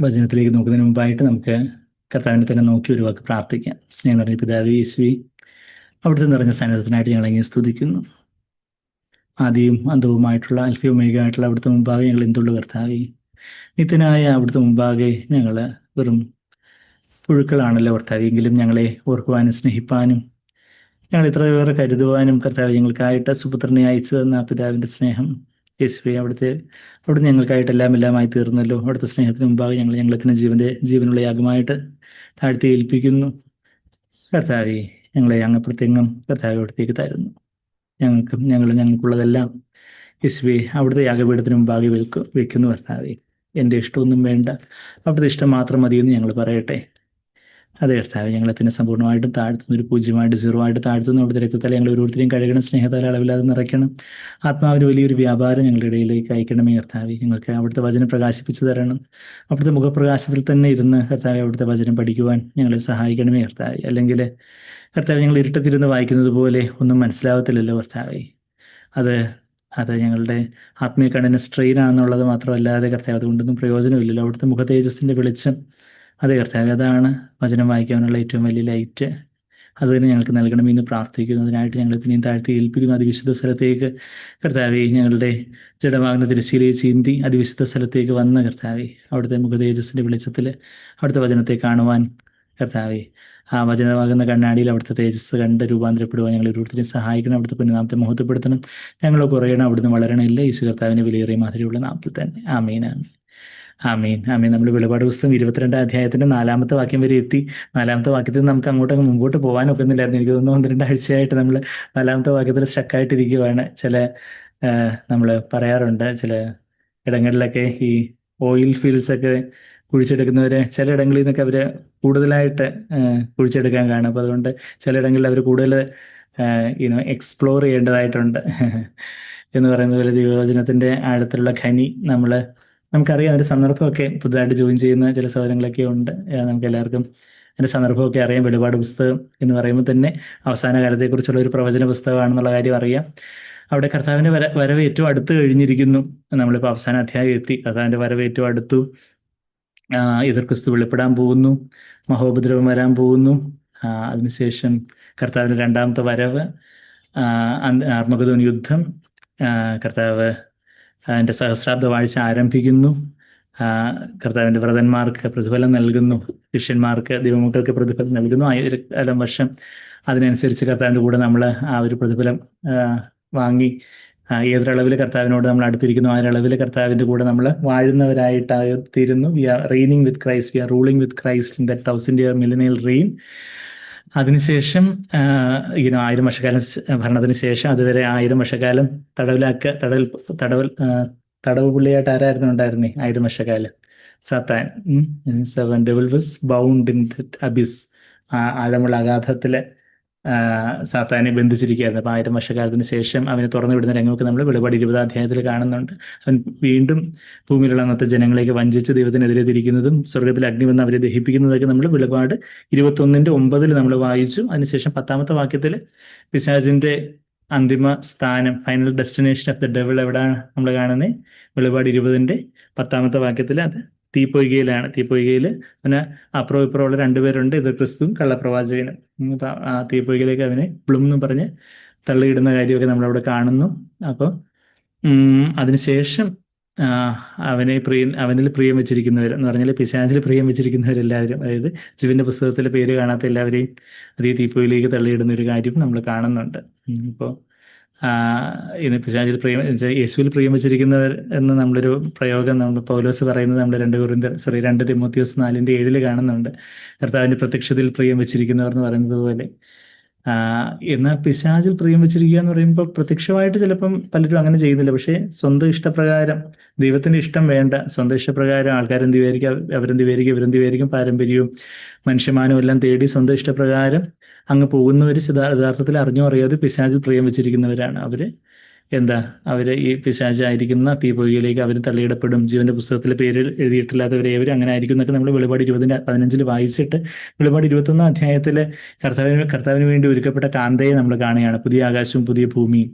വചനത്തിലേക്ക് നോക്കുന്നതിന് മുമ്പായിട്ട് നമുക്ക് കർത്താവിനെ തന്നെ നോക്കി ഒരു വാക്ക് പ്രാർത്ഥിക്കാം. സ്നേഹം നിറഞ്ഞ പിതാവേ യേശുവേ, അവിടുത്തെ നിറഞ്ഞ സാന്നിധ്യത്തിനായിട്ട് ഞങ്ങൾ ഇങ്ങനെ സ്തുതിക്കുന്നു. ആദ്യവും അന്തവുമായിട്ടുള്ള അൽഫയും ഒമേഗയായിട്ടുള്ള അവിടുത്തെ മുമ്പാകെ ഞങ്ങൾ എന്തുള്ളു കർത്താവേ. നിത്യനായ അവിടുത്തെ മുമ്പാകെ ഞങ്ങൾ വെറും പുഴുക്കളാണല്ലോ കർത്താവേ. എങ്കിലും ഞങ്ങളെ ഓർക്കുവാനും സ്നേഹിപ്പാനും ഞങ്ങൾ ഇത്രയേറെ കരുതുവാനും കർത്താവ് ഞങ്ങൾക്കായിട്ട് സുപുത്രനെ അയച്ചു തന്ന പിതാവിൻ്റെ സ്നേഹം യേശുവേ, അവിടുത്തെ ഞങ്ങൾക്കായിട്ട് എല്ലാമായി തീർന്നല്ലോ. അവിടുത്തെ സ്നേഹത്തിന് മുമ്പാകെ ഞങ്ങൾക്ക് ജീവനുള്ള യാഗമായിട്ട് താഴ്ത്തി ഏൽപ്പിക്കുന്നു. കർത്താവെ, ഞങ്ങളെ അങ്ങ് പ്രത്യേകം കർത്താവ് അവിടത്തേക്ക് തരുന്നു. ഞങ്ങൾക്കുള്ളതെല്ലാം യേശുവേ അവിടുത്തെ യാഗപീഠത്തിന് മുമ്പാകെ വെക്കുന്നു. കർത്താവെ, എൻ്റെ ഇഷ്ടമൊന്നും വേണ്ട, അവിടുത്തെ ഇഷ്ടം മാത്രം മതിയെന്ന് ഞങ്ങൾ പറയട്ടെ. അതെ കർത്താവെ, ഞങ്ങളെത്തന്നെ സമ്പൂർണ്ണമായിട്ടും താഴ്ത്തുന്നു, ഒരു പൂജ്യമായിട്ട് സീറോമായിട്ട് താഴ്ത്തുന്നു. അവിടുത്തെ രക്തത്താൽ ഞങ്ങൾ ഓരോരുത്തരെയും കഴുകണം, സ്നേഹത്താൽ അളവില്ലാതെ നിറയ്ക്കണം. ആത്മാവിന് വലിയൊരു വ്യാപാരം ഞങ്ങളുടെ ഇടയിലേക്ക് അയക്കണമേ കർത്താവെ. ഞങ്ങൾക്ക് അവിടുത്തെ വചനം പ്രകാശിപ്പിച്ചു തരണം. അവിടുത്തെ മുഖപ്രകാശത്തിൽ തന്നെ ഇരുന്ന് കർത്താവെ അവിടുത്തെ വചനം പഠിക്കുവാൻ ഞങ്ങളെ സഹായിക്കണമേ കർത്താവെ. അല്ലെങ്കിൽ കർത്താവ് ഞങ്ങൾ ഇരുട്ടത്തിരുന്ന് വായിക്കുന്നത് പോലെ ഒന്നും മനസ്സിലാവത്തില്ലല്ലോ കർത്താവെ. അത് ഞങ്ങളുടെ ആത്മീയ കണ്ണിന് സ്ട്രെയിൻ ആണെന്നുള്ളത് മാത്രമല്ലാതെ കർത്താവ് അതുകൊണ്ടൊന്നും പ്രയോജനമില്ലല്ലോ. അവിടുത്തെ മുഖ തേജസ്സിൻ്റെ വെളിച്ചം, അതെ കർത്താവ്, അതാണ് വചനം വായിക്കാനുള്ള ഏറ്റവും വലിയ ലൈറ്റ്. അത് തന്നെ ഞങ്ങൾക്ക് നൽകണമെന്ന് പ്രാർത്ഥിക്കുന്നു. അതിനായിട്ട് ഞങ്ങൾ പിന്നെയും താഴ്ത്തി ഏൽപ്പിക്കുന്നു. അതിവിശുദ്ധ സ്ഥലത്തേക്ക് കർത്താവെ, ഞങ്ങളുടെ ജഡമാകുന്ന തിരശ്ശീലയെ ചീന്തി അതിവിശുദ്ധ സ്ഥലത്തേക്ക് വന്ന് കർത്താവെ അവിടുത്തെ മുഖ തേജസ്സിൻ്റെ വെളിച്ചത്തിൽ അവിടുത്തെ വചനത്തെ കാണുവാൻ കർത്താവെ, ആ വചനമാകുന്ന കണ്ണാടിയിൽ അവിടുത്തെ തേജസ് കണ്ട് രൂപാന്തരപ്പെടുവാൻ ഞങ്ങൾ ഓരോരുത്തരെയും സഹായിക്കണം. അവിടുത്തെ പുണ്യനാമത്തെ മഹത്വപ്പെടുത്തണം. ഞങ്ങൾ കുറയണം, അവിടുന്ന് വളരണമില്ല. യേശു കർത്താവിനെ വിലയേറിയ മാതിരിയുള്ള നാമത്തിൽ തന്നെ. ആമീൻ, ആമീൻ, ആമീൻ, ആമീൻ. നമ്മൾ വെളിപാട് പുസ്തകം 22 അധ്യായത്തിന്റെ 4-ാമത്തെ വാക്യം വരെ എത്തി. 4-ാമത്തെ വാക്യത്തിൽ നമുക്ക് അങ്ങോട്ട് മുമ്പോട്ട് പോകാനൊക്കുന്നില്ലായിരുന്നു. എനിക്ക് തോന്നുന്നു 1-2 ആഴ്ചയായിട്ട് നമ്മൾ 4-ാമത്തെ വാക്യത്തിൽ സ്റ്റക്കായിട്ടിരിക്കുവാണ്. നമ്മൾ പറയാറുണ്ട്, ചില ഇടങ്ങളിലൊക്കെ ഈ ഓയിൽ ഫീൽഡ്സ് ഒക്കെ കുഴിച്ചെടുക്കുന്നവര് ചിലയിടങ്ങളിൽ നിന്നൊക്കെ അവർ കൂടുതലായിട്ട് കുഴിച്ചെടുക്കാൻ കാണും. അപ്പോൾ അതുകൊണ്ട് ചിലയിടങ്ങളിൽ അവർ കൂടുതൽ എക്സ്പ്ലോർ ചെയ്യേണ്ടതായിട്ടുണ്ട് എന്ന് പറയുന്നത് പോലെ ദൈവവചനത്തിൻ്റെ ആഴത്തിലുള്ള ഖനി നമുക്കറിയാം. അതിൻ്റെ സന്ദർഭമൊക്കെ പുതുതായിട്ട് ജോയിൻ ചെയ്യുന്ന ചില സൗകര്യങ്ങളൊക്കെ ഉണ്ട്. നമുക്ക് എല്ലാവർക്കും അതിൻ്റെ സന്ദർഭമൊക്കെ അറിയാം. വെളിപാട് പുസ്തകം എന്ന് പറയുമ്പോൾ തന്നെ അവസാന കാലത്തെക്കുറിച്ചുള്ള ഒരു പ്രവചന പുസ്തകമാണെന്നുള്ള കാര്യം അറിയാം. അവിടെ കർത്താവിൻ്റെ വരവ് ഏറ്റവും അടുത്ത് കഴിഞ്ഞിരിക്കുന്നു. നമ്മളിപ്പോൾ അവസാന അധ്യായം എത്തി. കർത്താവിൻ്റെ വരവ് ഏറ്റവും അടുത്തു. എതിർ ക്രിസ്തു വെളിപ്പെടാൻ പോകുന്നു. മഹോപദ്രവം വരാൻ പോകുന്നു. അതിനുശേഷം കർത്താവിൻ്റെ 2-ാമത്തെ വരവ്, ആർമഗദോൻ യുദ്ധം, കർത്താവ് അതിൻ്റെ സഹസ്രാബ്ദ വാഴ്ച ആരംഭിക്കുന്നു. കർത്താവിൻ്റെ വ്രതന്മാർക്ക് പ്രതിഫലം നൽകുന്നു, ശിഷ്യന്മാർക്ക്, ദൈവമക്കൾക്ക് പ്രതിഫലം നൽകുന്നു. 1000 വർഷം അതിനനുസരിച്ച് കർത്താവിൻ്റെ കൂടെ നമ്മൾ ആ ഒരു പ്രതിഫലം വാങ്ങി ഏതൊരളവിൽ കർത്താവിനോട് നമ്മൾ അടുത്തിരിക്കുന്നു, ആ ഒരളവിൽ കർത്താവിൻ്റെ കൂടെ നമ്മൾ വാഴുന്നവരായിട്ട് തീരുന്നു. We are reigning with Christ, we are ruling with Christ in that 1000-year millennial reign. അതിനുശേഷം 1000 വർഷക്കാലം ഭരണത്തിന് ശേഷം, അതുവരെ 1000 വർഷക്കാലം തടവ് പുള്ളിയായിട്ട് ആരായിരുന്നു ഉണ്ടായിരുന്നേ 1000 വർഷക്കാലം? സാത്താൻ. Devil was bound in that abyss. ആഴമുള്ള അഗാധത്തില് സാത്താനെ ബന്ധിച്ചിരിക്കുകയായിരുന്നു. അപ്പോൾ 1000 വർഷക്കാലത്തിന് ശേഷം അവനെ തുറന്നു വിടുന്ന രംഗമൊക്കെ നമ്മൾ വെളിപാട് 20-ാം അധ്യായത്തിൽ കാണുന്നുണ്ട്. അവൻ വീണ്ടും ഭൂമിയിലുള്ള അന്നത്തെ ജനങ്ങളെയൊക്കെ വഞ്ചിച്ച് ദൈവത്തിനെതിരെ തിരിക്കുന്നതും സ്വർഗത്തിൽ അഗ്നി വന്ന് അവരെ ദഹിപ്പിക്കുന്നതൊക്കെ നമ്മൾ വെളിപാട് 21:9 നമ്മൾ വായിച്ചു. അതിനുശേഷം 10-ാമത്തെ വാക്യത്തിൽ പിശാചിന്റെ അന്തിമ സ്ഥാനം, final destination of the devil എവിടെയാണ് നമ്മൾ കാണുന്നത്? വെളിപാട് 20-ാമത്തെ വാക്യത്തിൽ അത് തീപ്പൊയ്കയിലാണ്. തീപ്പൊയ്കയിൽ അവന് അപ്പുറം ഇപ്പുറമുള്ള 2 പേരുണ്ട്, എതിർ ക്രിസ്തുവും കള്ളപ്രവാചകനും. ആ തീപ്പൊയ്കയിലേക്ക് അവനെ പ്ലും പറഞ്ഞ് തള്ളിയിടുന്ന കാര്യമൊക്കെ നമ്മളവിടെ കാണുന്നു. അപ്പോൾ അതിനുശേഷം അവനിൽ പ്രിയം വെച്ചിരിക്കുന്നവർ എന്ന് പറഞ്ഞാൽ പിശാചിൽ പ്രിയം വെച്ചിരിക്കുന്നവരെല്ലാവരും, അതായത് ജീവന്റെ പുസ്തകത്തിൽ പേര് കാണാത്ത എല്ലാവരെയും അതേ തീപ്പൊയിലേക്ക് തള്ളിയിടുന്ന ഒരു കാര്യം നമ്മൾ കാണുന്നുണ്ട്. ഇപ്പോൾ പിശാചിൽ യേശുവിൽ പ്രിയം വെച്ചിരിക്കുന്നവർ എന്ന് നമ്മളൊരു പ്രയോഗം നമ്മൾ പൗലോസ് പറയുന്നത് നമ്മൾ 2 തിമോത്തിയോസ് 4:7 കാണുന്നുണ്ട്. കർത്താവിന്റെ പ്രത്യക്ഷതയിൽ പ്രിയം വെച്ചിരിക്കുന്നവർ എന്ന് പറയുന്നത് പോലെ. എന്നാൽ പിശാചിൽ പ്രിയം വെച്ചിരിക്കുക എന്ന് പറയുമ്പോൾ പ്രത്യക്ഷമായിട്ട് ചിലപ്പം പലരും അങ്ങനെ ചെയ്യുന്നില്ല. പക്ഷേ സ്വന്തം ഇഷ്ടപ്രകാരം, ദൈവത്തിന്റെ ഇഷ്ടം വേണ്ട, സ്വന്തം ഇഷ്ടപ്രകാരം ആൾക്കാരെന്ത് വിചാരിക്കും, അവരെന്ത് വിചാരിക്കും, പാരമ്പര്യവും മനുഷ്യമാനവും എല്ലാം തേടി സ്വന്തം ഇഷ്ടപ്രകാരം അങ്ങ് പോകുന്നവർ യഥാർത്ഥത്തിൽ അറിഞ്ഞോ അറിയാതെ പിശാചിൽ പ്രിയം വെച്ചിരിക്കുന്നവരാണ്. അവര് ഈ പിശാചായിരിക്കുന്ന തീപ്പൊയ്കയിലേക്ക് അവർ തള്ളിയിടപ്പെടും. ജീവന്റെ പുസ്തകത്തിലെ പേര് എഴുതിയിട്ടില്ലാത്തവരേവരും അങ്ങനെ ആയിരിക്കും എന്നൊക്കെ നമ്മൾ വെളിപാട് 20:15 വായിച്ചിട്ട് വെളിപാട് 21-ാം അധ്യായത്തിലെ കർത്താവിന് വേണ്ടി ഒരുക്കപ്പെട്ട കാന്തയെ നമ്മൾ കാണുകയാണ്. പുതിയ ആകാശവും പുതിയ ഭൂമിയും,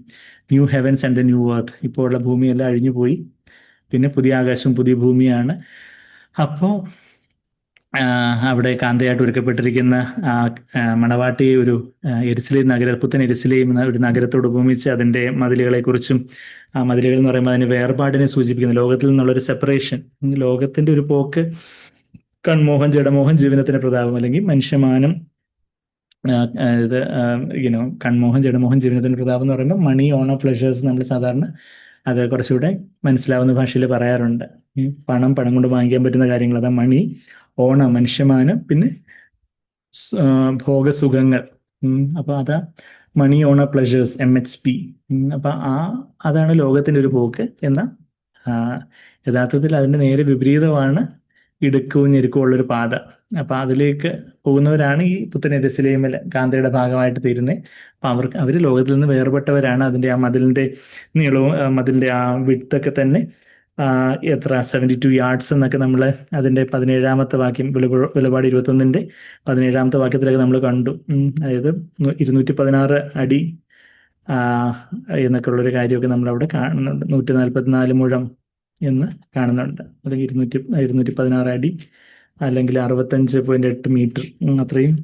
new heavens and the new earth. ഇപ്പോൾ ഉള്ള ഭൂമിയെല്ലാം അഴിഞ്ഞു പോയി, പിന്നെ പുതിയ ആകാശവും പുതിയ ഭൂമിയാണ്. അപ്പോൾ അവിടെ കാന്തയായിട്ട് ഒരുക്കപ്പെട്ടിരിക്കുന്ന ആ മണവാട്ടി ഒരു എരുസലേം പുത്തൻ എരുസലേം എന്ന ഒരു നഗരത്തോട് ഉപമിച്ച് അതിൻ്റെ മതിലുകളെക്കുറിച്ചും, ആ മതിലുകൾ എന്ന് പറയുമ്പോൾ അതിന് വേർപാടിനെ സൂചിപ്പിക്കുന്നു, ലോകത്തിൽ നിന്നുള്ളൊരു സെപ്പറേഷൻ, ലോകത്തിൻ്റെ ഒരു പോക്ക്, കൺമോഹൻ ജഡമോഹൻ ജീവനത്തിന് പ്രതാപം, അല്ലെങ്കിൽ മനുഷ്യമാനം, ഇത് കൺമോഹൻ ജഡമോഹൻ ജീവനത്തിന് പ്രതാപം എന്ന് പറയുമ്പോൾ മണി ഓൺ ഓഫ് പ്ലഷേഴ്സ് നമ്മൾ സാധാരണ അത് കുറച്ചുകൂടെ മനസ്സിലാവുന്ന ഭാഷയിൽ പറയാറുണ്ട്. പണം കൊണ്ട് വാങ്ങിക്കാൻ പറ്റുന്ന കാര്യങ്ങൾ, അതാ മണി, ഓണ മനുഷ്യമാനം, പിന്നെ ഭോഗസുഖങ്ങൾ. അപ്പൊ അതാ മണി ഓണ പ്ലഷേഴ്സ്, MHP. അപ്പൊ അതാണ് ലോകത്തിന്റെ ഒരു പോക്ക്. എന്നാൽ യഥാർത്ഥത്തിൽ അതിന്റെ നേരെ വിപരീതമാണ് ഇടുക്കവും ഞെരുക്കവും ഉള്ളൊരു പാത. അപ്പൊ അതിലേക്ക് പോകുന്നവരാണ് ഈ പുത്തൻ എരുസലേമിൽ കാന്തയുടെ ഭാഗമായിട്ട് തീരുന്നത്. അപ്പൊ അവര് ലോകത്തിൽ നിന്ന് വേർപെട്ടവരാണ്. അതിന്റെ ആ മതിലിന്റെ നീളവും മതിലിന്റെ ആ വിഡ്ത്തൊക്കെ തന്നെ എത്ര 72 yards എന്നൊക്കെ നമ്മൾ അതിന്റെ 17ാമത്തെ വാക്യം, വെളിപാട് 21-ന്റെ 17ാമത്തെ വാക്യത്തിലൊക്കെ നമ്മൾ കണ്ടു. അതായത് 216 അടി എന്നൊക്കെ ഉള്ളൊരു കാര്യമൊക്കെ നമ്മൾ അവിടെ കാണുന്നുണ്ട്. 144 മുഴം എന്ന് കാണുന്നുണ്ട്. അല്ലെങ്കിൽ 216 അടി, അല്ലെങ്കിൽ 65.8 മീറ്റർ, അത്രയും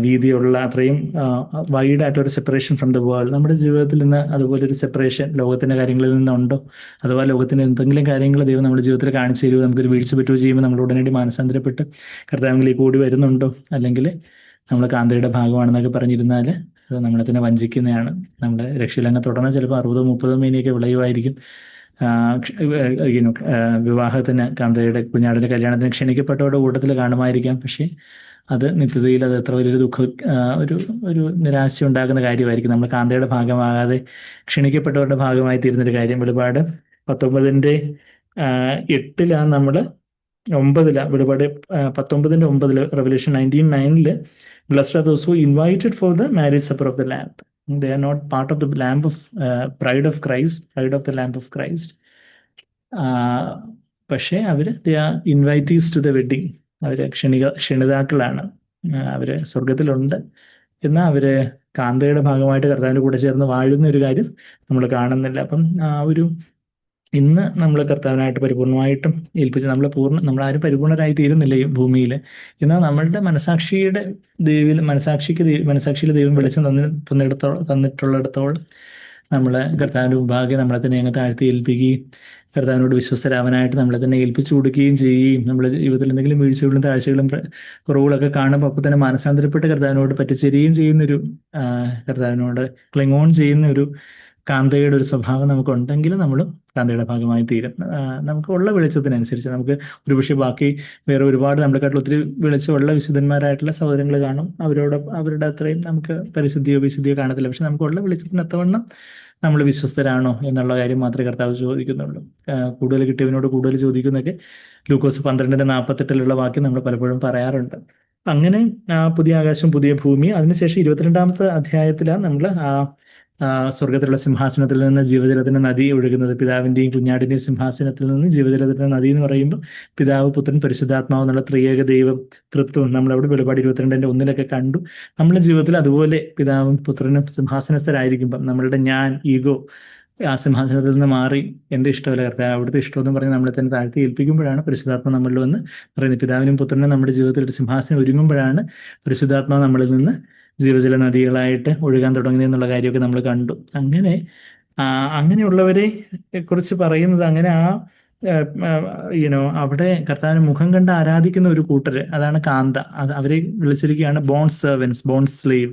വീതിയുള്ള, അത്രയും വൈഡ് ആയിട്ടൊരു സെപ്പറേഷൻ ഫ്രം ദ വേൾഡ്. നമ്മുടെ ജീവിതത്തിൽ നിന്ന് അതുപോലെ ഒരു സെപ്പറേഷൻ ലോകത്തിന്റെ കാര്യങ്ങളിൽ നിന്നുണ്ടോ? അഥവാ ലോകത്തിന്റെ എന്തെങ്കിലും കാര്യങ്ങൾ ദൈവം നമ്മുടെ ജീവിതത്തിൽ കാണിച്ചു തരുമോ? നമുക്കൊരു വീഴ്ച പറ്റുകയോ ചെയ്യുമ്പോൾ നമ്മൾ ഉടനടി മാനസാന്തരപ്പെട്ട് കർത്താവിലേക്ക് കൂടി വരുന്നുണ്ടോ? അല്ലെങ്കിൽ നമ്മൾ കാന്തയുടെ ഭാഗമാണെന്നൊക്കെ പറഞ്ഞിരുന്നാൽ അത് നമ്മളെ തന്നെ വഞ്ചിക്കുന്നതാണ്. നമ്മുടെ രക്ഷയിലങ്ങ് തുടർന്ന് ചിലപ്പോൾ 60-30 മേനിയൊക്കെ വിളയുമായിരിക്കും. വിവാഹത്തിന്, കാന്തയുടെ കുഞ്ഞാടിന്റെ കല്യാണത്തിന് ക്ഷണിക്കപ്പെട്ടവരുടെ കൂട്ടത്തിൽ കാണുമായിരിക്കാം. പക്ഷേ അത് നിത്യതയിൽ അത് എത്ര വലിയൊരു ഒരു നിരാശ ഉണ്ടാക്കുന്ന കാര്യമായിരിക്കും. നമ്മൾ കാന്തയുടെ ഭാഗമാകാതെ ക്ഷണിക്കപ്പെട്ടവരുടെ ഭാഗമായി തീരുന്നൊരു കാര്യം. വെളിപാട് 19-ന്റെ 8-ലാണ് നമ്മൾ 9-ലാണ് വെളിപാട് 19-ന്റെ 9-ല്, revolution 19:9 Blessed are those who invited for the marriage supper of the Lamb. They are not part of the lamb of bride of the lamb of Christ. പക്ഷേ അവര് they are invitees to the wedding. അവര് ക്ഷണിതാക്കളാണ്. അവര് സ്വർഗത്തിലുണ്ട്. എന്നാൽ അവര് കാന്തയുടെ ഭാഗമായിട്ട് കർത്താവിന്റെ കൂടെ ചേർന്ന് വാഴുന്ന ഒരു കാര്യം നമ്മൾ കാണുന്നില്ല. അപ്പം ഇന്ന് നമ്മൾ കർത്താവിനായിട്ട് പരിപൂർണമായിട്ടും ഏൽപ്പിച്ച് നമ്മളാരും പരിപൂർണരായി തീരുന്നില്ല ഈ ഭൂമിയിൽ. എന്നാൽ നമ്മളുടെ മനസാക്ഷിയിൽ ദൈവം വെളിച്ചം തന്നിട്ടുള്ളിടത്തോളം നമ്മൾ കർത്താവിൻ്റെ മുമ്പാകെ നമ്മളെ തന്നെ അങ്ങ് താഴ്ത്തി ഏൽപ്പിക്കുകയും കർത്താവിനോട് വിശ്വസ്തരാവാനായിട്ട് നമ്മളെ തന്നെ ഏൽപ്പിച്ചു കൊടുക്കുകയും ചെയ്യുകയും, നമ്മുടെ ജീവിതത്തിൽ എന്തെങ്കിലും വീഴ്ചകളും താഴ്ചകളും കുറവുകളൊക്കെ കാണുമ്പോൾ അപ്പോൾ തന്നെ മാനസാന്തരപ്പെട്ട് കർത്താവിനോട് പറ്റിച്ചേരുകയും ചെയ്യുന്നൊരു, കർത്താവിനോട് ക്ലിങ് ഓൺ ചെയ്യുന്ന ഒരു കാന്തയുടെ ഒരു സ്വഭാവം നമുക്കുണ്ടെങ്കിൽ നമ്മളും കാന്തയുടെ ഭാഗമായി തീരും. നമുക്ക് ഉള്ള വെളിച്ചത്തിനനുസരിച്ച് നമുക്ക് ഒരുപക്ഷെ ബാക്കി വേറെ ഒരുപാട് നമ്മളെക്കാട്ടിൽ ഒത്തിരി വെളിച്ചമുള്ള വിശുദ്ധന്മാരായിട്ടുള്ള സഹോദരങ്ങൾ കാണും. അവരുടെ അത്രയും നമുക്ക് വിശുദ്ധിയോ കാണത്തില്ല. പക്ഷെ നമുക്കുള്ള വെളിച്ചത്തിനൊത്തവണ്ണം നമ്മൾ വിശ്വസ്തരാണോ എന്നുള്ള കാര്യം മാത്രമേ കർത്താവ് ചോദിക്കുന്നുള്ളൂ. കൂടുതൽ കിട്ടിയവനോട് കൂടുതൽ ചോദിക്കുന്നൊക്കെ ലൂക്കോസ് 12:48 വാക്യം നമ്മൾ പലപ്പോഴും പറയാറുണ്ട്. അങ്ങനെ പുതിയ ആകാശം പുതിയ ഭൂമി, അതിനുശേഷം 22-ാമത്തെ അധ്യായത്തിലാണ് നമ്മൾ സ്വർഗത്തിലുള്ള സിംഹാസനത്തിൽ നിന്ന് ജീവജലത്തിന്റെ നദി ഒഴുകുന്നത്. പിതാവിന്റെയും കുഞ്ഞാടിന്റെയും സിംഹാസനത്തിൽ നിന്ന് ജീവജലത്തിന്റെ നദി എന്ന് പറയുമ്പോൾ പിതാവ്, പുത്രൻ, പരിശുദ്ധാത്മാവ് എന്നുള്ള ത്രിയേക ദൈവം, തൃത്വം നമ്മളവിടെ വെളിപാട് 22-ന്റെ 1-ലൊക്കെ കണ്ടു. നമ്മുടെ ജീവിതത്തിൽ അതുപോലെ പിതാവും പുത്രനും സിംഹാസനസ്ഥരായിരിക്കുമ്പം നമ്മളുടെ ഞാൻ, ഈഗോ ആ സിംഹാസനത്തിൽ നിന്ന് മാറി എൻ്റെ ഇഷ്ടമല്ല കർത്താവ് അവിടുത്തെ ഇഷ്ടമെന്ന് പറഞ്ഞ് നമ്മളെ തന്നെ താഴ്ത്തി ഏൽപ്പിക്കുമ്പോഴാണ് പരിശുദ്ധാത്മ നമ്മളിൽ വന്ന് പറയുന്നത്. പിതാവിനും പുത്രനും നമ്മുടെ ജീവിതത്തിൽ ഒരു സിംഹാസനം ഒരുങ്ങുമ്പോഴാണ് പരിശുദ്ധാത്മാവ് നമ്മളിൽ നിന്ന് ജീവജല നദികളായിട്ട് ഒഴുകാൻ തുടങ്ങുന്നതെന്നുള്ള കാര്യമൊക്കെ നമ്മൾ കണ്ടു. അങ്ങനെയുള്ളവരെ കുറിച്ച് പറയുന്നത്, അങ്ങനെ അവിടെ കർത്താവിന് മുഖം കണ്ട് ആരാധിക്കുന്ന ഒരു കൂട്ടര്, അതാണ് കാന്ത. അവരെ വിളിച്ചിരിക്കുകയാണ് ബോൺ സെർവൻസ്, ബോൺ സ്ലേവ്,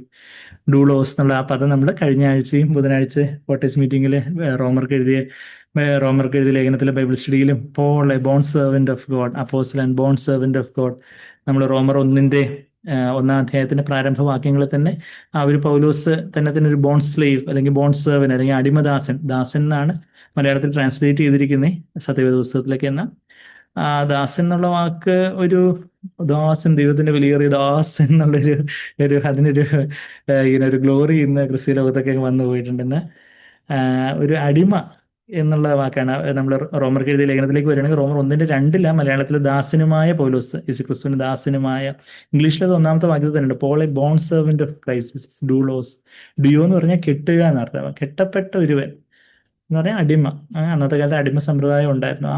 ഡൂളോസ് എന്നുള്ള ആ പദം നമ്മൾ കഴിഞ്ഞ ആഴ്ചയും ബുധനാഴ്ച കോട്ടേജ് മീറ്റിംഗിൽ റോമർക്ക് എഴുതിയ ലേഖനത്തിലെ ബൈബിൾ സ്റ്റഡിയിലും Paul a bond servant of God, apostle and bond servant of God, നമ്മൾ റോമർ 1-ന്റെ 1-ാം അധ്യായത്തിന്റെ പ്രാരംഭ വാക്യങ്ങളിൽ തന്നെ ഒരു പൗലോസ് തന്നെ ഒരു ബോൺ സ്ലേവ് അല്ലെങ്കിൽ ബോൺ സെർവൻ അല്ലെങ്കിൽ അടിമദാസൻ, ദാസൻ എന്നാണ് മലയാളത്തിൽ ട്രാൻസ്ലേറ്റ് ചെയ്തിരിക്കുന്നത് സത്യവേദ പുസ്തകത്തിലൊക്കെ. എന്നാൽ ദാസൻ എന്നുള്ള വാക്ക് ഒരു ദാസൻ, ദൈവത്തിന്റെ വിലയേറിയ ദാസൻ എന്നുള്ളൊരു അതിനൊരു ഗ്ലോറി ഇന്ന് ക്രിസ്ത്യ ലോകത്തൊക്കെ വന്നു പോയിട്ടുണ്ടെന്ന്. ഒരു അടിമ എന്നുള്ള വാക്കാണ് നമ്മൾ റോമർക്ക് എഴുതിയ ലേഖനത്തിലേക്ക് വരികയാണെങ്കിൽ റോമർ 1-ന്റെ 2-ലാണ് മലയാളത്തിൽ ദാസനുമായ പൗലോസ്, യേശുക്രിസ്തുവിന്റെ ദാസനുമായ. ഇംഗ്ലീഷിലത് 1-ാമത്തെ വാക്യത്തിൽ തന്നെ Paul a bond servant of Christ, ഡൂളോസ്. ഡിയോ എന്ന് പറഞ്ഞാൽ കെട്ടുക എന്നർത്ഥം, കെട്ടപ്പെട്ട ഒരുവൻ എന്ന് പറഞ്ഞാൽ അടിമ. അന്നത്തെ കാലത്ത് അടിമ സമ്പ്രദായം ഉണ്ടായിരുന്നു.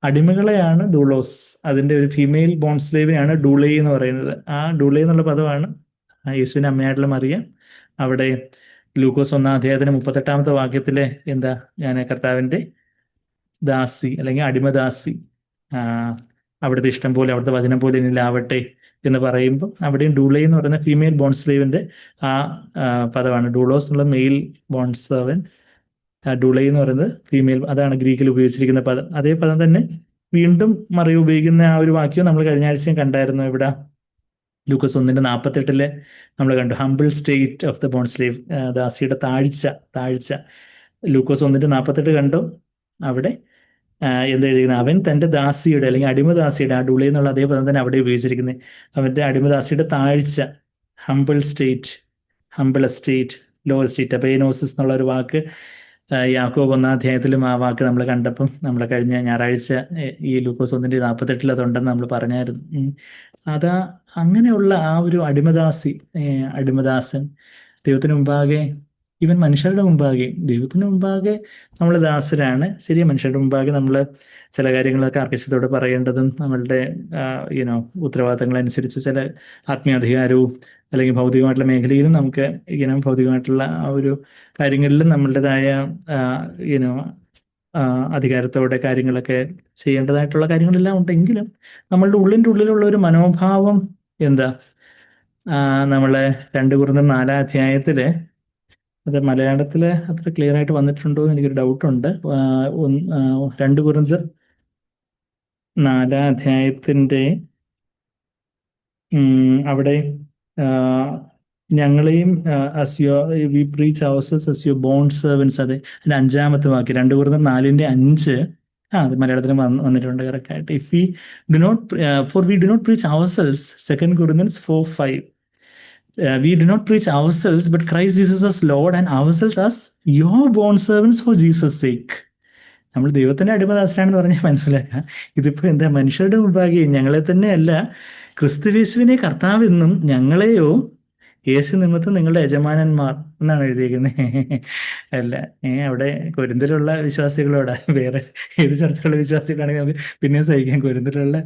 അടിമകളെയാണ് ഡൂളോസ്. അതിന്റെ ഒരു ഫീമെയിൽ ബോൺ സ്ലേവിനെയാണ് ഡൂളൈ എന്ന് പറയുന്നത്. ആ ഡൂളൈ എന്നുള്ള പദമാണ് യേശുവിന്റെ അമ്മയായിട്ടുള്ള മറിയ അവിടെ ലൂക്കോസ് 1-ാം അധ്യായത്തിന് 38-ാമത്തെ വാക്യത്തിലെ എന്താ, ഞാൻ കർത്താവിന്റെ ദാസി അല്ലെങ്കിൽ അടിമദാസി, അവിടുത്തെ ഇഷ്ടം പോലെ, അവിടുത്തെ വചനം പോലെ എന്നിലാവട്ടെ എന്ന് പറയുമ്പോൾ അവിടെയും ഡൂളൈ എന്ന് പറയുന്ന ഫീമെയിൽ ബോൺ സ്ലേവിന്റെ ആ പദമാണ്. ഡൂളോസ് എന്നുള്ള മെയിൽ ബോൺ സെർവൻ, ഡൂളൈ എന്ന് പറയുന്നത് ഫീമെയിൽ. അതാണ് ഗ്രീക്കിൽ ഉപയോഗിച്ചിരിക്കുന്ന പദം. അതേ പദം തന്നെ വീണ്ടും മറിയ ഉപയോഗിക്കുന്ന ആ ഒരു വാക്യം നമ്മൾ കഴിഞ്ഞ ആഴ്ചയും കണ്ടായിരുന്നു. ഇവിടെ ലൂക്കോസ് 1:48 നമ്മൾ കണ്ടു, humble state of the bond slave, ദാസിയുടെ താഴ്ച. ലൂക്കോസ് 1:48 കണ്ടു. അവിടെ എന്തെഴുതിയിരിക്കുന്നത്, അവൻ തൻ്റെ ദാസിയുടെ അല്ലെങ്കിൽ അടിമദാസിയുടെ, ആ ഡുളി എന്നുള്ള അതേ പദം തന്നെ അവിടെ ഉപയോഗിച്ചിരിക്കുന്നത്. അവൻ്റെ അടിമദാസിയുടെ താഴ്ച, ഹംബിൾ എസ്റ്റേറ്റ്, ലോ എസ്റ്റേറ്റ്. അപ്പേനോസിസ് എന്നുള്ള ഒരു വാക്ക് യാക്കോബ് 1-ാം അധ്യായത്തിലും ആ വാക്ക് നമ്മൾ കണ്ടപ്പം നമ്മൾ കഴിഞ്ഞ ഞായറാഴ്ച ഈ ലൂക്കോസ് 1:48 അതുണ്ടെന്ന് നമ്മൾ പറഞ്ഞായിരുന്നു. അതാ അങ്ങനെയുള്ള ആ ഒരു അടിമദാസൻ ദൈവത്തിന് മുമ്പാകെ, ഈവൻ മനുഷ്യരുടെ മുമ്പാകെ, ദൈവത്തിന് മുമ്പാകെ നമ്മൾ ദാസരാണ്. ശരി, മനുഷ്യരുടെ മുമ്പാകെ നമ്മൾ ചില കാര്യങ്ങളൊക്കെ അർക്കശത്തോട് പറയേണ്ടതും നമ്മളുടെ ഉത്തരവാദിത്തങ്ങളനുസരിച്ച് ചില ആത്മീയാധികാരവും അല്ലെങ്കിൽ ഭൗതികമായിട്ടുള്ള മേഖലയിലും നമുക്ക് ഭൗതികമായിട്ടുള്ള ആ ഒരു കാര്യങ്ങളിലും നമ്മളുടേതായ അധികാരത്തോടെ കാര്യങ്ങളൊക്കെ ചെയ്യേണ്ടതായിട്ടുള്ള കാര്യങ്ങളെല്ലാം ഉണ്ടെങ്കിലും നമ്മളുടെ ഉള്ളിലുള്ള ഒരു മനോഭാവം എന്താ, നമ്മളെ 2 കൊരിന്ത്യർ 4-ാം അധ്യായത്തില്, അത് മലയാളത്തിൽ അത്ര ക്ലിയർ ആയിട്ട് വന്നിട്ടുണ്ടോ എന്ന് എനിക്കൊരു ഡൗട്ടുണ്ട്. 2 കൊരിന്ത്യർ 4-ാം അധ്യായത്തിന്റെ അവിടെ ഞങ്ങളെയും V preach ourselves as your bond servants, അതെ, അതിന്റെ 5-ാമത്തെ വാക്യം 2 കൊരിന്ത്യർ 4:5. അത് മലയാളത്തിൽ വന്നിട്ടുണ്ട് കറക്റ്റ് ആയിട്ട്. If we do not for we do not preach ourselves, 2 Corinthians 4:5, we do not preach ourselves but Christ Jesus as Lord and ourselves as your bond servants for Jesus' sake. നമ്മൾ ദൈവത്തിന്റെ അടിമദാസനാണെന്ന് പറഞ്ഞാൽ മനസ്സിലാക്കാം. ഇതിപ്പോ എന്താ, മനുഷ്യരുടെ മുമ്പാകെ ഞങ്ങളെ തന്നെയല്ല, ക്രിസ്തുയേശുവിനെ കർത്താവെന്നും ഞങ്ങളെയോ യേശു നിമിത്തം നിങ്ങളുടെ യജമാനന്മാർ എന്നാണ് എഴുതിയിരിക്കുന്നത്. അല്ല, അവിടെ കൊരിന്തിലുള്ള വിശ്വാസികളോട്, വേറെ ഏത് ചർച്ചയുള്ള വിശ്വാസികളാണെങ്കിൽ നമുക്ക് പിന്നെയും സഹിക്കാം. കൊരിന്തിലുള്ള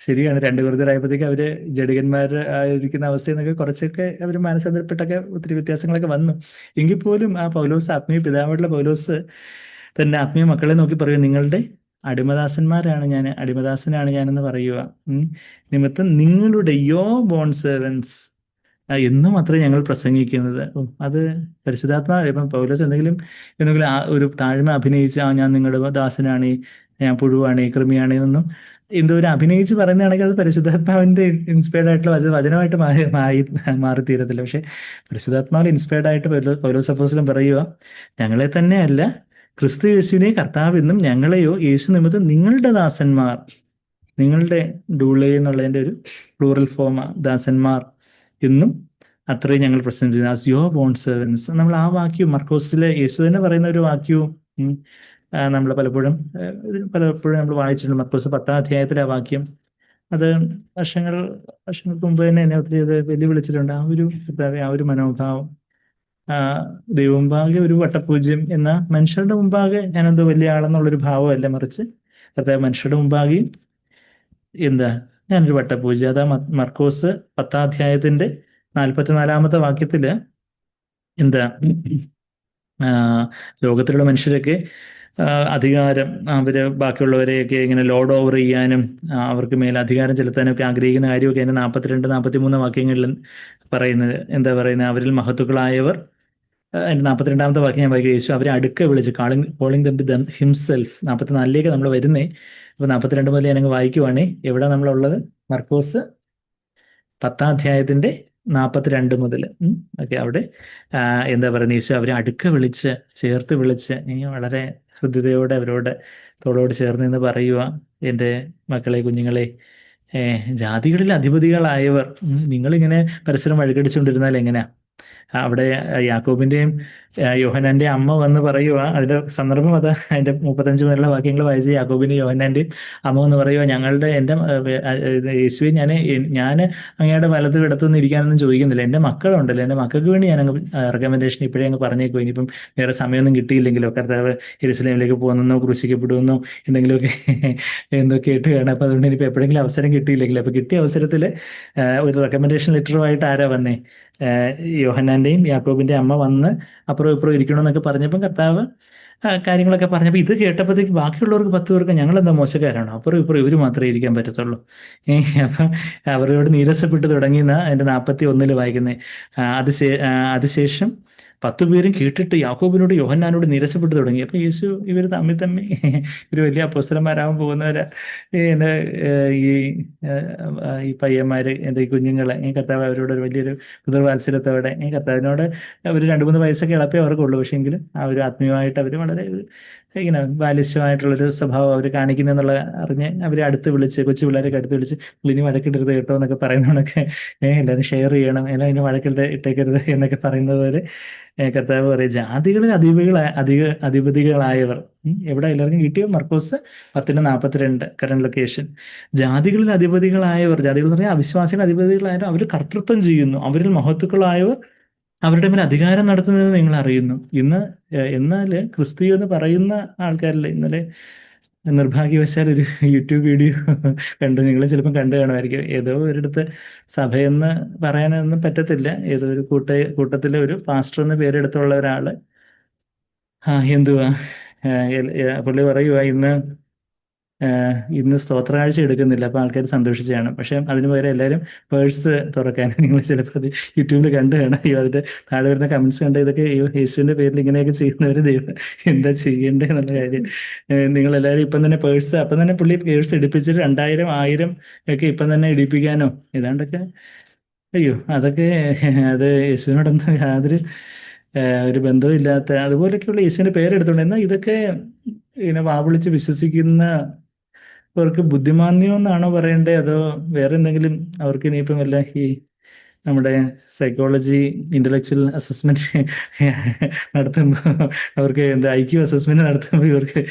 ശരിയാണ്, 2 Corinthians ആയപ്പോഴത്തേക്ക് അവര് ജഡികന്മാർ ആയിരിക്കുന്ന അവസ്ഥയിൽ നിന്നൊക്കെ കുറച്ചൊക്കെ അവർ മാനസാന്തരപ്പെട്ടൊക്കെ ഒത്തിരി വ്യത്യാസങ്ങളൊക്കെ വന്നു. എങ്കിൽ പോലും ആ പൗലോസ്, ആത്മീയ പിതാവായിട്ടുള്ള പൗലോസ് തന്റെ ആത്മീയ മക്കളെ നോക്കി പറയും, നിങ്ങളുടെ അടിമദാസനാണ് ഞാനെന്ന് പറയുക. നിമിത്തം നിങ്ങളുടെ ബോൺ സെർവൻസ് എന്നും അത്രേ ഞങ്ങൾ പ്രസംഗിക്കുന്നത്. അത് പരിശുദ്ധാത്മാവ്. ഇപ്പം പൗലോസ് എന്തെങ്കിലും ഒരു താഴ്മ അഭിനയിച്ച് ഞാൻ നിങ്ങളുടെ ദാസനാണ്, ഞാൻ പുഴുവാണ്, കൃമിയാണ് എന്നൊന്നും എന്തോ ഒരു അഭിനയിച്ച് പറയുന്നതാണെങ്കിൽ അത് പരിശുദ്ധാത്മാവിന്റെ ഇൻസ്പയർഡ് ആയിട്ടുള്ള വചനമായിട്ട് മാറിത്തീരത്തില്ല. പക്ഷെ പരിശുദ്ധാത്മാവിൽ ഇൻസ്പയർഡ് ആയിട്ട് പൗലോസ് അപ്പോസ്തലൻ പറയുക, ഞങ്ങളെ തന്നെയല്ല, ക്രിസ്തു യേശുവിനെ കർത്താവെന്നും ഞങ്ങളെയോ യേശു നിമിത്തം നിങ്ങളുടെ ദാസന്മാർ, നിങ്ങളുടെ ഡൂളെ എന്നുള്ളതിന്റെ ഒരു പ്ലൂറൽ ഫോം, ദാസന്മാർ എന്നും അത്രയും ഞങ്ങൾ പ്രസന്റ് ചെയ്യുന്നത്, ആസ് യുവർ ബോൺ സെർവൻസ്. നമ്മൾ ആ വാക്യവും മർക്കോസിലെ യേശു തന്നെ പറയുന്ന ഒരു വാക്യവും നമ്മൾ പലപ്പോഴും നമ്മൾ വായിച്ചിട്ടുണ്ട്. മർക്കോസ് 10-ാം അധ്യായത്തിലെ ആ വാക്യം, അത് വർഷങ്ങൾക്ക് മുമ്പ് തന്നെ എന്നെ ഒത്തിരി അത് വെല്ലുവിളിച്ചിട്ടുണ്ട്. ആ ഒരു മനോഭാവം, ദൈവം മുമ്പാകെ ഒരു വട്ടപൂജ്യം, എന്ന മനുഷ്യരുടെ മുമ്പാകെ ഞാനെന്തോ വലിയ ആളെന്നുള്ളൊരു ഭാവമല്ല, മറിച്ച് കർത്താവ് മനുഷ്യരുടെ മുമ്പാകെയും എന്താ, ഞാനൊരു വട്ടപൂജ്യം. അതാ മർക്കോസ് 10-ാം അധ്യായത്തിന്റെ 44-ാമത്തെ വാക്യത്തില് എന്താ, ലോകത്തിലുള്ള മനുഷ്യരൊക്കെ അധികാരം, അവര് ബാക്കിയുള്ളവരെയൊക്കെ ഇങ്ങനെ ലോഡ് ഓവർ ചെയ്യാനും അവർക്ക് മേലെ അധികാരം ചെലുത്താനും ഒക്കെ ആഗ്രഹിക്കുന്ന കാര്യമൊക്കെ അതിന്റെ 42-43 വാക്യങ്ങളിൽ പറയുന്നത്. എന്താ പറയുന്നത്, അവരിൽ മഹത്തുക്കളായവർ, അതിന്റെ 42-ാമത്തെ വാക്യം ഞാൻ വായിക്കുക, യേശു അവരെ അടുക്ക വിളിച്ച് calling them to them himself. 44-ലേക്ക് നമ്മൾ വരുന്നേ. അപ്പൊ 42 മുതൽ ഞാനങ്ങ് വായിക്കുവാണേ. എവിടെ നമ്മളുള്ളത്? മർക്കോസ് 10-ാം അധ്യായത്തിന്റെ 42 മുതൽ. ഓക്കെ, അവിടെ എന്താ പറയുന്നത്, യേശു അവരെ അടുക്ക വിളിച്ച്, ചേർത്ത് വിളിച്ച്, വളരെ ഹൃദ്യതയോടെ അവരോട് തോളോട് ചേർന്ന് നിന്ന് പറയുക, എൻ്റെ മക്കളെ, കുഞ്ഞുങ്ങളെ, ജാതികളിൽ അധിപതികളായവർ, നിങ്ങളിങ്ങനെ പരസ്പരം വഴികടിച്ചുകൊണ്ടിരുന്നാൽ എങ്ങനെയാ? അവിടെ യാക്കോബിന്റെയും യോഹന്നാന്റെയും അമ്മ വന്ന് പറയുക, അതിന്റെ സന്ദർഭം അതാ. അതിന്റെ 35 മുതലുള്ള വാക്യങ്ങൾ വായിച്ച് യാക്കോബിന്റെയും യോഹന്നാന്റെയും അമ്മ വന്ന് പറയുക, യേശുവെ, ഞാൻ അങ്ങയുടെ വലത്തും ഇടത്തൊന്നും ഇരിക്കാനൊന്നും ചോദിക്കുന്നില്ല. എൻ്റെ മക്കളുണ്ടല്ലോ, എൻ്റെ മക്കൾക്ക് വേണ്ടി ഞാൻ അങ്ങ് റെക്കമെൻഡേഷൻ ഇപ്പോഴേ അങ്ങ് പറഞ്ഞേക്കും. ഇനിയിപ്പം വേറെ സമയമൊന്നും കിട്ടിയില്ലെങ്കിലോ, കർത്താവ് യെരൂശലേമിലേക്ക് പോകുന്നോ ക്രൂശിക്കപ്പെടുമെന്നോ എന്തെങ്കിലുമൊക്കെ എന്തൊക്കെ ഇട്ട് കാണാം. അപ്പം അതുകൊണ്ട് ഇനിയിപ്പോൾ എപ്പോഴെങ്കിലും അവസരം കിട്ടിയില്ലെങ്കിലോ, അപ്പോൾ കിട്ടിയ അവസരത്തിൽ ഒരു റെക്കമെൻഡേഷൻ ലെറ്ററുമായിട്ട് ആരാ വന്നേ? യോഹന്നാന്റെയും യാക്കോബിന്റെ അമ്മ വന്ന് അപ്പുറം ഇപ്പുറം ഇരിക്കണമെന്നൊക്കെ പറഞ്ഞപ്പം കർത്താവ് കാര്യങ്ങളൊക്കെ പറഞ്ഞപ്പോൾ ഇത് കേട്ടപ്പോഴത്തേക്ക് ബാക്കിയുള്ളവർക്ക് 10 പേർക്ക് ഞങ്ങളെന്താ മോശക്കാരാണോ, അപ്പുറം ഇപ്പുറം ഇവർ മാത്രമേ ഇരിക്കാൻ പറ്റത്തുള്ളൂ. അപ്പം അവരോട് നീരസപ്പെട്ട് തുടങ്ങിയെന്ന അതിൻ്റെ 41 വായിക്കുന്നത്. അതിശേഷം 10 പേരും കേട്ടിട്ട് യാക്കോബിനോട് യോഹന്നാനോട് നീരസപ്പെട്ട് തുടങ്ങി. അപ്പം യേശു ഇവർ തമ്മിൽ തമ്മിൽ ഇവർ വലിയ അപ്പോസ്തലന്മാരാകാൻ പോകുന്നവരാ, എൻ്റെ ഈ ഈ പയ്യന്മാര്, എൻ്റെ ഈ കുഞ്ഞുങ്ങളെ കർത്താവ് അവരോട് ഒരു വലിയൊരു പിതൃവാത്സല്യത്തോടെ കർത്താവിനോട് ഒരു 2-3 വയസ്സൊക്കെ ഇളപ്പേ അവർക്കുള്ളൂ. പക്ഷേ എങ്കിലും ആ ഒരു ആത്മീയമായിട്ട് അവർ വളരെ ഇങ്ങനെ ബാലിശ്യമായിട്ടുള്ളൊരു സ്വഭാവം അവർ കാണിക്കുന്നെന്നുള്ള അറിഞ്ഞ് അവരെ അടുത്ത് വിളിച്ച്, കൊച്ചു പിള്ളേരൊക്കെ അടുത്ത് വിളിച്ച്, ഇനി വഴക്കിടരുത് കേട്ടോ എന്നൊക്കെ പറയുന്നതൊക്കെ എല്ലാവരും ഷെയർ ചെയ്യണം, എല്ലാം ഇനി ഇട്ടേക്കരുത് എന്നൊക്കെ പറയുന്നത് പോലെ കർത്താവ് പറയും, ജാതികളിൽ അധിപതികളായവർ. എവിടെ എല്ലാവർക്കും കിട്ടിയോ? മർക്കോസ് 10:42 കറന്റ് ലൊക്കേഷൻ. ജാതികളിൽ അധിപതികളായവർ, ജാതികൾ എന്ന് പറഞ്ഞാൽ അവിശ്വാസികൾ അധിപതികളായവർ, അവർ കർത്തൃത്വം ചെയ്യുന്നു, അവരിൽ മഹത്തുക്കളായവർ അവരുടെ മേൽ അധികാരം നടത്തുന്നത് നിങ്ങൾ അറിയുന്നു. എന്നാൽ ക്രിസ്തീയ എന്ന് പറയുന്ന ആൾക്കാരിൽ ഇന്നലെ നിർഭാഗ്യവശാൽ ഒരു യൂട്യൂബ് വീഡിയോ കണ്ടു, നിങ്ങൾ ചിലപ്പം കണ്ടു കാണുമായിരിക്കും. ഏതോ ഒരിടത്ത് സഭയെന്ന് പറയാനൊന്നും പറ്റത്തില്ല, ഏതോ ഒരു കൂട്ടത്തിലെ ഒരു പാസ്റ്റർ എന്ന് പേരെടുത്തുള്ള ഒരാള് എന്തുവാ പുള്ളി പറയുക, ഇന്ന് സ്തോത്രകാഴ്ച എടുക്കുന്നില്ല, അപ്പോൾ ആൾക്കാർ സന്തോഷിച്ചാണ്. പക്ഷെ അതിന് പകരം എല്ലാവരും പേഴ്സ് തുറക്കാൻ, നിങ്ങൾ ചിലപ്പോൾ അത് യൂട്യൂബിൽ കണ്ടു കാണാം. അതിൻ്റെ താഴെ വരുന്ന കമൻസ് കണ്ട് ഇതൊക്കെ യേശുവിൻ്റെ പേരിൽ ഇങ്ങനെയൊക്കെ ചെയ്യുന്നവർ ദൈവം എന്താ ചെയ്യേണ്ടത് എന്നുള്ള കാര്യം. നിങ്ങളെല്ലാവരും ഇപ്പം തന്നെ പേഴ്സ്, അപ്പം തന്നെ പുള്ളി പേഴ്സ് എടുപ്പിച്ചിട്ട് 2000, 1000 ഒക്കെ ഇപ്പം തന്നെ ഇടിപ്പിക്കാനോ ഏതാണ്ടൊക്കെ. അയ്യോ, അതൊക്കെ അത് യേശുവിനോടൊന്നും യാതൊരു ഒരു ബന്ധവും ഇല്ലാത്ത അതുപോലെയൊക്കെയുള്ള യേശുവിൻ്റെ പേരെടുത്തോണ്ട്. എന്നാൽ ഇതൊക്കെ ഇങ്ങനെ വാവിളിച്ച് വിശ്വസിക്കുന്ന അവർക്ക് ബുദ്ധിമാന്യം എന്നാണോ പറയണ്ടേ, അതോ വേറെ എന്തെങ്കിലും? അവർക്ക് ഇനിയിപ്പം വല്ല ഈ നമ്മുടെ സൈക്കോളജി ഇന്റലക്ച്വൽ അസസ്മെന്റ് നടത്തുമ്പോൾ, അവർക്ക് എന്താ IQ അസസ്മെന്റ് നടത്തുമ്പോൾ ഇവർക്ക്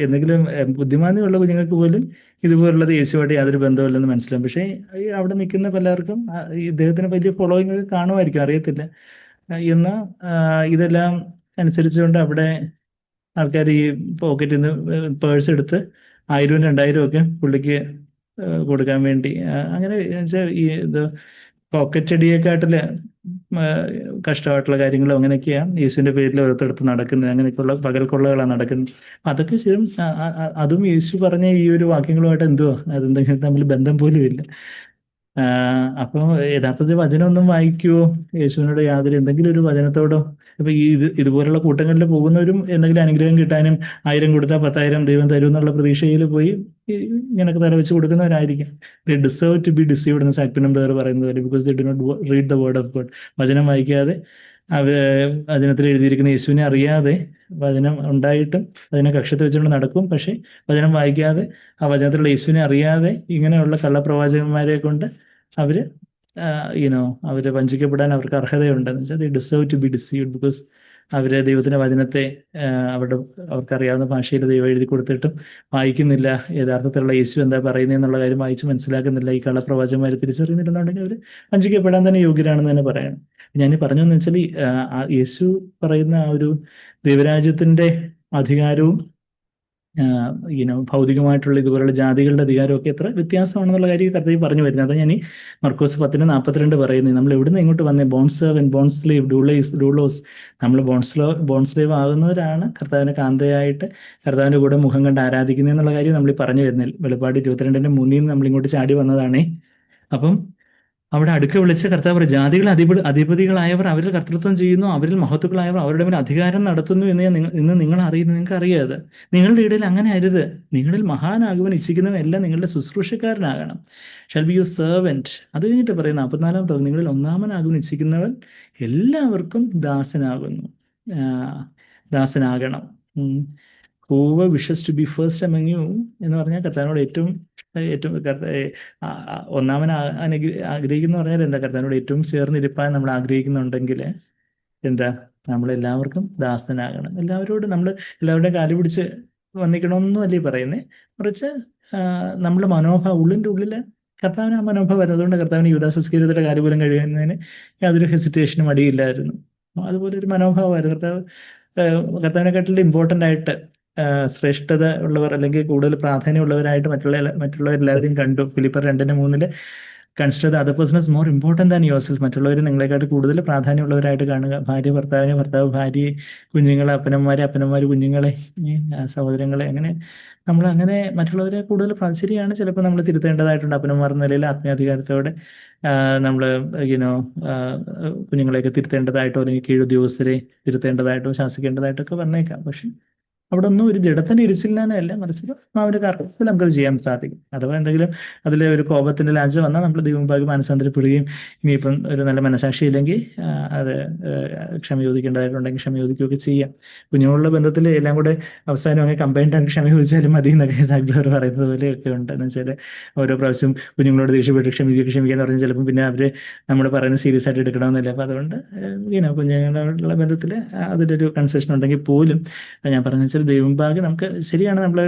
എന്തെങ്കിലും ബുദ്ധിമാന്യമുള്ള കുഞ്ഞുങ്ങൾക്ക് പോലും ഇതുപോലുള്ളത് യേശുവായിട്ട് യാതൊരു ബന്ധമില്ലെന്ന് മനസ്സിലാവും. പക്ഷേ അവിടെ നിൽക്കുന്ന പലർക്കും ഇദ്ദേഹത്തിന് വലിയ ഫോളോയിങ് ഒക്കെ കാണുമായിരിക്കും, അറിയത്തില്ല. എന്നാൽ ഇതെല്ലാം അനുസരിച്ചുകൊണ്ട് അവിടെ ആൾക്കാർ ഈ പോക്കറ്റിൽ നിന്ന് പേഴ്സ് എടുത്ത് 1000, 2000 ഒക്കെ പുള്ളിക്ക് കൊടുക്കാൻ വേണ്ടി, അങ്ങനെ ഈ ഇത് പോക്കറ്റ് അടിയെക്കാട്ടില് കഷ്ടമായിട്ടുള്ള കാര്യങ്ങളും അങ്ങനെയൊക്കെയാണ് യേശുവിൻ്റെ പേരിൽ ഓരോരുത്തടുത്ത് നടക്കുന്നത്. അങ്ങനെയൊക്കെയുള്ള പകൽക്കൊള്ളകളാണ് നടക്കുന്നത്. അതൊക്കെ ശരിയും അതും യേശു പറഞ്ഞ ഈ ഒരു വാക്യങ്ങളുമായിട്ട് എന്തുവാ അതെന്തെങ്കിലും തമ്മിൽ ബന്ധം പോലും ഇല്ല. അപ്പോൾ യഥാർത്ഥത്തിൽ വചനമൊന്നും വായിക്കുവോ, യേശുവിനോട് യാതൊരു എന്തെങ്കിലും ഒരു വചനത്തോടോ? ഇപ്പൊ ഇതുപോലുള്ള കൂട്ടങ്ങളിൽ പോകുന്നവരും എന്തെങ്കിലും അനുഗ്രഹം കിട്ടാനും 1000 കൊടുത്താൽ 10,000 ദൈവം തരും എന്നുള്ള പ്രതീക്ഷയിൽ പോയി ഇങ്ങനൊക്കെ തലവെച്ച് കൊടുക്കുന്നവരായിരിക്കും. They deserve to be deceived എന്ന് സാക്പിനം പേർ പറയുന്നത് പോലെ, because they do not read the word of God. വചനം വായിക്കാതെ വചനത്തിൽ എഴുതിയിരിക്കുന്ന യേശുവിനെ അറിയാതെ, വചനം ഉണ്ടായിട്ടും അതിനെ കക്ഷത്തിൽ വെച്ചുകൊണ്ട് നടക്കും, പക്ഷെ വചനം വായിക്കാതെ ആ വചനത്തിലുള്ള യേശുവിനെ അറിയാതെ ഇങ്ങനെയുള്ള കള്ളപ്രവാചകന്മാരെ കൊണ്ട് അവര് അവര് വഞ്ചിക്കപ്പെടാൻ അവർക്ക് അർഹതയുണ്ടെന്ന് വെച്ചാൽ they deserve to be deceived, because അവര് ദൈവത്തിന്റെ വചനത്തെ അവർക്കറിയാവുന്ന ഭാഷയിൽ ദൈവം എഴുതി കൊടുത്തിട്ടും വായിക്കുന്നില്ല, യഥാർത്ഥത്തിലുള്ള യേശു എന്താ പറയുന്നത് എന്നുള്ള കാര്യം വായിച്ച് മനസ്സിലാക്കുന്നില്ല. ഈ കള്ളപ്രവാചകന്മാരെ തിരിച്ചറിയുന്നില്ലെന്നുണ്ടെങ്കിൽ അവർ വഞ്ചിക്കപ്പെടാൻ തന്നെ യോഗ്യരാണെന്ന് തന്നെ പറയണം. ഞാൻ പറഞ്ഞതെന്ന് വെച്ചാൽ യേശു പറയുന്ന ആ ഒരു ദൈവരാജ്യത്തിന്റെ അധികാരവും ഭൗതികമായിട്ടുള്ള ഇതുപോലുള്ള ജാതികളുടെ അധികാരമൊക്കെ എത്ര വ്യത്യാസമാണെന്നുള്ള കാര്യം കർത്താവ് പറഞ്ഞു വരുന്നത്. അത് ഞാൻ ഈ മർക്കോസ് 10:42 പറയുന്നത്. നമ്മൾ എവിടുന്ന് ഇങ്ങോട്ട് വന്നേ? ബോൺ സെർവൻ, ബോൺ സ്ലേവ്, ഡൂളോസ്. നമ്മൾ ബോൺ സ്ലേവ് ആകുന്നവരാണ് കർത്താവിനെ കാന്തയായിട്ട് കർത്താവിൻ്റെ കൂടെ മുഖം കണ്ട് ആരാധിക്കുന്നത് എന്നുള്ള കാര്യം നമ്മൾ പറഞ്ഞു വരുന്നില്ല. വെളിപ്പാട് 22:3 നമ്മൾ ഇങ്ങോട്ട് ചാടി വന്നതാണേ. അപ്പം അവിടെ അടുക്ക വിളിച്ച് കർത്താവ് പറയും, ജാതികൾ അധിപതികളായവർ അവരിൽ കർത്തൃത്വം ചെയ്യുന്നു, അവരിൽ മഹത്തുക്കളായവർ അവരുടെ മേൽ അധികാരം നടത്തുന്നു എന്ന് ഇന്ന് നിങ്ങൾ അറിയുന്നു. നിങ്ങൾക്ക് അറിയാതെ നിങ്ങളുടെ ഇടയിൽ അങ്ങനെ അരുത്. നിങ്ങളിൽ മഹാനാകുവാൻ ഇച്ഛിക്കുന്നവൻ എല്ലാം നിങ്ങളുടെ ശുശ്രൂഷക്കാരനാകണം. Shall be your servant. അത് കഴിഞ്ഞിട്ട് പറയും 44 നിങ്ങളിൽ ഒന്നാമനാകുവാൻ ഇച്ഛിക്കുന്നവൻ എല്ലാവർക്കും ദാസനാകണം. Whoever wishes to be first among you എന്ന് പറഞ്ഞാൽ കർത്താവിനോട് ഏറ്റവും ഏറ്റവും ഒന്നാമൻ ആഗ്രഹിക്കുന്ന പറഞ്ഞാൽ എന്താ, കർത്താവിനോട് ഏറ്റവും ചേർന്നിരിപ്പാൻ നമ്മൾ ആഗ്രഹിക്കുന്നുണ്ടെങ്കിൽ എന്താ, നമ്മളെല്ലാവർക്കും ദാസനാകണം. എല്ലാവരുടെയും കാല് പിടിച്ച് വന്നിക്കണമെന്നും അല്ലേ പറയുന്നേ, മറിച്ച് നമ്മുടെ മനോഭാവം, ഉള്ളിൻ്റെ ഉള്ളിൽ കർത്താവിന് ആ മനോഭാവം വരുന്നത്. അതുകൊണ്ട് കർത്താവിന് യൂദാസ് ഇസ്കരിയോത്തിന്റെ കാല് പോലും കഴിയുന്നതിന് യാതൊരു ഹെസിറ്റേഷനും മടിയില്ലായിരുന്നു. അതുപോലെ ഒരു മനോഭാവമായിരുന്നു കർത്താവിനെക്കാട്ടിലും ഇമ്പോർട്ടൻ്റ് ആയിട്ട് ശ്രേഷ്ഠത ഉള്ളവർ അല്ലെങ്കിൽ കൂടുതൽ പ്രാധാന്യമുള്ളവരായിട്ട് മറ്റുള്ളവരെല്ലാവരെയും കണ്ടു. ഫിലിപ്പർ 2:3 consider the other person is more important than your self. മറ്റുള്ളവർ നിങ്ങളെക്കാട്ട് കൂടുതൽ പ്രാധാന്യമുള്ളവരായിട്ട് കാണുക. ഭാര്യ ഭർത്താവിനെ, ഭർത്താവ് ഭാര്യയെ, കുഞ്ഞുങ്ങളെ അപ്പന്മാർ കുഞ്ഞുങ്ങളെ, സഹോദരങ്ങളെ, അങ്ങനെ നമ്മളങ്ങനെ മറ്റുള്ളവരെ കൂടുതൽ ശരിയാണ്. ചിലപ്പോൾ നമ്മൾ തിരുത്തേണ്ടതായിട്ടുണ്ട്. അപ്പനന്മാർ എന്ന നിലയിൽ ആത്മീയാധികാരത്തോടെ നമ്മൾ കുഞ്ഞുങ്ങളെയൊക്കെ തിരുത്തേണ്ടതായിട്ടോ അല്ലെങ്കിൽ കീഴുദ്യോഗസ്ഥരെ തിരുത്തേണ്ടതായിട്ടോ ശാസിക്കേണ്ടതായിട്ടോ ഒക്കെ പറഞ്ഞേക്കാം. പക്ഷെ അവിടെ ഒന്നും ഒരു ജഡത്തിന്റെ ഇരിച്ചില്ലാനല്ല, മറിച്ച് അവന്റെ കർത്തത്തിൽ നമുക്കത് ചെയ്യാൻ സാധിക്കും. അഥവാ എന്തെങ്കിലും അതിൽ ഒരു കോപത്തിന്റെ ലാഞ്ച വന്നാൽ നമ്മൾ ദൈവമുമ്പാകെ മാനസാന്തരപ്പെടുകയും ഇനിയിപ്പം ഒരു നല്ല മനസാക്ഷി ഇല്ലെങ്കിൽ അത് ക്ഷമ ചോദിക്കേണ്ടതായിട്ടുണ്ടെങ്കിൽ ക്ഷമ ചോദിക്കുകയൊക്കെ ചെയ്യാം. കുഞ്ഞുങ്ങളുള്ള ബന്ധത്തിൽ എല്ലാം കൂടെ അവസാനം അങ്ങനെ കമ്പൈൻഡ് ആയിട്ട് ക്ഷമ ചോദിച്ചാലും മതി എന്നൊക്കെ സാഗ്ബർ പറയുന്നത് പോലെയൊക്കെ ഉണ്ട്. എന്ന് വെച്ചാൽ ഓരോ പ്രാവശ്യം കുഞ്ഞുങ്ങളോട് ദേഷ്യപ്പെട്ട് ക്ഷമിക്കുക എന്ന് പറഞ്ഞാൽ ചിലപ്പോൾ പിന്നെ അവർ നമ്മൾ പറയുന്നത് സീരിയസ് ആയിട്ട് എടുക്കണമെന്നില്ല. അപ്പം അതുകൊണ്ട് കുഞ്ഞുങ്ങളുള്ള ബന്ധത്തിൽ അതിൻ്റെ ഒരു കൺസെഷൻ ഉണ്ടെങ്കിൽ പോലും ഞാൻ പറഞ്ഞു വെച്ചാൽ ദൈവമുമ്പാകെ നമുക്ക് ശരിയാണ്, നമ്മൾ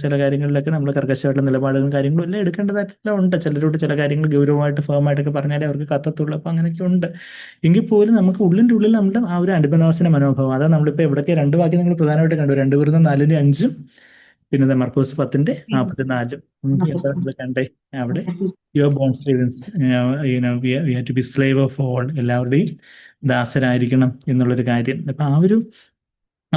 ചില കാര്യങ്ങളിലൊക്കെ നമ്മൾ കർക്കശമായിട്ടുള്ള നിലപാടുകളും കാര്യങ്ങളും എല്ലാം എടുക്കേണ്ടതായിട്ടുള്ള ഉണ്ട്. ചിലരോട് ചില കാര്യങ്ങൾ ഗൗരവമായിട്ട് ഫേമായിട്ടൊക്കെ പറഞ്ഞാലേ അവർക്ക് കത്തത്തുള്ളൂ. അപ്പം അങ്ങനെയൊക്കെ ഉണ്ട്. എങ്കിൽ പോലും നമുക്ക് ഉള്ളിൻ്റെ ഉള്ളിൽ നമ്മുടെ ആ ഒരു അനുബന്ധവാസന മനോഭാവം, അതാണ് നമ്മളിപ്പോൾ എവിടെയൊക്കെ 2 വാക്യം നിങ്ങൾ പ്രധാനമായിട്ട് കണ്ടു. 2 കൊരിന്ത്യർ 4:5 പിന്നെ മർക്കോസ് 10:44 എന്താ നമ്മൾ കണ്ടേ അവിടെ, you're bond slaves we have to be slave of all, എല്ലാവരുടെയും ദാസരായിരിക്കണം എന്നുള്ളൊരു കാര്യം. അപ്പം ആ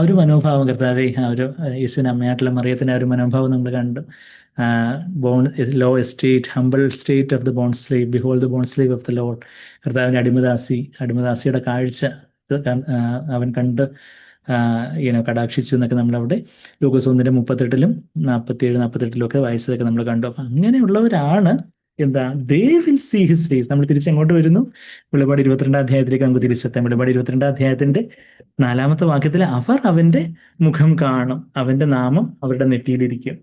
ഒരു മനോഭാവം കർത്താവെ, ആ ഒരു യേശുവിന് അമ്മയായിട്ടുള്ള മറിയത്തിന് ആ ഒരു മനോഭാവം നമ്മൾ കണ്ടു. Bond low estate, humble state of the bond slave, behold the bond slave of the Lord. കർത്താവിൻ്റെ അടിമദാസിയുടെ കാഴ്ച അവൻ കണ്ട് കടാക്ഷിച്ചു എന്നൊക്കെ നമ്മളവിടെ ലൂക്കോസ് 1:38 47-48 ഒക്കെ വായിച്ചതൊക്കെ നമ്മൾ കണ്ടു. അപ്പം അങ്ങനെയുള്ളവരാണ് എന്താ, they will see his face. നമ്മൾ തിരിച്ചെങ്ങോട്ട് വരുന്നു? വെളിപാട് 22 അധ്യായത്തിലേക്ക് നമുക്ക് തിരിച്ചെത്താം. വെളിപാട് 22 അധ്യായത്തിന്റെ 4-ാമത്തെ വാക്യത്തിൽ അവർ അവന്റെ മുഖം കാണും, അവന്റെ നാമം അവരുടെ നെറ്റിയിലിരിക്കും.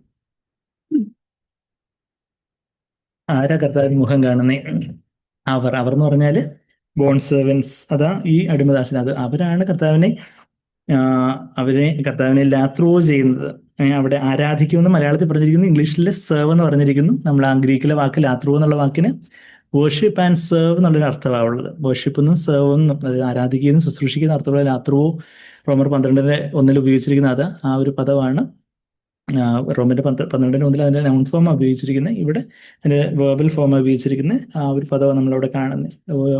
ആരാ കർത്താവിന് മുഖം കാണുന്നേ? അവർ എന്ന് പറഞ്ഞാല് ബോൺ സെർവൻസ്, അതാ ഈ അടിമദാസൻ. അവരാണ് കർത്താവിനെ ലാത്രോ ചെയ്യുന്നത്. അവിടെ ആരാധിക്കുമെന്ന് മലയാളത്തിൽ പറഞ്ഞിരിക്കുന്നു, ഇംഗ്ലീഷിൽ സെർവ് എന്ന് പറഞ്ഞിരിക്കുന്നു. നമ്മൾ ആ ഗ്രീക്കിലെ വാക്ക് ലാത്രോ എന്നുള്ള വാക്കിന് വേർഷിപ്പ് ആൻഡ് സെർവ് എന്നുള്ളൊരു അർത്ഥമാണ് ഉള്ളത്. വേർഷിപ്പ് എന്നും സെർവ് എന്നും, അത് ആരാധിക്കുന്ന ശുശ്രൂഷിക്കുന്ന അർത്ഥമുള്ള ലാത്രോ റോമർ 12:1 ഉപയോഗിച്ചിരിക്കുന്ന ആ ഒരു പദമാണ്. റോമിന്റെ 12:1 അതിന്റെ നൗൺ ഫോം ഉപയോഗിച്ചിരിക്കുന്നത്. ഇവിടെ അതിന്റെ വേർബൽ ഫോം ഉപയോഗിച്ചിരിക്കുന്നത്. ആ ഒരു പദമാണ് നമ്മളവിടെ കാണുന്നത്.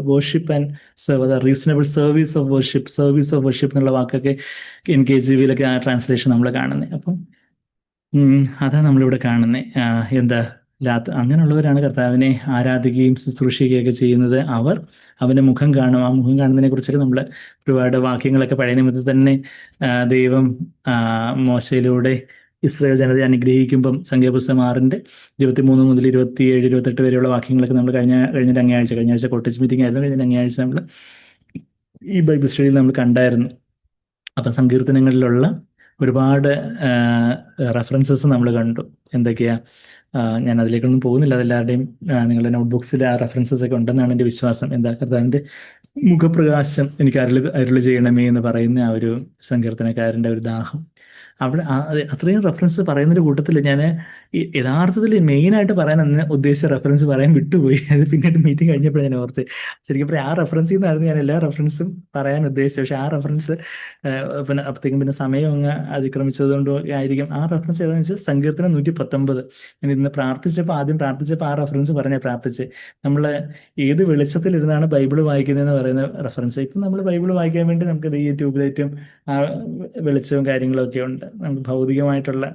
Worship and serve, reasonable service of worship എന്നുള്ള വാക്കൊക്കെ NKJV ആ ട്രാൻസ്ലേഷൻ നമ്മൾ കാണുന്നത്. അപ്പം അതാ നമ്മളിവിടെ കാണുന്നത്. എന്താ, അങ്ങനെയുള്ളവരാണ് കർത്താവിനെ ആരാധിക്കുകയും ശുശ്രൂഷിക്കുകയൊക്കെ ചെയ്യുന്നത്. അവർ അവന്റെ മുഖം കാണും. ആ മുഖം കാണുന്നതിനെ കുറിച്ചൊക്കെ നമ്മൾ ഒരുപാട് വാക്യങ്ങളൊക്കെ പഴയ നിമിത്തത്തിൽ തന്നെ ദൈവം മോശയിലൂടെ ഇസ്രായേൽ ജനതയെ അനുഗ്രഹിക്കുമ്പം സംഖ്യാപുസ്തകം 6:23 മുതൽ 27-28 വരെയുള്ള വാക്യങ്ങളൊക്കെ നമ്മൾ കഴിഞ്ഞ അങ്ങാഴ്ച കോട്ടേജ് മീറ്റിംഗ് ആയിരുന്നു. കഴിഞ്ഞ അങ്ങാഴ്ച നമ്മൾ ഈ ബൈബിൾ സ്റ്റഡിയിൽ നമ്മൾ കണ്ടായിരുന്നു. അപ്പം സങ്കീർത്തനങ്ങളിലുള്ള ഒരുപാട് റെഫറൻസസ് നമ്മൾ കണ്ടു. എന്തൊക്കെയാ, ഞാൻ അതിലേക്കൊന്നും പോകുന്നില്ല. അതെല്ലാവരുടെയും നിങ്ങളുടെ നോട്ട്ബുക്സിൽ ആ റെഫറൻസസ് ഒക്കെ ഉണ്ടെന്നാണ് എൻ്റെ വിശ്വാസം. എന്താ, കർത്താവിൻ്റെ മുഖപ്രകാശം എനിക്ക് അരുളി ചെയ്യണമേ എന്ന് പറയുന്ന ആ ഒരു സങ്കീർത്തനക്കാരൻ്റെ ഒരു ദാഹം, അവിടെ അത്രയും റെഫറൻസ് പറയുന്നൊരു കൂട്ടത്തിൽ ഞാൻ യഥാർത്ഥത്തിൽ മെയിനായിട്ട് പറയാൻ ഉദ്ദേശിച്ച റെഫറൻസ് പറയാൻ വിട്ടുപോയി. അത് പിന്നീട് മീറ്റിംഗ് കഴിഞ്ഞപ്പോൾ ഞാൻ ഓർത്ത്, ശരിക്കും പറയാം ആ റെഫറൻസിൽ നിന്നായിരുന്നു ഞാൻ എല്ലാ റെഫറൻസും പറയാൻ ഉദ്ദേശിച്ചത്. പക്ഷെ ആ റെഫറൻസ് പിന്നെ സമയം അങ്ങ് അതിക്രമിച്ചതുകൊണ്ട് ആയിരിക്കും. ആ റെഫറൻസ് ഏതാണെന്ന് വെച്ചാൽ സങ്കീർത്തനം 119. ഞാൻ ഇന്ന് ആദ്യം പ്രാർത്ഥിച്ചപ്പോൾ ആ റെഫറൻസ് പ്രാർത്ഥിച്ച് നമ്മൾ ഏത് വെളിച്ചത്തിലിരുന്നാണ് ബൈബിൾ വായിക്കുന്നതെന്ന് പറയുന്ന റെഫറൻസ്. ഇപ്പം നമ്മൾ ബൈബിൾ വായിക്കാൻ വേണ്ടി നമുക്ക് ഈ ട്യൂബ്ലൈറ്റും ആ വെളിച്ചവും കാര്യങ്ങളും ഒക്കെ ഉണ്ട്. നമുക്ക് ഭൗതികമായിട്ടുള്ള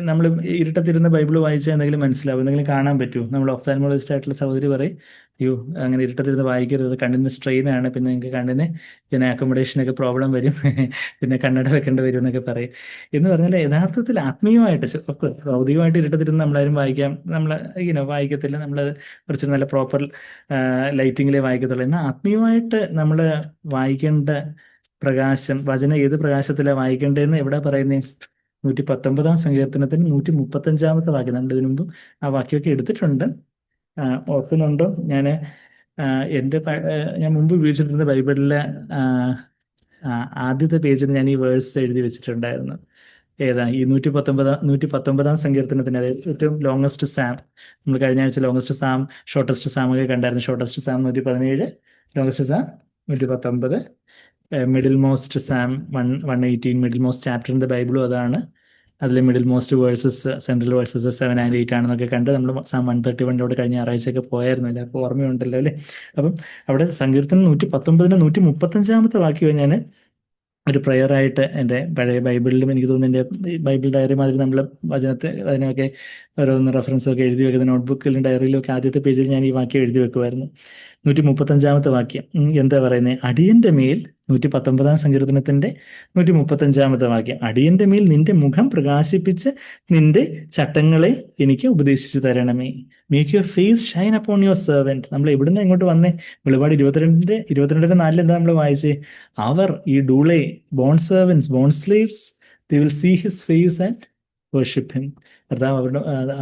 നമ്മൾ ഇരുട്ടത്തിരുന്ന് ബൈബിൾ വായിച്ചാൽ എന്തെങ്കിലും മനസ്സിലാവും, എന്തെങ്കിലും കാണാൻ പറ്റുമോ? നമ്മൾ ഒഫ്താൽമോളജിസ്റ്റ് ആയിട്ടുള്ള സഹോദരി പറയും, അയ്യോ അങ്ങനെ ഇരുട്ടത്തിരുന്ന് വായിക്കരുത്, കണ്ണിന് സ്ട്രെയിൻ ആണ്, പിന്നെ നിങ്ങൾക്ക് കണ്ണിന് അക്കോമഡേഷനൊക്കെ പ്രോബ്ലം വരും, പിന്നെ കണ്ണട വെക്കേണ്ടി വരും എന്നൊക്കെ പറയും. എന്ന് പറഞ്ഞാൽ യഥാർത്ഥത്തിൽ ആത്മീയമായിട്ട്, ഭൗതികമായിട്ട് ഇരുട്ടത്തിരുന്ന് നമ്മളാരും വായിക്കത്തില്ല. നമ്മൾ കുറച്ച് നല്ല പ്രോപ്പർ ലൈറ്റിങ്ങിലേ വായിക്കത്തുള്ളൂ. എന്നാൽ ആത്മീയമായിട്ട് നമ്മൾ വായിക്കേണ്ട പ്രകാശം, വചനം ഏത് പ്രകാശത്തിലാണ് വായിക്കേണ്ടതെന്ന് എവിടെ പറയുന്നത്? 119 135 വാക്യം. നമ്മൾ ഇതിനു മുമ്പ് ആ വാക്യമൊക്കെ എടുത്തിട്ടുണ്ട്. ഓർക്കുന്നുണ്ടോ? ഞാൻ മുമ്പ് ഉപയോഗിച്ചിരുന്ന ബൈബിളിലെ ആദ്യത്തെ പേജിൽ ഞാൻ ഈ വേഴ്സ് എഴുതി വെച്ചിട്ടുണ്ടായിരുന്നു. ഏതാ? ഈ 119 സങ്കീർത്തനത്തിന്, അതായത് ഏറ്റവും ലോങ്ങസ്റ്റ് സാം. നമ്മൾ കഴിഞ്ഞ ആഴ്ച ലോങ്ങസ്റ്റ് സാം, ഷോർട്ടസ്റ്റ് സാം ഒക്കെ കണ്ടായിരുന്നു. Shortest Sam 117, longest Sam 119. Middle most Sam 118, middle most chapter in the ബൈബിളും അതാണ്. അതിലെ middle most versus, central versus 7 and 8 ആണെന്നൊക്കെ കണ്ട് നമ്മൾ സാം 131 കഴിഞ്ഞ ഞായറാഴ്ചയൊക്കെ പോയായിരുന്നു. എല്ലാവർക്കും ഓർമ്മയുണ്ടല്ലോ അല്ലേ? അപ്പം അവിടെ സങ്കീർത്തനം 119 135 വാക്യം ഞാൻ ഒരു പ്രയറായിട്ട് എൻ്റെ പഴയ ബൈബിളിലും, എനിക്ക് തോന്നുന്നു എൻ്റെ ബൈബിൾ ഡയറി മാതിരി നമ്മൾ അതിനൊക്കെ ഓരോന്ന് റെഫറൻസൊക്കെ എഴുതി വെക്കുന്ന നോട്ട്ബുക്കിലും ഡയറിയിലും ഒക്കെ ആദ്യത്തെ പേജിൽ ഞാൻ ഈ വാക്യം എഴുതി വെക്കുമായിരുന്നു. 135 വാക്യം എന്താ പറയുന്നത്? അടിയന്റെ മേൽ, 119 സങ്കീർത്തനത്തിന്റെ 135 വാക്യം, അടിയന്റെ മേൽ നിന്റെ മുഖം പ്രകാശിപ്പിച്ച് നിന്റെ ചട്ടങ്ങളെ എനിക്ക് ഉപദേശിച്ചു തരണമേ. Make your face shine upon your servant. നമ്മൾ എവിടുന്ന് ഇങ്ങോട്ട് വന്നേ? വെളിപാട് 22:4 എന്താ നമ്മൾ വായിച്ചേ? അവർ, ഈ ഡൂളെ, bond servants, bond slaves, they will see his face and worship him.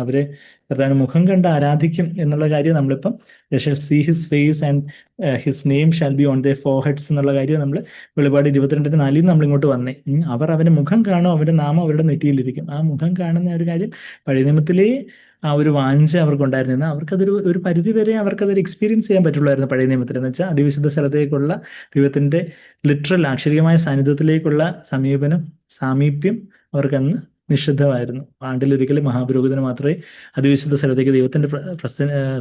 അവരെ കർത്താവിന്റെ മുഖം കണ്ട് ആരാധിക്കും എന്നുള്ള കാര്യം നമ്മളിപ്പം see his face and his name shall be on the foreheads എന്നുള്ള കാര്യം നമ്മൾ വെളിപാട് 22:4 നമ്മൾ ഇങ്ങോട്ട് വന്നേ. അവർ അവന്റെ മുഖം കാണും, അവരുടെ നാമം അവരുടെ നെറ്റിയിലിരിക്കും. ആ മുഖം കാണുന്ന ഒരു കാര്യം പഴയ നിയമത്തിലേ ആ ഒരു വാഞ്ച അവർക്കുണ്ടായിരുന്നു. അവർക്കതൊരു പരിധി വരെ അവർക്കതൊരു എക്സ്പീരിയൻസ് ചെയ്യാൻ പറ്റുള്ളായിരുന്നു പഴയ നിയമത്തിൽ. എന്ന് വെച്ചാൽ അതിവിശുദ്ധ സ്ഥലത്തേക്കുള്ള ദൈവത്തിന്റെ ലിറ്ററൽ ആക്ഷരികമായ സാന്നിധ്യത്തിലേക്കുള്ള സാമീപ്യം അവർക്കന്ന് നിഷിദ്ധമായിരുന്നു. ആണ്ടിലൊരിക്കലും മഹാപുരോഹിതന് മാത്രമേ അതിവിശുദ്ധ സ്ഥലത്തേക്ക്, ദൈവത്തിന്റെ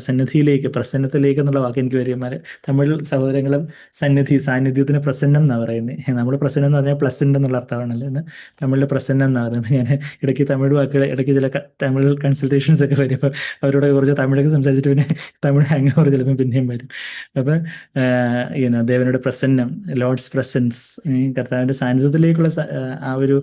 സന്നിധിയിലേക്ക്, പ്രസന്നത്തിലേക്ക് എന്നുള്ള വാക്ക് എനിക്ക് വരും. തമിഴ് സഹോദരങ്ങളും സാന്നിധ്യത്തിന് പ്രസന്നം എന്നാണ് പറയുന്നത്. നമ്മൾ പ്രസന്നം എന്ന് പറഞ്ഞാൽ പ്ലസന്റ് എന്നുള്ള അർത്ഥമാണല്ലോ. എന്ന് തമിഴിൽ പ്രസന്നം എന്ന് പറയുന്നത്. ഞാൻ ഇടയ്ക്ക് തമിഴ് വാക്കുകൾ, ഇടയ്ക്ക് ചില തമിഴ് കൺസൾട്ടേഷൻസ് ഒക്കെ വരുമ്പോൾ അവരോട് കുറച്ച് തമിഴൊക്കെ സംസാരിച്ചിട്ട് പിന്നെ തമിഴ് ഹാങ് ഓവർ ചിലപ്പോൾ പിന്നെയും വരും. അപ്പം ദേവനോട് പ്രസന്നം, ലോർഡ്സ് പ്രസൻസ്, കർത്താവിന്റെ സാന്നിധ്യത്തിലേക്കുള്ള ആ ഒരു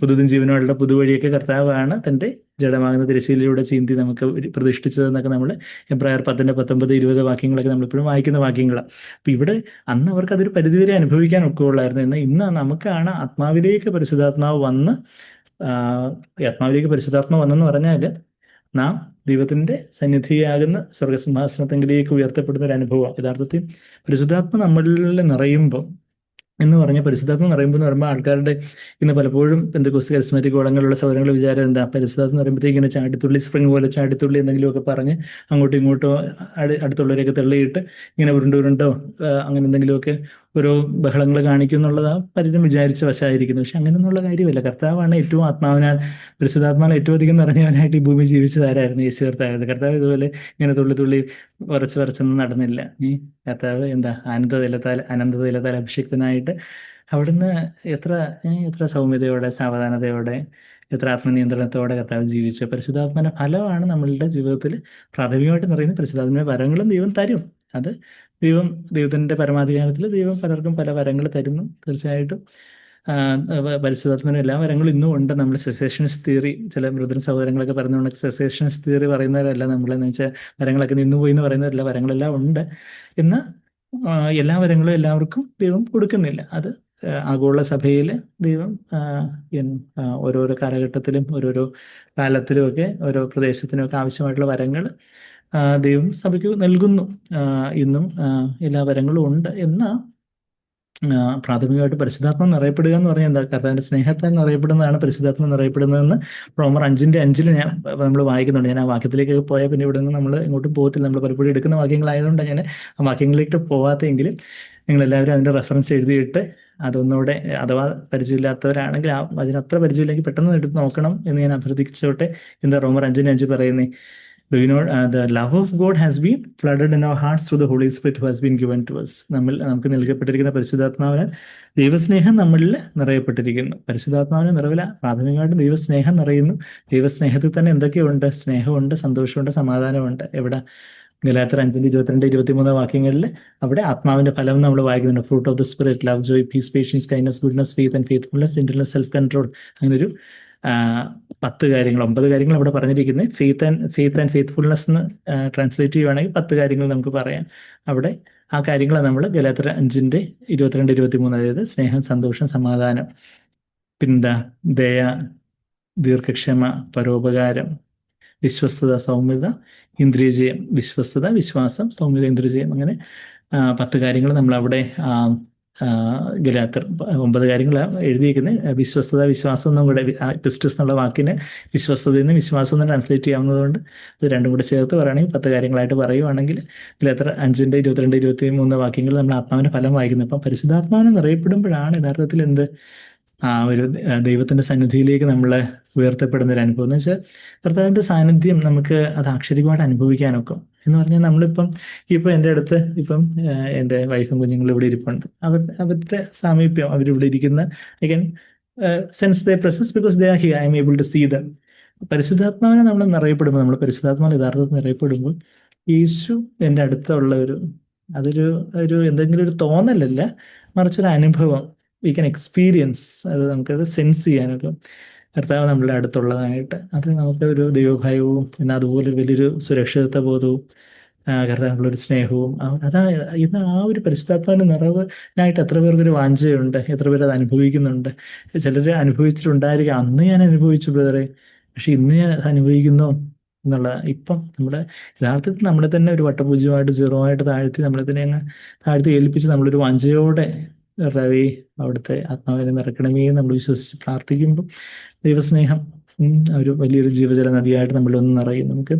പുതുതും ജീവനോടുള്ള പുതുവഴിയൊക്കെ കർത്താവാണ് തൻ്റെ ജഡമാകുന്ന തിരശ്ശീലയിലൂടെ ചീന്തി നമുക്ക് പ്രതിഷ്ഠിച്ചതെന്നൊക്കെ നമ്മൾ എബ്രായർ 10:19-20 വാക്യങ്ങളൊക്കെ നമ്മളിപ്പോഴും വായിക്കുന്ന വാക്യങ്ങളാണ്. അപ്പം ഇവിടെ അന്ന് അവർക്ക് അതൊരു പരിധിവരെ അനുഭവിക്കാൻ ഒക്കെ ഉള്ളായിരുന്നു. എന്നാൽ ഇന്ന് നമുക്കാണ് ആത്മാവിലേക്ക് പരിശുദ്ധാത്മാവ് വന്നെന്ന് പറഞ്ഞാൽ നാം ദൈവത്തിന്റെ സന്നിധിയാകുന്ന സ്വർഗസിംഹാസനത്തിലേക്ക് ഉയർത്തപ്പെടുന്ന ഒരു അനുഭവം. യഥാർത്ഥത്തിൽ പരിശുദ്ധാത്മ നമ്മളിൽ നിറയുമ്പോൾ എന്ന് പറഞ്ഞാൽ, പരിശുദ്ധാത്മ നിറയുമ്പോൾ എന്ന് പറയുമ്പോൾ ആൾക്കാരുടെ ഇന്ന് പലപ്പോഴും പെന്തക്കോസ്ത് കരിസ്മാറ്റിക് വളങ്ങളിലുള്ള സൗകര്യങ്ങളുടെ വിചാരം എന്താ? പരിശുദ്ധാത്മ പറയുമ്പോഴത്തേക്ക് ഇങ്ങനെ ചാടിത്തുള്ളി, സ്പ്രിംഗ് പോലെ ചാടിത്തുള്ളി എന്തെങ്കിലുമൊക്കെ പറഞ്ഞ് അങ്ങോട്ടും ഇങ്ങോട്ടോ അടുത്തുള്ളവരെയൊക്കെ തള്ളിയിട്ട് ഇങ്ങനെ ഉരുണ്ടോ അങ്ങനെ എന്തെങ്കിലുമൊക്കെ ഓരോ ബഹളങ്ങൾ കാണിക്കും എന്നുള്ളത് പലരും വിചാരിച്ച വശമായിരിക്കുന്നു. പക്ഷെ അങ്ങനെയൊന്നുള്ള കാര്യമല്ല. കർത്താവാണ് ഏറ്റവും പരിശുദ്ധാത്മാവിനാൽ ഏറ്റവും അധികം നിറഞ്ഞവനായിട്ട് ഈ ഭൂമി ജീവിച്ചതാരായിരുന്നു? യേശു കർത്താവ്. കർത്താവ് ഇതുപോലെ ഇങ്ങനെ തുള്ളി വരച്ചൊന്നും നടന്നില്ല. കർത്താവ് അനന്തതൈലത്താൽ അഭിഷിക്തനായിട്ട് അവിടുന്ന് എത്ര സൗമ്യതയോടെ, സാവധാനതയോടെ, എത്ര ആത്മനിയന്ത്രണത്തോടെ കർത്താവ് ജീവിച്ചു. പരിശുദ്ധാത്മന്റെ ഫലമാണ് നമ്മളുടെ ജീവിതത്തിൽ പ്രാഥമികമായിട്ട് നിറയുന്ന. പരിശുദ്ധാത്മന്റെ വരങ്ങളും ദൈവം തരും. അത് ദൈവത്തിന്റെ പരമാധികാരത്തിൽ ദൈവം പലർക്കും പല വരങ്ങൾ തരുന്നു. തീർച്ചയായിട്ടും പരിശുദ്ധാത്മന് എല്ലാ വരങ്ങളും ഇന്നും ഉണ്ട്. നമ്മൾ സെസേഷനിസ്റ്റ് തിയറി, ചില ബ്രദർ സഹോദരങ്ങളൊക്കെ പറഞ്ഞുകൊണ്ട് സെസേഷനിസ്റ്റ് തിയറി പറയുന്നവരല്ല നമ്മളെന്ന് വെച്ചാൽ വരങ്ങളൊക്കെ നിന്നുപോയി എന്ന് പറയുന്നവരല്ല. വരങ്ങളെല്ലാം ഉണ്ട്. എന്നാൽ എല്ലാ വരങ്ങളും എല്ലാവർക്കും ദൈവം കൊടുക്കുന്നില്ല. അത് ആഗോള സഭയിൽ ദൈവം ഓരോരോ കാലഘട്ടത്തിലും ഓരോരോ കാലത്തിലും ഒക്കെ ഓരോ പ്രദേശത്തിനുമൊക്കെ ആവശ്യമായിട്ടുള്ള വരങ്ങൾ ദൈവം സഭയ്ക്ക് നൽകുന്നു. ഇന്നും എല്ലാ വരങ്ങളും ഉണ്ട്. എന്നാൽ പ്രാഥമികമായിട്ട് പരിശുദ്ധാത്മ നിറയപ്പെടുക എന്ന് പറഞ്ഞാൽ എന്താ? കർത്താവിന്റെ സ്നേഹത്താൽ നിറയപ്പെടുന്നതാണ് പരിശുദ്ധാത്മ നിറയപ്പെടുന്നതെന്ന് റോമർ 5:5 നമ്മൾ വായിക്കുന്നുണ്ട്. ഞാൻ ആ വാക്യത്തിലേക്കൊക്കെ പോയാൽ പിന്നെ ഇവിടെ നിന്ന് നമ്മൾ ഇങ്ങോട്ടും പോകത്തില്ല. നമ്മൾ പലപ്പോഴും എടുക്കുന്ന വാക്യങ്ങളായതുകൊണ്ട് ഞാൻ ആ വാക്യങ്ങളിലേക്ക് പോകാത്തെങ്കിലും നിങ്ങളെല്ലാവരും അതിൻ്റെ റെഫറൻസ് എഴുതിയിട്ട് അതൊന്നുകൂടെ, അഥവാ പരിചയമില്ലാത്തവരാണെങ്കിൽ ആ വചനം അത്ര പരിചയമില്ലെങ്കിൽ പെട്ടെന്ന് എടുത്ത് നോക്കണം എന്ന് ഞാൻ അഭ്യർത്ഥിച്ചോട്ടെ. എന്താ റോമർ 5:5 പറയുന്നത്? The love of God has been flooded in our hearts through the Holy Spirit who has been given to us. നമുക്ക് നൽകപ്പെട്ടിരിക്കുന്ന പരിശുദ്ധാത്മാവിനാൽ ദൈവസ്നേഹം നമ്മളിൽ നിറയപ്പെട്ടിരിക്കുന്നു. പരിശുദ്ധാത്മാവിന് നിറവില പ്രാഥമികമായിട്ട് ദൈവസ്നേഹം നിറയുന്നു. ദൈവസ്നേഹത്തിൽ തന്നെ എന്തൊക്കെയുണ്ട്? സ്നേഹമുണ്ട്, സന്തോഷമുണ്ട്, സമാധാനമുണ്ട്. എവിടെ? ഗലാത്യർ 5:22-23 വാക്യങ്ങളിൽ അവിടെ ആത്മാവിന്റെ ഫലം നമ്മൾ വായിക്കുന്നുണ്ട്. Fruit of the spirit, love, joy, peace, patience, kindness, goodness, faith and faithfulness, gentleness, self control. അങ്ങനൊരു 9 കാര്യങ്ങൾ അവിടെ പറഞ്ഞിരിക്കുന്നത്. ഫെയ്ത്ത് ആൻഡ് ഫെയ്ത്ത്ഫുൾനെസ് എന്ന് ട്രാൻസ്ലേറ്റ് ചെയ്യുവാണെങ്കിൽ 10 കാര്യങ്ങൾ നമുക്ക് പറയാം. അവിടെ ആ കാര്യങ്ങൾ നമ്മൾ ഗലാത്യർ 5:22-23, അതായത് സ്നേഹം, സന്തോഷം, സമാധാനം, പിന്നെന്താ, ദയ, ദീർഘക്ഷമ, പരോപകാരം, വിശ്വസ്തത, സൗമ്യത, ഇന്ദ്രിയജയം. വിശ്വസ്തത, വിശ്വാസം, സൗമ്യത, ഇന്ദ്രിയജയം. അങ്ങനെ 10 കാര്യങ്ങൾ നമ്മളവിടെ ഗലാത്യർ 9 കാര്യങ്ങളാണ് എഴുതിയിരിക്കുന്നത്. വിശ്വസ്തത, വിശ്വാസം എന്നും കൂടെ പിസ്റ്റസ് എന്നുള്ള വാക്കിന് വിശ്വസ്തതയിൽ നിന്ന് വിശ്വാസം എന്ന് ട്രാൻസ്ലേറ്റ് ചെയ്യാവുന്നതുകൊണ്ട് ഇത് രണ്ടും കൂടെ ചേർത്ത് പറയുകയാണെങ്കിൽ 10 കാര്യങ്ങളായിട്ട് പറയുവാണെങ്കിൽ ഗലാത്യർ 5-ന്റെ 22, 23 വാക്യങ്ങൾ നമ്മൾ ആത്മാവിന്റെ ഫലം വായിക്കുന്നത്. അപ്പം പരിശുദ്ധാത്മാവിനെ നിറയപ്പെടുമ്പോഴാണ് യഥാർത്ഥത്തിൽ എന്ത് ഒരു ദൈവത്തിന്റെ സന്നിധിയിലേക്ക് നമ്മളെ ഉയർത്തപ്പെടുന്ന ഒരു അനുഭവം. എന്ന് വെച്ചാൽ കർത്താവിന്റെ സാന്നിധ്യം നമുക്ക് അത് ആക്ഷരികമായിട്ട് അനുഭവിക്കാനൊക്കും. എന്ന് പറഞ്ഞാൽ നമ്മളിപ്പം എൻ്റെ അടുത്ത് എൻ്റെ വൈഫും കുഞ്ഞുങ്ങളും ഇവിടെ ഇരിപ്പുണ്ട്. അവരുടെ സാമീപ്യം, അവരിവിടെ ഇരിക്കുന്ന I can sense the presence because they are here. I am able to see them. പരിശുദ്ധാത്മാവിനെ നമ്മൾ നിറയപ്പെടുമ്പോൾ, നമ്മൾ പരിശുദ്ധാത്മാവിനെ യഥാർത്ഥത്തിൽ നിറയപ്പെടുമ്പോൾ യേശു എൻ്റെ അടുത്തുള്ള അതൊരു എന്തെങ്കിലും ഒരു തോന്നലല്ല, മറിച്ചൊരു അനുഭവം. We can experience. നമുക്കത് സെൻസ് ചെയ്യാനൊക്കെ കർത്താവ് നമ്മളുടെ അടുത്തുള്ളതായിട്ട് അത് നമുക്ക് ഒരു ദൈവഭയവും എന്നാൽ അതുപോലെ വലിയൊരു സുരക്ഷിതത്വ ബോധവും കർത്താവിനുള്ളൊരു സ്നേഹവും ഇന്ന് ഒരു പരിശുദ്ധാത്മാവിന്റെ നിറവിനായിട്ട് എത്ര പേർക്കൊരു വാഞ്ചയുണ്ട്, എത്ര പേർ അത് അനുഭവിക്കുന്നുണ്ട്. ചിലർ അനുഭവിച്ചിട്ടുണ്ടായിരിക്കും. അന്ന് ഞാൻ അനുഭവിച്ചു ബ്രദറെ, പക്ഷെ ഇന്ന് ഞാൻ അനുഭവിക്കുന്നു എന്നുള്ള ഇപ്പം നമ്മുടെ യഥാർത്ഥത്തിൽ നമ്മളെ തന്നെ ഒരു വട്ടപൂജ്യമായിട്ട് സീറോമായിട്ട് നമ്മളെ തന്നെ അങ്ങ് താഴ്ത്തി ഏൽപ്പിച്ച് നമ്മളൊരു വാഞ്ചയോടെ കർത്താവേ അവിടുത്തെ ആത്മാവിനെ നിറക്കണമേ നമ്മൾ വിശ്വസിച്ച് പ്രാർത്ഥിക്കുമ്പോൾ ദൈവസ്നേഹം ഒരു വലിയൊരു ജീവജല നദിയായിട്ട് നമ്മളൊന്ന് നിറയും. നമുക്ക്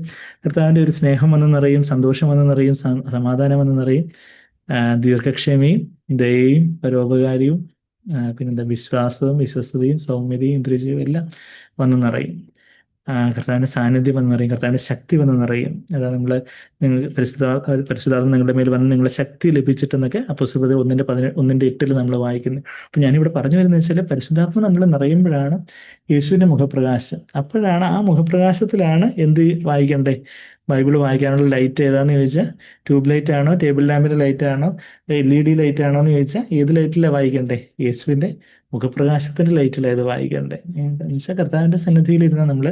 കർത്താവിൻ്റെ ഒരു സ്നേഹം വന്ന് നിറയും, സന്തോഷം വന്ന് നിറയും, സമാധാനം വന്ന് നിറയും, ദീർഘക്ഷമയും ദയയും പരോപകാരിയും പിന്നെന്താ വിശ്വാസവും വിശ്വസ്തതയും സൗമ്യതയും ഇന്ദ്രിയജയവും എല്ലാം വന്ന് നിറയും. കർത്താവിൻ്റെ സാന്നിധ്യം വന്ന് നിറയും, കർത്താവിൻ്റെ ശക്തി വന്ന് നിറയും. അതാണ് നിങ്ങൾ പരിശുദ്ധാത്മ നിങ്ങളുടെ മേൽ വന്ന് നിങ്ങളെ ശക്തി ലഭിച്ചിട്ടെന്നൊക്കെ അപ്പോസ്തലപ്രവൃത്തി 1:8 നമ്മൾ വായിക്കുന്നത്. അപ്പം ഞാനിവിടെ പറഞ്ഞു വരുന്നത് വെച്ചാൽ പരിശുദ്ധാത്മ നമ്മൾ നിറയുമ്പോഴാണ് യേശുവിൻ്റെ മുഖപ്രകാശം. അപ്പോഴാണ് ആ മുഖപ്രകാശത്തിലാണ് എന്ത് വായിക്കണ്ടേ? ബൈബിൾ വായിക്കാനുള്ള ലൈറ്റ് ഏതാന്ന് ചോദിച്ചാൽ ട്യൂബ് ലൈറ്റ് ആണോ, ടേബിൾ ലാമ്പിൻ്റെ ലൈറ്റ് ആണോ, LED ലൈറ്റ് ആണോ എന്ന് ചോദിച്ചാൽ ഏത് ലൈറ്റിലാണ് വായിക്കണ്ടേ? യേശുവിൻ്റെ മുഖപ്രകാശത്തിന്റെ ലൈറ്റിലാണ് ഇത് വായിക്കണ്ടേ. എന്നുവെച്ചാൽ കർത്താവിന്റെ സന്നിധിയിലിരുന്ന് നമ്മൾ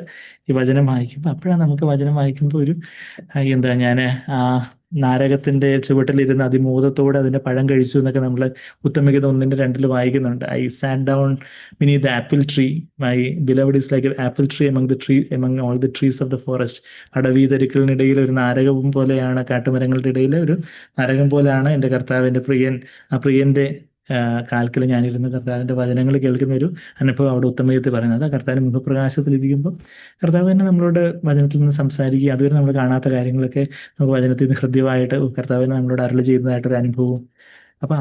ഈ വചനം വായിക്കുമ്പോൾ അപ്പോഴാണ് നമുക്ക് വചനം വായിക്കുമ്പോൾ ഒരു ഞാൻ നാരകത്തിന്റെ ചുവട്ടിലിരുന്ന് അതിമോദത്തോടെ അതിന്റെ പഴം കഴിച്ചു എന്നൊക്കെ നമ്മൾ ഉത്തമഗീതം 1:2 വായിക്കുന്നുണ്ട്. I sat down beneath the apple tree, my beloved is like an apple tree among all the trees of the forest. അടവി തരുക്കളിനിടയിൽ ഒരു നാരകം പോലെയാണ്, കാട്ടുമരങ്ങളുടെ ഇടയിൽ ഒരു നാരകം പോലെയാണ് എൻ്റെ കർത്താവ്, എൻ്റെ പ്രിയൻ. ആ പ്രിയന്റെ കാൽക്കൽ ഞാനിരുന്ന് കർത്താവിൻ്റെ വചനങ്ങൾ കേൾക്കുന്ന ഒരു അനുഭവം അവിടെ ഉത്തമഗീതത്തിൽ പറയുന്നത്. ആ കർത്താവിൻ്റെ മുഖപ്രകാശത്തിലിരിക്കുമ്പോൾ കർത്താവ് തന്നെ നമ്മളോട് വചനത്തിൽ നിന്ന് സംസാരിക്കുക. അതുവരെ നമ്മൾ കാണാത്ത കാര്യങ്ങളൊക്കെ നമുക്ക് വചനത്തിൽ നിന്ന് ഹൃദ്യമായിട്ട് കർത്താവിനെ നമ്മളോട് അരുളി ചെയ്യുന്നതായിട്ടൊരു അനുഭവവും. അപ്പം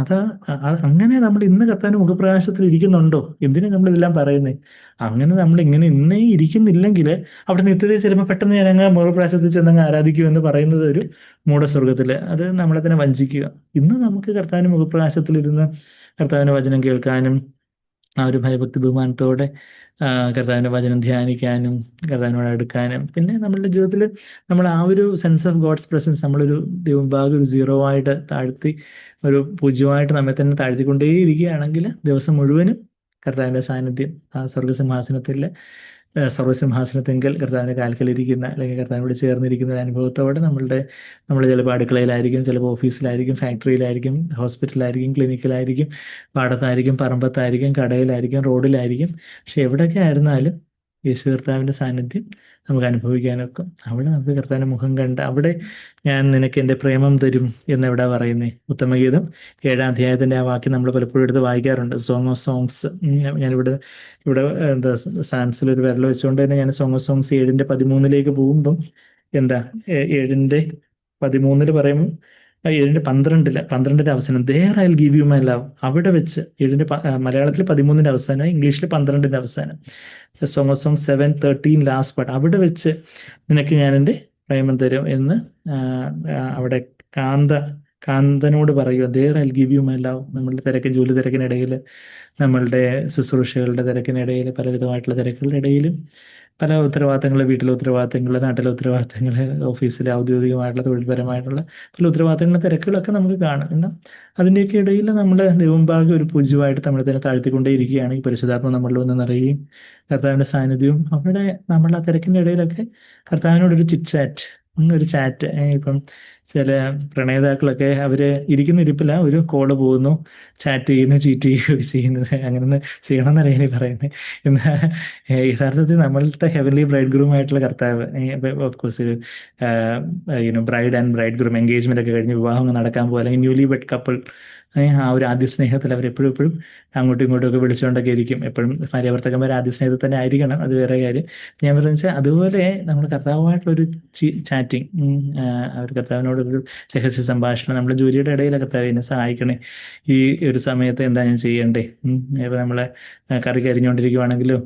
അങ്ങനെ നമ്മൾ ഇന്ന് കർത്താവിൻ്റെ മുഖപ്രകാശത്തിൽ ഇരിക്കുന്നുണ്ടോ? എന്തിനാണ് നമ്മളിതെല്ലാം പറയുന്നത്? അങ്ങനെ നമ്മൾ ഇങ്ങനെ ഇന്നേ ഇരിക്കുന്നില്ലെങ്കിൽ അവിടെ നിത്യതയിൽ ചിലപ്പോൾ പെട്ടെന്ന് ഞാനങ്ങ് മുഖപ്രകാശത്തിൽ ചെന്നങ്ങ് ആരാധിക്കുമെന്ന് പറയുന്നത് ഒരു മൂഢസ്വർഗത്തിൽ, അത് നമ്മളെ തന്നെ വഞ്ചിക്കുക. ഇന്ന് നമുക്ക് കർത്താവിൻ്റെ മുഖപ്രകാശത്തിലിരുന്ന് കർത്താവിൻ്റെ വചനം കേൾക്കാനും ആ ഒരു ഭയഭക്തി ബഹുമാനത്തോടെ കർത്താവിൻ്റെ വചനം ധ്യാനിക്കാനും കർത്താവിനോട് അടുക്കാനും, പിന്നെ നമ്മളുടെ ജീവിതത്തിൽ നമ്മൾ ആ ഒരു സെൻസ് ഓഫ് ഗോഡ്സ് പ്രസൻസ് നമ്മളൊരു ദൈവഭാഗം ഒരു സീറോ ആയിട്ട് താഴ്ത്തി ഒരു പൂജ്യമായിട്ട് നമ്മെ തന്നെ താഴ്ത്തിക്കൊണ്ടേയിരിക്കുകയാണെങ്കിൽ ദിവസം മുഴുവനും കർത്താവിൻ്റെ സാന്നിധ്യം ആ സർവ്വസിംഹാസനത്തെങ്കിൽ കർത്താവിൻ്റെ കാൽക്കലിരിക്കുന്ന അല്ലെങ്കിൽ കർത്താവിനോട് ചേർന്നിരിക്കുന്ന ഒരു അനുഭവത്തോടെ നമ്മൾ ചിലപ്പോൾ അടുക്കളയിലായിരിക്കും, ചിലപ്പോൾ ഓഫീസിലായിരിക്കും, ഫാക്ടറിയിലായിരിക്കും, ഹോസ്പിറ്റലായിരിക്കും, ക്ലിനിക്കിലായിരിക്കും, പാടത്തായിരിക്കും, പറമ്പത്തായിരിക്കും, കടയിലായിരിക്കും, റോഡിലായിരിക്കും. പക്ഷെ എവിടെയൊക്കെ ആയിരുന്നാലും യേശു കർത്താവിൻ്റെ സാന്നിധ്യം നമുക്ക് അനുഭവിക്കാനൊക്കും. അവിടെ നമുക്ക് കർത്താവിൻ്റെ മുഖം കണ്ട് അവിടെ ഞാൻ നിനക്ക് എൻ്റെ പ്രേമം തരും എന്നെവിടെ പറയുന്നത്? ഉത്തമഗീതം 7-ാം അധ്യായത്തിൻ്റെ ആ വാക്യം നമ്മൾ പലപ്പോഴും എടുത്ത് വായിക്കാറുണ്ട്. Song of songs. ഞാനിവിടെ എന്താ സാൻസിലൊരു വിരൽ വെച്ചുകൊണ്ട് തന്നെ ഞാൻ സോങ് ഓഫ് സോങ്സ് 7:13 പോകുമ്പം 7:13 പറയുമ്പോൾ 7:12 അവസാനം there I'll give you my love. അവിടെ വെച്ച് മലയാളത്തിൽ 13 അവസാനം, ഇംഗ്ലീഷിൽ 12 അവസാനം. Song of song 7:13 last part. അവിടെ വെച്ച് നിനക്ക് ഞാൻ എൻ്റെ പ്രേമം തരും എന്ന് അവിടെ കാന്തനോട് പറയുക. there I'll give you my love. നമ്മളുടെ ജോലി തിരക്കിനിടയിൽ, നമ്മളുടെ ശുശ്രൂഷകളുടെ തിരക്കിനിടയിൽ, പലവിധമായിട്ടുള്ള തിരക്കുകളുടെ ഇടയിലും പല ഉത്തരവാദിത്തങ്ങൾ, വീട്ടിലെ ഉത്തരവാദിത്തങ്ങൾ, നാട്ടിലെ ഉത്തരവാദിത്തങ്ങൾ, ഓഫീസിലെ ഔദ്യോഗികമായിട്ടുള്ള തൊഴിൽപരമായിട്ടുള്ള പല ഉത്തരവാദിത്തങ്ങളുടെ തിരക്കുകളൊക്കെ നമുക്ക് കാണും. എന്നാൽ അതിൻ്റെയൊക്കെ ഇടയിൽ നമ്മൾ ദൈവഭാഗം ഒരു പൂജ്യമായിട്ട് നമ്മളെ തന്നെ താഴ്ത്തിക്കൊണ്ടേ ഇരിക്കുകയാണ്. ഈ പരിശുദ്ധാത്മ നമ്മളിൽ ഒന്ന് നിറയുകയും കർത്താവിൻ്റെ സാന്നിധ്യവും അവിടെ നമ്മൾ ആ തിരക്കിൻ്റെ ഇടയിലൊക്കെ കർത്താവിനോടൊരു ചിറ്റ് ചാറ്റ്, ഒരു ചാറ്റ്. ഇപ്പം ചില പ്രണയിതാക്കളൊക്കെ അവർ ഇരിക്കുന്ന ഇരിപ്പില്ല, ഒരു കോള് പോകുന്നു, ചാറ്റ് ചെയ്യുന്നു, ചീറ്റ് ചെയ്യുകയൊക്കെ ചെയ്യുന്നത്. അങ്ങനെയൊന്ന് ചെയ്യണമെന്നല്ല ഞാൻ പറയുന്നത്. എന്നാൽ യഥാർത്ഥത്തിൽ നമ്മളുടെ ഹെവൻലി ബ്രൈഡ് ഗ്രൂമായിട്ടുള്ള കർത്താവ്, of course bride and bride groom engagement ഒക്കെ കഴിഞ്ഞ് വിവാഹം നടക്കാൻ പോകുക, അല്ലെങ്കിൽ ന്യൂലി വെഡ് കപ്പിൾ, ആ ഒരു ആദ്യ സ്നേഹത്തിൽ അവർ എപ്പോഴും എപ്പോഴും അങ്ങോട്ടും ഇങ്ങോട്ടും ഒക്കെ വിളിച്ചുകൊണ്ടൊക്കെ ഇരിക്കും. എപ്പോഴും ഭാര്യാഭർത്തക്കന്മാർ ആദ്യ സ്നേഹത്തിൽ തന്നെ ആയിരിക്കണം, അത് വേറെ കാര്യം. ഞാൻ പറയുന്നത് വെച്ചാൽ അതുപോലെ നമ്മൾ കർത്താവുമായിട്ടുള്ളൊരു ചാറ്റിങ്, ഒരു കർത്താവിനോടൊരു രഹസ്യ സംഭാഷണം. നമ്മുടെ ജോലിയുടെ ഇടയിലെ കർത്താവ് എന്നെ സഹായിക്കണേ, ഈ ഒരു സമയത്ത് എന്താ ഞാൻ ചെയ്യണ്ടേ. ഇപ്പോൾ നമ്മളെ കറി കരിഞ്ഞുകൊണ്ടിരിക്കുവാണെങ്കിലോ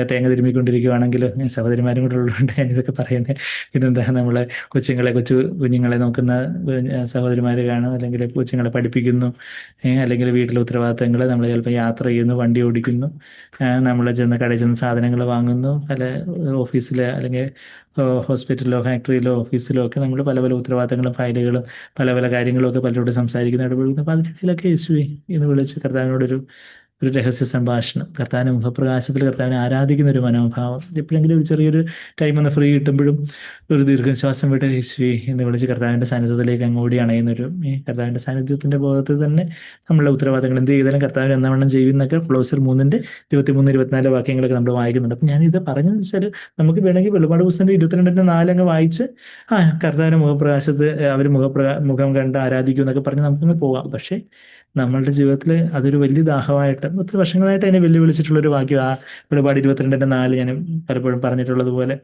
തേങ്ങ തിരുമ്മിക്കൊണ്ടിരിക്കുവാണെങ്കിലോ, സഹോദരിമാരും കൂടെ ഉള്ളതുകൊണ്ട് ഞാനിതൊക്കെ പറയുന്നത്. പിന്നെന്താ, നമ്മളെ കൊച്ചു കുഞ്ഞുങ്ങളെ നോക്കുന്ന സഹോദരിമാർ കാണും, അല്ലെങ്കിൽ കൊച്ചുങ്ങളെ പഠിപ്പിക്കുന്നു, അല്ലെങ്കിൽ വീട്ടിലെ ഉത്തരവാദിത്തങ്ങൾ, നമ്മൾ ചിലപ്പോൾ യാത്ര ചെയ്യുന്നു, വണ്ടി ഓടിക്കുന്നു, നമ്മൾ ചെന്ന് കടയിൽ ചെന്ന് സാധനങ്ങൾ വാങ്ങുന്നു, പല ഓഫീസിൽ അല്ലെങ്കിൽ ഹോസ്പിറ്റലിലോ ഫാക്ടറിയിലോ ഓഫീസിലോ ഒക്കെ നമ്മൾ പല പല ഉത്തരവാദിത്തങ്ങളും ഫയലുകളും പല പല കാര്യങ്ങളും ഒക്കെ പലരോട് സംസാരിക്കുന്ന ഇടപെടുന്നു. അപ്പോൾ അതിനിടയിലൊക്കെ യേശുവേ എന്ന് വിളിച്ച് കർത്താവിനോടൊരു രഹസ്യ സംഭാഷണം, കർത്താവിൻ്റെ മുഖപ്രകാശത്തിൽ കർത്താവിനെ ആരാധിക്കുന്ന ഒരു മനോഭാവം. എപ്പോഴെങ്കിലും ഒരു ചെറിയൊരു ടൈം ഒന്ന് ഫ്രീ കിട്ടുമ്പോഴും ഒരു ദീർഘശ്വാസം വിട്ട് യേശുവേ എന്ന് വിളിച്ച് കർത്താവിൻ്റെ സാന്നിധ്യത്തിലേക്ക് അങ്ങ് ഓടി അണയുന്നൊരു, കർത്താവിൻ്റെ സാന്നിധ്യത്തിൻ്റെ ബോധത്തിൽ തന്നെ നമ്മളുടെ ഉത്തരവാദിത്തങ്ങൾ എന്ത് ചെയ്താലും കർത്താവിന് എന്നവണ്ണം ചെയ്യുന്നൊക്കെ കൊളോസ്യർ 3:23-24 വാക്യങ്ങളൊക്കെ നമ്മൾ വായിക്കുന്നുണ്ട്. അപ്പം ഞാനിത് പറഞ്ഞതെന്ന് വെച്ചാൽ, നമുക്ക് വേണമെങ്കിൽ വെളിപാട് പുസ്തകത്തിൻ്റെ 22-4 അങ്ങ് വായിച്ച് കർത്താവിൻ്റെ മുഖപ്രകാശത്ത് അവർ മുഖം കണ്ട് ആരാധിക്കും എന്നൊക്കെ പറഞ്ഞ് നമുക്കങ്ങ് പോകാം. പക്ഷേ നമ്മളുടെ ജീവിതത്തിൽ അതൊരു വലിയ ദാഹമായിട്ട് ഒത്തിരി വർഷങ്ങളായിട്ട് അതിനെ വെല്ലുവിളിച്ചിട്ടുള്ളൊരു വാക്യം, വെളിപാട് 22-4 ഞാൻ പലപ്പോഴും പറഞ്ഞിട്ടുള്ളത് പോലെ,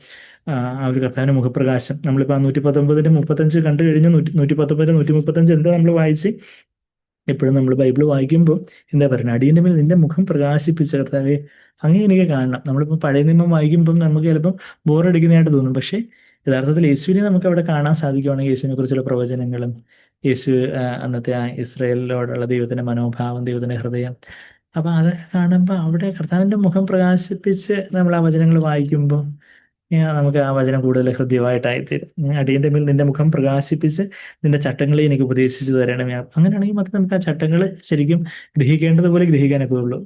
ആ ഒരു കർത്താവിൻ്റെ മുഖപ്രകാശം. നമ്മളിപ്പോൾ 119-35 കണ്ടു കഴിഞ്ഞ് 119-135 എന്താ നമ്മൾ വായിച്ച്, എപ്പോഴും നമ്മൾ ബൈബിൾ വായിക്കുമ്പോൾ എന്താ പറയുന്നത്, അടിയൻ്റെ മേൽ നിന്റെ മുഖം പ്രകാശിപ്പിച്ച കർത്താവെ അങ്ങനെ എനിക്ക് കാണണം. നമ്മളിപ്പോൾ പഴയ നിയമം വായിക്കുമ്പം നമുക്ക് ചിലപ്പം ബോറടിക്കുന്നതായിട്ട് തോന്നും. പക്ഷേ യഥാർത്ഥത്തിൽ യേശുവിനെ നമുക്ക് അവിടെ കാണാൻ സാധിക്കുകയാണെങ്കിൽ, യേശുവിനെ കുറിച്ചുള്ള പ്രവചനങ്ങളും, യേശു അന്നത്തെ ആ ഇസ്രായേലിനോടുള്ള ദൈവത്തിൻ്റെ മനോഭാവം, ദൈവത്തിൻ്റെ ഹൃദയം, അപ്പം അതൊക്കെ കാണുമ്പോൾ അവിടെ കർത്താവിൻ്റെ മുഖം പ്രകാശിപ്പിച്ച് നമ്മൾ ആ വചനങ്ങൾ വായിക്കുമ്പോൾ നമുക്ക് ആ വചനം കൂടുതൽ ഹൃദ്യമായിട്ടായിത്തീരും. അടിയൻ്റെ മേൽ നിന്റെ മുഖം പ്രകാശിപ്പിച്ച് നിന്റെ ചട്ടങ്ങളെ എനിക്ക് ഉപദേശിച്ചു തരണമേ. അങ്ങനെയാണെങ്കിൽ മാത്രമേ നമുക്ക് ആ ചട്ടങ്ങൾ ശരിക്കും ഗ്രഹിക്കേണ്ടതുപോലെ ഗ്രഹിക്കാനൊക്കത്തുള്ളൂ.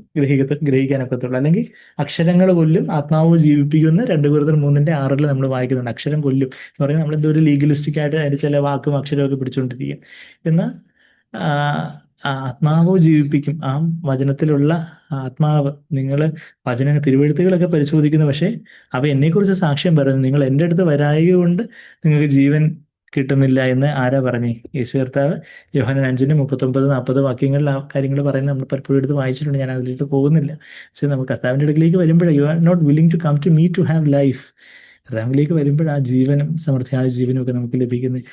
അല്ലെങ്കിൽ അക്ഷരങ്ങൾ കൊല്ലും, ആത്മാവ് ജീവിപ്പിക്കുന്ന 2 കൊരിന്ത്യർ 3:6 നമ്മൾ വായിക്കുന്നുണ്ട്. അക്ഷരം കൊല്ലും എന്ന് പറഞ്ഞാൽ നമ്മളെന്തോ ഒരു ലീഗലിസ്റ്റിക് ആയിട്ട് അതിൻ്റെ ചില വാക്കും അക്ഷരമൊക്കെ പിടിച്ചുകൊണ്ടിരിക്കും. എന്നാൽ ആത്മാവ് ജീവിപ്പിക്കും. ആ വചനത്തിലുള്ള ആത്മാവ്, നിങ്ങൾ തിരുവെഴുത്തുകളൊക്കെ പരിശോധിക്കുന്നു, പക്ഷേ അവ എന്നെക്കുറിച്ച് സാക്ഷ്യം പറയുന്നു. നിങ്ങൾ എൻ്റെ അടുത്ത് വരായിക കൊണ്ട് നിങ്ങൾക്ക് ജീവൻ കിട്ടുന്നില്ല എന്ന് ആരാ പറഞ്ഞേ? യേശു കർത്താവ് യോഹന്നാൻ 5:39-40 വാക്യങ്ങളിൽ ആ കാര്യങ്ങൾ പറയുന്നത് നമ്മൾ പലപ്പോഴും എടുത്ത് വായിച്ചിട്ടുണ്ട്. ഞാൻ അതിലേക്ക് പോകുന്നില്ല. പക്ഷെ നമുക്ക് കർത്താവിൻ്റെ അടുക്കിലേക്ക് വരുമ്പോഴേ, you are not willing to come to me to have life. കർത്താവിലേക്ക് വരുമ്പോൾ ആ ജീവനും സമൃദ്ധിയായ ജീവനും ഒക്കെ നമുക്ക് ലഭിക്കുന്നത്.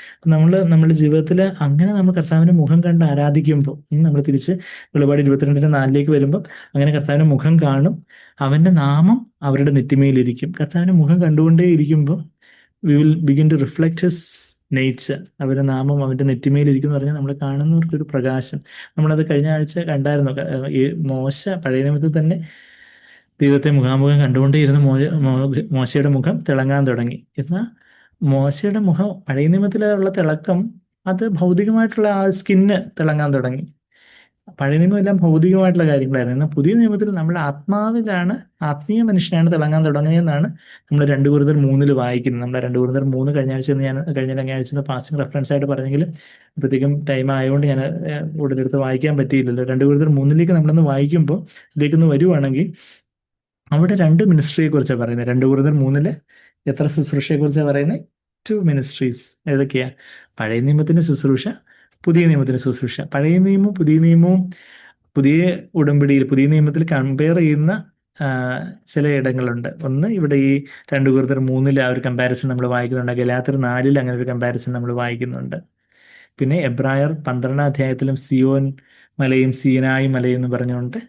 നമ്മുടെ ജീവിതത്തിൽ അങ്ങനെ നമ്മൾ കർത്താവിൻ്റെ മുഖം കണ്ട് ആരാധിക്കുമ്പോൾ, നമ്മൾ തിരിച്ച് വെളിപാട് 22-4 വരുമ്പോൾ അങ്ങനെ കർത്താവിൻ്റെ മുഖം കാണും, അവൻ്റെ നാമം അവരുടെ നെറ്റിമേലിരിക്കും. കർത്താവിൻ്റെ മുഖം കണ്ടുകൊണ്ടേ ഇരിക്കുമ്പോൾ we will begin to reflect his nature. അവരുടെ നാമം അവൻ്റെ നെറ്റിമേലിരിക്കും എന്ന് പറഞ്ഞാൽ നമ്മൾ കാണുന്നവർക്കൊരു പ്രകാശം. നമ്മളത് കഴിഞ്ഞ ആഴ്ച കണ്ടായിരുന്നു. മോശ പഴയ നിയമത്തിൽ തന്നെ ദൈവത്തെ മുഖാമുഖം കണ്ടുകൊണ്ടേയിരുന്ന മോശയുടെ മുഖം തിളങ്ങാൻ തുടങ്ങി. എന്നാൽ മോശയുടെ മുഖം പഴയ നിയമത്തിലുള്ള തിളക്കം അത് ഭൗതികമായിട്ടുള്ള ആ സ്കിന്ന് തിളങ്ങാൻ തുടങ്ങി. പഴയ നിയമം എല്ലാം ഭൗതികമായിട്ടുള്ള കാര്യങ്ങളായിരുന്നു. എന്നാൽ പുതിയ നിയമത്തിൽ നമ്മുടെ ആത്മാവിലാണ്, ആത്മീയ മനുഷ്യനാണ് തിളങ്ങാൻ തുടങ്ങിയതെന്നാണ് നമ്മൾ 2 കൊരിന്ത്യർ 3 വായിക്കുന്നത്. നമ്മുടെ 2 കൊരിന്ത്യർ 3 കഴിഞ്ഞ ആഴ്ച പാസ്റ്റിംഗ് റെഫറൻസ് ആയിട്ട് പറഞ്ഞെങ്കിലും അപ്പോഴത്തേക്കും ടൈം ആയതുകൊണ്ട് ഞാൻ കൂടുതലെടുത്ത് വായിക്കാൻ പറ്റിയില്ലല്ലോ. 2 കൊരിന്ത്യർ 3 നമ്മളൊന്ന് വായിക്കുമ്പോൾ ഇതിലേക്കൊന്ന് വരുവാണെങ്കിൽ, അവിടെ 2 മിനിസ്ട്രിയെ കുറിച്ചാണ് പറയുന്നത്. 2 കൊരിന്ത്യർ 3 എത്ര ശുശ്രൂഷയെ കുറിച്ചാണ് പറയുന്നത്? 2 മിനിസ്ട്രീസ്. ഏതൊക്കെയാ? പഴയ നിയമത്തിന്റെ ശുശ്രൂഷ, പുതിയ നിയമത്തിന്റെ ശുശ്രൂഷ. പഴയ നിയമവും പുതിയ നിയമവും പുതിയ ഉടമ്പടിയിൽ, പുതിയ നിയമത്തിൽ കമ്പയർ ചെയ്യുന്ന ചില ഇടങ്ങളുണ്ട്. ഒന്ന്, ഇവിടെ ഈ 2 കൊരിന്ത്യർ 3 ആ ഒരു കമ്പാരിസൺ നമ്മൾ വായിക്കുന്നുണ്ട്. ഗലാത്യർ 4 അങ്ങനെ ഒരു കമ്പാരിസൺ നമ്മൾ വായിക്കുന്നുണ്ട്. പിന്നെ എബ്രായർ 12 അധ്യായത്തിലും സിയോൻ മലയും സീനായി മലയും എന്ന് പറഞ്ഞുകൊണ്ട്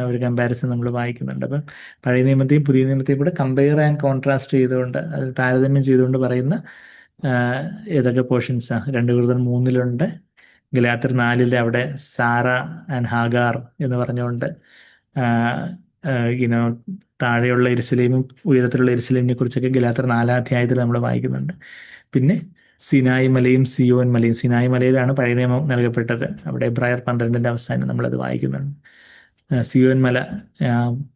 ഒരു കമ്പാരിസൺ നമ്മൾ വായിക്കുന്നുണ്ട്. അപ്പം പഴയ നിയമത്തെയും പുതിയ നിയമത്തെയും കൂടെ കമ്പയർ ആൻഡ് കോൺട്രാസ്റ്റ് ചെയ്തുകൊണ്ട്, അത് താരതമ്യം ചെയ്തുകൊണ്ട് പറയുന്ന ഏതൊക്കെ പോർഷൻസാണ് 2 കൊരിന്ത്യർ 3 ഗലാത്യർ 4 അവിടെ സാറ ആൻഡ് ഹാഗാർ എന്ന് പറഞ്ഞുകൊണ്ട് താഴെയുള്ള യെരുശലേമും ഉയരത്തിലുള്ള യെരുശലേമിനെ കുറിച്ചൊക്കെ ഗലാത്യർ 4 അധ്യായത്തിൽ നമ്മൾ വായിക്കുന്നുണ്ട്. പിന്നെ സിനായി മലയും സിയോൻ മലയും. സിനായി മലയിലാണ് പഴയ നിയമം നൽകപ്പെട്ടത്. അവിടെ എബ്രായർ 12 അവസാനം നമ്മളത് വായിക്കുന്നുണ്ട്. സിയോൻ മല,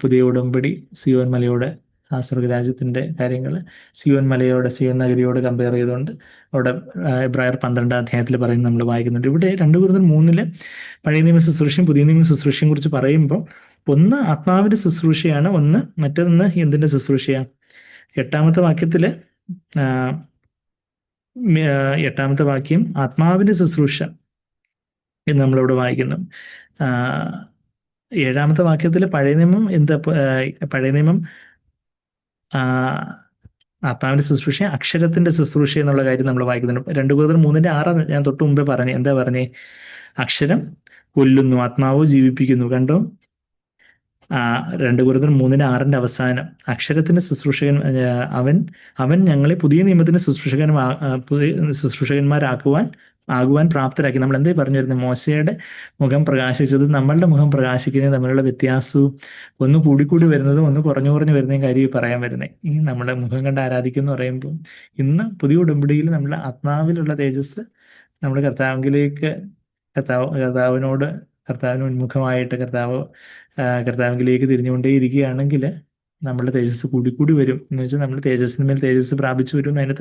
പുതിയ ഉടമ്പടി സിയോൻ മലയോട് സ്വർഗരാജ്യത്തിൻ്റെ കാര്യങ്ങൾ സിയോൻ മലയോട്, സിയോൻ നഗരിയോട് കമ്പയർ ചെയ്തുകൊണ്ട് അവിടെ എബ്രായർ 12 അധ്യായത്തിൽ പറയുന്നത് നമ്മൾ വായിക്കുന്നുണ്ട്. ഇവിടെ 2 കൊരിന്ത്യർ 3 പഴയ നിയമ ശുശ്രൂഷയും പുതിയ നിയമ ശുശ്രൂഷയും കുറിച്ച് പറയുമ്പോൾ ഒന്ന് ആത്മാവിൻ്റെ ശുശ്രൂഷയാണ്, മറ്റൊന്ന് എന്തിൻ്റെ ശുശ്രൂഷയാണ്. 8-ാമത്തെ വാക്യത്തിൽ 8-ാമത്തെ വാക്യം ആത്മാവിൻ്റെ ശുശ്രൂഷ എന്ന് നമ്മളിവിടെ വായിക്കുന്നു. 7-ാമത്തെ വാക്യത്തിൽ പഴയ നിയമം പഴയ നിയമം ആത്മാവിൻ്റെ ശുശ്രൂഷ, അക്ഷരത്തിൻ്റെ ശുശ്രൂഷ എന്നുള്ള കാര്യം നമ്മൾ വായിക്കുന്നുണ്ട്. 2 കൊരിന്ത്യർ 3:6 ഞാൻ തൊട്ട് മുമ്പേ പറഞ്ഞു. എന്താ പറഞ്ഞേ? അക്ഷരം കൊല്ലുന്നു, ആത്മാവോ ജീവിപ്പിക്കുന്നു. കണ്ടോ? 2 കൊരിന്ത്യർ 3:6 അവസാനം അക്ഷരത്തിന്റെ ശുശ്രൂഷകൻ അവൻ ഞങ്ങളെ പുതിയ നിയമത്തിന്റെ ശുശ്രൂഷകന്മാരാകുവാൻ പ്രാപ്തരാക്കി. നമ്മൾ എന്തേ പറഞ്ഞു വരുന്നത്? മോശയുടെ മുഖം പ്രകാശിച്ചത് നമ്മളുടെ മുഖം പ്രകാശിക്കുന്നതും തമ്മിലുള്ള വ്യത്യാസവും ഒന്ന് കൂടിക്കൂടി വരുന്നതും ഒന്ന് കുറഞ്ഞു വരുന്നതും കാര്യം പറയാൻ വരുന്നത്. ഈ നമ്മുടെ മുഖം കണ്ട് ആരാധിക്കുന്നു പറയുമ്പോൾ ഇന്ന് പുതിയ ഉടമ്പടിയിൽ നമ്മുടെ ആത്മാവിലുള്ള തേജസ് നമ്മുടെ കർത്താവിന് ഉന്മുഖമായിട്ട് കർത്താവിലേക്ക് തിരിഞ്ഞുകൊണ്ടേയിരിക്കുകയാണെങ്കിൽ നമ്മളുടെ തേജസ് കൂടിക്കൂടി വരും. എന്ന് വെച്ചാൽ നമ്മൾ തേജസ്സിന് മേൽ തേജസ് പ്രാപിച്ചു വരും. അതിന്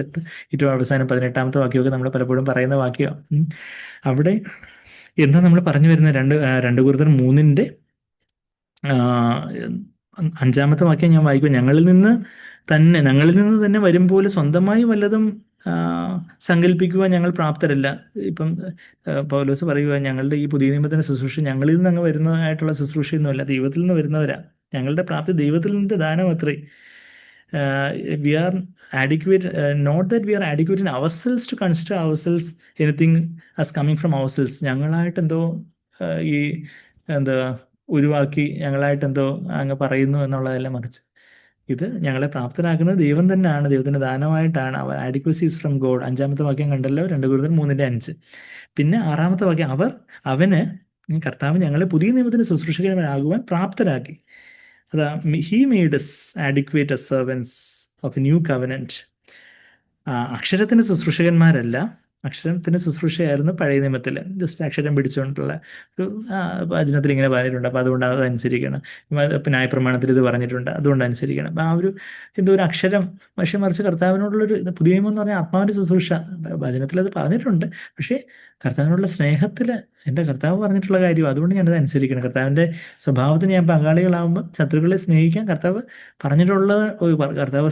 ഏറ്റവും അവസാനം 18-ാമത്തെ വാക്യമൊക്കെ നമ്മൾ പലപ്പോഴും പറയുന്ന വാക്യമാണ്. അവിടെ എന്താ നമ്മൾ പറഞ്ഞു വരുന്നത്? 2 കൊരിന്ത്യർ 3 5-ാമത്തെ വാക്യം ഞാൻ വായിക്കും. ഞങ്ങളിൽ നിന്ന് തന്നെ വരും പോലെ സ്വന്തമായി വല്ലതും സങ്കല്പിക്കുവാൻ ഞങ്ങൾ പ്രാപ്തരല്ല. ഇപ്പം പൗലോസ് പറയുക, ഞങ്ങളുടെ ഈ പുതിയ നിയമത്തിന്റെ ശുശ്രൂഷ ഞങ്ങളിൽ നിന്ന് അങ്ങ് വരുന്നതായിട്ടുള്ള ശുശ്രൂഷയൊന്നുമല്ല, ദൈവത്തിൽ നിന്ന് വരുന്നവരാ. ഞങ്ങളുടെ പ്രാപ്തി ദൈവത്തിൽ നിന്നിട്ട് ദാനം അത്രേ. We are adequate, not that we are adequate in ourselves to consider ourselves anything as coming from ourselves. ഞങ്ങളായിട്ടെന്തോ ഈ ഉരുവാക്കി ഞങ്ങളായിട്ടെന്തോ അങ്ങ് പറയുന്നു എന്നുള്ളതല്ല, മറിച്ച് ഇത് ഞങ്ങളെ പ്രാപ്തരാക്കുന്നത് ദൈവം തന്നെയാണ്, ദൈവത്തിന്റെ ദാനമായിട്ടാണ്. Adequacy is from God. 5-ാമത്തെ വാക്യം കണ്ടല്ലോ, 2 കൊരിന്ത്യർ 3:5. പിന്നെ 6-ാമത്തെ വാക്യം അവന് കർത്താവ് ഞങ്ങളെ പുതിയ നിയമത്തിന് ശുശ്രൂഷകന്മാരാകുവാൻ പ്രാപ്തരാക്കി. അതാ, he made us adequate as servants of a new covenant. അക്ഷരത്തിന് ശുശ്രൂഷകന്മാരല്ല. അക്ഷരത്തിന് ശുശ്രൂഷയായിരുന്നു പഴയ നിയമത്തിൽ, ജസ്റ്റ് അക്ഷരം പിടിച്ചുകൊണ്ടുള്ള ഒരു വചനത്തിൽ ഇങ്ങനെ പറഞ്ഞിട്ടുണ്ട്. അപ്പോൾ അതുകൊണ്ട് അത് അനുസരിക്കണം. ന്യായപ്രമാണത്തിൽ ഇത് പറഞ്ഞിട്ടുണ്ട്, അതുകൊണ്ട് അനുസരിക്കണം. അപ്പോൾ ഒരു ഒരു അക്ഷരം. പക്ഷെ മറിച്ച് കർത്താവിനോടുള്ളൊരു പുതിയ നിയമം എന്ന് പറഞ്ഞാൽ ആത്മാവിൻ്റെ ശുശ്രൂഷ. വചനത്തിൽ അത് പറഞ്ഞിട്ടുണ്ട്, പക്ഷേ കർത്താവിനോടുള്ള സ്നേഹത്തിൽ എൻ്റെ കർത്താവ് പറഞ്ഞിട്ടുള്ള കാര്യം, അതുകൊണ്ട് ഞാനത് അനുസരിക്കണം. കർത്താവിൻ്റെ സ്വഭാവത്തിന് ഞാൻ പങ്കാളികളാകുമ്പോൾ ശത്രുക്കളെ സ്നേഹിക്കാൻ കർത്താവ്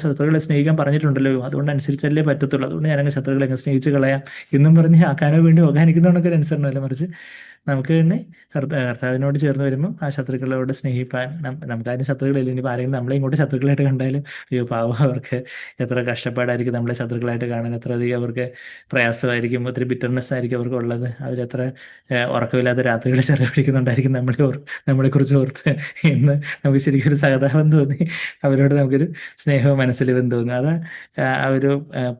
ശത്രുക്കളെ സ്നേഹിക്കാൻ പറഞ്ഞിട്ടുണ്ടല്ലോ, അതുകൊണ്ട് അനുസരിച്ചല്ലേ പറ്റത്തുള്ളൂ. അതുകൊണ്ട് ഞാനങ്ങ് ശത്രുക്കളെ അങ്ങ് സ്നേഹിച്ച് കളയാം എന്നും പറഞ്ഞ് ആക്കാനോ വേണ്ടി ഓർഗാനിക്കുന്നതുകൊണ്ടൊക്കെ ഒരു അനുസരണമല്ല, മറിച്ച് നമുക്ക് തന്നെ കർത്താവിനോട് ചേർന്ന് വരുമ്പോൾ ആ ശത്രുക്കളോട് സ്നേഹിപ്പാൻ. നമുക്കാരും ശത്രുക്കളില്ല. ഇനിയിപ്പോൾ ആരെങ്കിലും നമ്മളെ ഇങ്ങോട്ട് ശത്രുക്കളായിട്ട് കണ്ടാലും അയ്യോ പാവം, അവർക്ക് എത്ര കഷ്ടപ്പാടായിരിക്കും നമ്മളെ ശത്രുക്കളായിട്ട് കാണാൻ, എത്ര അധികം അവർക്ക് പ്രയാസമായിരിക്കും, ഒത്തിരി ബിറ്റർനെസ് ആയിരിക്കും അവർക്ക് ഉള്ളത്. അവരെത്ര ഉറക്കമില്ലാത്ത രാത്രികൾ ചെലവഴിക്കുന്നുണ്ടായിരിക്കും നമ്മളെക്കുറിച്ച് ഓർത്ത് എന്ന് നമുക്ക് ശരിക്കും ഒരു സഹതാപം തോന്നി, അവരോട് നമുക്കൊരു സ്നേഹവും മനസ്സിലും തോന്നുന്നു. അത് ആ ഒരു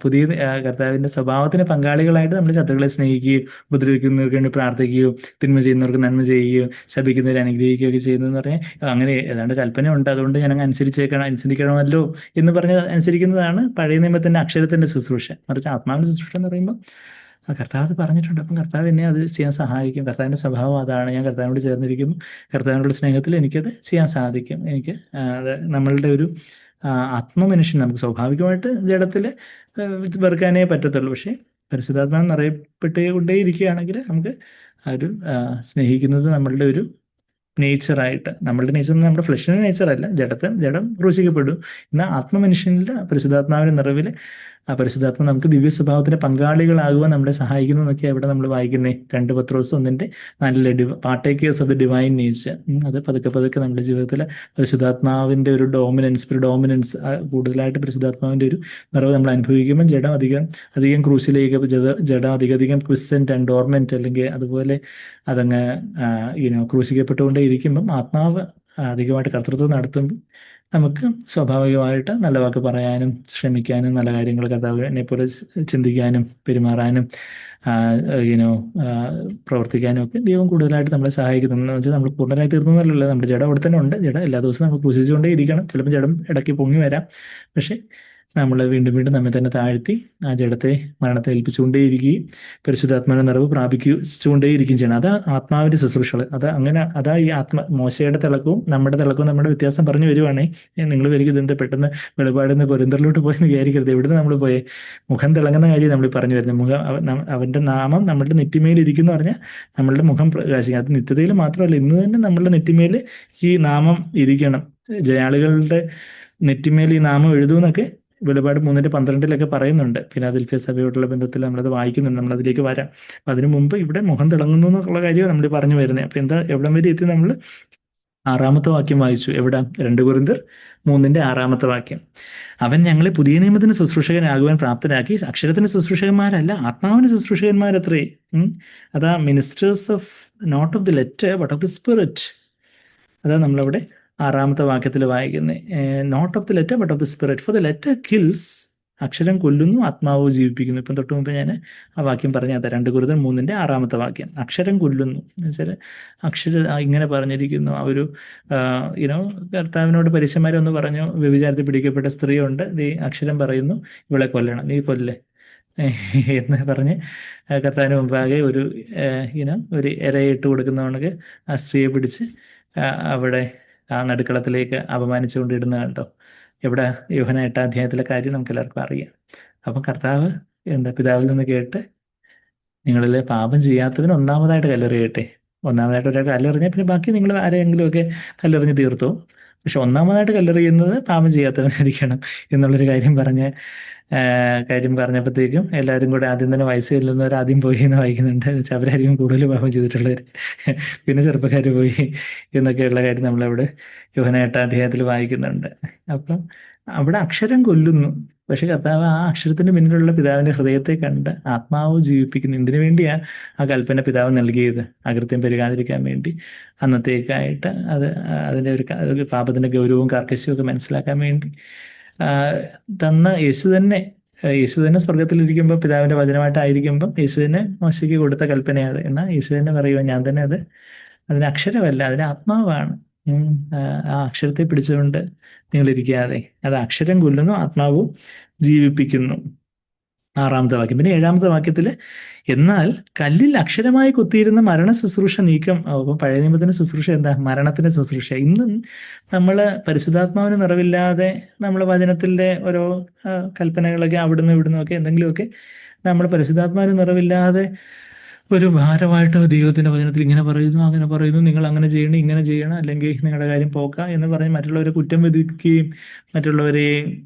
പുതിയ കർത്താവിൻ്റെ സ്വഭാവത്തിന് പങ്കാളികളായിട്ട് നമ്മൾ ശത്രുക്കളെ സ്നേഹിക്കുകയും ഉപദ്രവിക്കുന്നവർക്ക് വേണ്ടി പ്രാർത്ഥിക്കുകയും തിന്മ ചെയ്യുന്നവർക്ക് നന്മ ചെയ്യുകയോ ശപിക്കുന്നവരെ അനുഗ്രഹിക്കുകയൊക്കെ ചെയ്യുന്നതെന്ന് പറഞ്ഞാൽ അങ്ങനെ ഏതാണ്ട് കൽപ്പനയുണ്ട്. അതുകൊണ്ട് ഞാൻ അനുസരിക്കണമല്ലോ എന്ന് പറഞ്ഞ് അനുസരിക്കുന്നതാണ് പഴയ നിയമത്തിന്റെ അക്ഷരത്തിന്റെ ശുശ്രൂഷ. മറിച്ച് ആത്മാവിന്റെ ശുശ്രൂഷ എന്ന് പറയുമ്പോൾ കർത്താവ് പറഞ്ഞിട്ടുണ്ട്, അപ്പം കർത്താവ് എന്നെ അത് ചെയ്യാൻ സഹായിക്കും. കർത്താവിൻ്റെ സ്വഭാവം അതാണ്. ഞാൻ കർത്താവിനോട് ചേർന്നിരിക്കുന്നു, കർത്താവിനോട് സ്നേഹത്തിൽ എനിക്കത് ചെയ്യാൻ സാധിക്കും. എനിക്ക് അത് നമ്മളുടെ ഒരു ആത്മമനുഷ്യൻ നമുക്ക് സ്വാഭാവികമായിട്ട് ജഡത്തിൽ വെറുക്കാനേ പറ്റത്തുള്ളൂ. പക്ഷേ പരിശുദ്ധാത്മാവ് നിറയപ്പെട്ടുകൊണ്ടേയിരിക്കുകയാണെങ്കിൽ നമുക്ക് ഒരു സ്നേഹിക്കുന്നത് നമ്മളുടെ ഒരു നേച്ചറായിട്ട്, നമ്മളുടെ നേച്ചർ നമ്മുടെ ഫ്ലഷിൻ്റെ നേച്ചറല്ല, ജഡം ക്രൂശിക്കപ്പെടും. എന്നാൽ ആത്മമനുഷ്യനിലെ പരിശുദ്ധാത്മാവിൻ്റെ നിറവിൽ ആ പരിശുദ്ധാത്മ നമുക്ക് ദിവ്യ സ്വഭാവത്തിന്റെ പങ്കാളികളാകുവാൻ നമ്മളെ സഹായിക്കുന്നു എന്നൊക്കെ അവിടെ നമ്മൾ വായിക്കുന്നത് 2 പത്രോസ് 1:4 partakers of the divine nature. അത് പതുക്കെ നമ്മുടെ ജീവിതത്തിൽ പരിശുദ്ധാത്മാവിന്റെ ഒരു ഡോമിനൻസ് കൂടുതലായിട്ട് പരിശുദ്ധാത്മാവിന്റെ ഒരു നിറവ് നമ്മൾ അനുഭവിക്കുമ്പോൾ ജഡം അധികം ക്രൂശിലേക്ക്, ജഡം അധികം ക്വിസന്റ് ആൻഡ് ഡോർമെന്റ്, അല്ലെങ്കിൽ അതുപോലെ അതങ്ങ് ക്രൂശിക്കപ്പെട്ടുകൊണ്ടേ ഇരിക്കുമ്പം ആത്മാവ് അധികമായിട്ട് കർത്തൃത്വം നടത്തുമ്പോൾ നമുക്ക് സ്വാഭാവികമായിട്ട് നല്ല വാക്ക് പറയാനും ശ്രമിക്കാനും നല്ല കാര്യങ്ങൾ കർത്താവിനെ പോലെ ചിന്തിക്കാനും പെരുമാറാനും പ്രവർത്തിക്കാനും ഒക്കെ ദൈവം കൂടുതലായിട്ട് നമ്മളെ സഹായിക്കുന്നു. എന്ന് വെച്ചാൽ നമ്മൾ പൂർണ്ണമായി തീർന്നതല്ലല്ലോ, നമ്മുടെ ജഡം അവിടെ തന്നെ ഉണ്ട്. ജഡം എല്ലാ ദിവസവും നമ്മൾ ക്രൂശിച്ചുകൊണ്ടേ ഇരിക്കണം. ചിലപ്പോൾ ജഡം ഇടയ്ക്ക് പൊങ്ങി വരാം, പക്ഷേ നമ്മൾ വീണ്ടും വീണ്ടും നമ്മെ തന്നെ താഴ്ത്തി ആ ജഡത്തെ മരണത്തെ ഏൽപ്പിച്ചുകൊണ്ടേയിരിക്കുകയും പരിശുദ്ധാത്മാവിന്റെ നിറവ് പ്രാപിച്ചുകൊണ്ടേയിരിക്കുകയും ചെയ്യണം. അതാ ആത്മാവിന്റെ ശുശ്രൂഷകൾ. അതാ ഈ മോശയുടെ തിളക്കവും നമ്മുടെ തിളക്കവും നമ്മുടെ വ്യത്യാസം പറഞ്ഞു വരുവാണേ. നിങ്ങൾ വരിക ഇതെന്ത് പെട്ടെന്ന് വെളിപാടുന്ന കൊരിന്തറിലോട്ട് പോയെന്ന് വിചാരിക്കരുത്. എവിടുന്ന് നമ്മൾ പോയേ? മുഖം തിളങ്ങുന്ന കാര്യം നമ്മൾ പറഞ്ഞു വരുന്നത്. അവന്റെ നാമം നമ്മളുടെ നെറ്റിമേൽ ഇരിക്കുന്നു പറഞ്ഞാൽ നമ്മളുടെ മുഖം പ്രകാശിക്കും. അത് നിത്യതയിൽ മാത്രമല്ല, ഇന്ന് തന്നെ നമ്മളുടെ നെറ്റിമേൽ ഈ നാമം ഇരിക്കണം. ജയാളികളുടെ നെറ്റിമേൽ ഈ നാമം എഴുതുമെന്നൊക്കെ വെളിപാട് 3:12 പറയുന്നുണ്ട്. ഫിലാദൽഫിയ സഭയോടുള്ള ബന്ധത്തിൽ നമ്മളത് വായിക്കുന്നുണ്ട്. നമ്മളതിലേക്ക് വരാം. അപ്പം അതിനു മുമ്പ് ഇവിടെ മുഖം തിളങ്ങുന്നു എന്നുള്ള കാര്യമാണ് നമ്മൾ പറഞ്ഞു വരുന്നത്. അപ്പം എവിടം വരെ എത്തി? നമ്മൾ 6-ാമത്തെ വാക്യം വായിച്ചു. എവിടെ? 2 കൊരിന്ത്യർ 3:6 വാക്യം. അവൻ ഞങ്ങളെ പുതിയ നിയമത്തിന് ശുശ്രൂഷകനാകുവാൻ പ്രാപ്തരാക്കി. അക്ഷരത്തിന് ശുശ്രൂഷകന്മാരല്ല, ആത്മാവിന് ശുശ്രൂഷകന്മാരത്രേ. അതാ ministers of not of the letter but of the spirit. അതാ നമ്മളവിടെ 6-ാമത്തെ വാക്യത്തിൽ വായിക്കുന്നത്. Not of the letter but of the spirit. For the letter kills, അക്ഷരം കൊല്ലുന്നു, ആത്മാവ് ജീവിപ്പിക്കുന്നു. ഇപ്പം തൊട്ട് മുമ്പ് ഞാൻ ആ വാക്യം പറഞ്ഞ അതാ 2 കൊരിന്ത്യർ 3:6 വാക്യം. അക്ഷരം കൊല്ലുന്നു എന്ന് വെച്ചാൽ ഇങ്ങനെ പറഞ്ഞിരിക്കുന്നു. ആ ഒരു കർത്താവിനോട് പരീശന്മാരൊന്ന് പറഞ്ഞു, വ്യഭിചാരത്തിൽ പിടിക്കപ്പെട്ട സ്ത്രീയുണ്ട്, നീ അക്ഷരം പറയുന്നു, ഇവളെ കൊല്ലണം, നീ കൊല്ലേ എന്ന് പറഞ്ഞ് കർത്താവിന് മുമ്പാകെ ഒരു ഇരയിട്ട് കൊടുക്കുന്നവണക്ക് ആ സ്ത്രീയെ പിടിച്ച് അവിടെ ആ നടുക്കളത്തിലേക്ക് അപമാനിച്ചുകൊണ്ടിടുന്ന കണ്ടോ. ഇവിടെ യോഹന്നാൻ 8-ാം കാര്യം നമുക്ക് എല്ലാവർക്കും അറിയാം. അപ്പം കർത്താവ് പിതാവിൽ നിന്ന് കേട്ട്, നിങ്ങളിൽ പാപം ചെയ്യാത്തവന് ഒന്നാമതായിട്ട് കല്ലെറിയട്ടെ. ഒന്നാമതായിട്ട് ഒരാൾ കല്ലെറിഞ്ഞാൽ പിന്നെ ബാക്കി നിങ്ങൾ ആരെയെങ്കിലുമൊക്കെ കല്ലെറിഞ്ഞ് തീർത്തോ. പക്ഷെ ഒന്നാമതായിട്ട് കല്ലെറിയുന്നത് പാപം ചെയ്യാത്തവനായിരിക്കണം എന്നുള്ളൊരു കാര്യം പറഞ്ഞപ്പോഴത്തേക്കും എല്ലാവരും കൂടെ ആദ്യം തന്നെ വയസ്സ് ചെല്ലുന്നവർ ആദ്യം പോയി എന്ന് വായിക്കുന്നുണ്ട്. അവരായിരിക്കും കൂടുതൽ പാപം ചെയ്തിട്ടുള്ളവർ, പിന്നെ ചെറുപ്പക്കാർ പോയി എന്നൊക്കെയുള്ള കാര്യം നമ്മളവിടെ യോഹന്നാൻ 8-ാം വായിക്കുന്നുണ്ട്. അപ്പം അവിടെ അക്ഷരം കൊല്ലുന്നു, പക്ഷെ കർത്താവ് ആ അക്ഷരത്തിന് പിന്നിലുള്ള പിതാവിന്റെ ഹൃദയത്തെ കണ്ട് ആത്മാവ് ജീവിപ്പിക്കുന്നു. എന്തിനു വേണ്ടിയാ ആ കൽപ്പന പിതാവ് നൽകിയത്? അകൃത്യം പെരുകാതിരിക്കാൻ വേണ്ടി. അന്നത്തേക്കായിട്ട് അതിൻ്റെ ഒരു പാപത്തിന്റെ ഗൗരവവും കാർക്കശ്യവും ഒക്കെ മനസ്സിലാക്കാൻ വേണ്ടി തന്ന യേശു തന്നെ സ്വർഗത്തിലിരിക്കുമ്പോൾ, പിതാവിന്റെ വചനമായിട്ടായിരിക്കുമ്പം യേശു തന്നെ മോശയ്ക്ക് കൊടുത്ത കൽപ്പനയാണ്. എന്നാൽ യേശു തന്നെ പറയുക, ഞാൻ തന്നെ അതിന് അക്ഷരമല്ല, അതിന് ആത്മാവാണ്. ആ അക്ഷരത്തെ പിടിച്ചുകൊണ്ട് നിങ്ങൾ ഇരിക്കാതെ, അത് അക്ഷരം കൊല്ലുന്നു, ആത്മാവും ജീവിപ്പിക്കുന്നു. 6-ാമത്തെ വാക്യം. പിന്നെ 7-ാമത്തെ വാക്യത്തിൽ, എന്നാൽ കല്ലിൽ അക്ഷരമായി കുത്തിയിരുന്ന മരണ ശുശ്രൂഷ നീക്കം. അപ്പം പഴയ നിയമത്തിന്റെ ശുശ്രൂഷ എന്താ? മരണത്തിന്റെ ശുശ്രൂഷ. ഇന്നും നമ്മൾ പരിശുദ്ധാത്മാവിന് നിറവില്ലാതെ നമ്മൾ വചനത്തിൻ്റെ ഓരോ കൽപ്പനകളൊക്കെ അവിടുന്ന് ഇവിടുന്ന് ഒക്കെ എന്തെങ്കിലുമൊക്കെ നമ്മൾ പരിശുദ്ധാത്മാവിന് നിറവില്ലാതെ ഒരു ഭാരമായിട്ട് ദൈവത്തിന്റെ വചനത്തിൽ ഇങ്ങനെ പറയുന്നു, അങ്ങനെ പറയുന്നു, നിങ്ങൾ അങ്ങനെ ചെയ്യണം, ഇങ്ങനെ ചെയ്യണം, അല്ലെങ്കിൽ നിങ്ങളുടെ കാര്യം പോക്ക എന്ന് പറഞ്ഞ് മറ്റുള്ളവരെ കുറ്റം വിധിക്കുകയും മറ്റുള്ളവരെ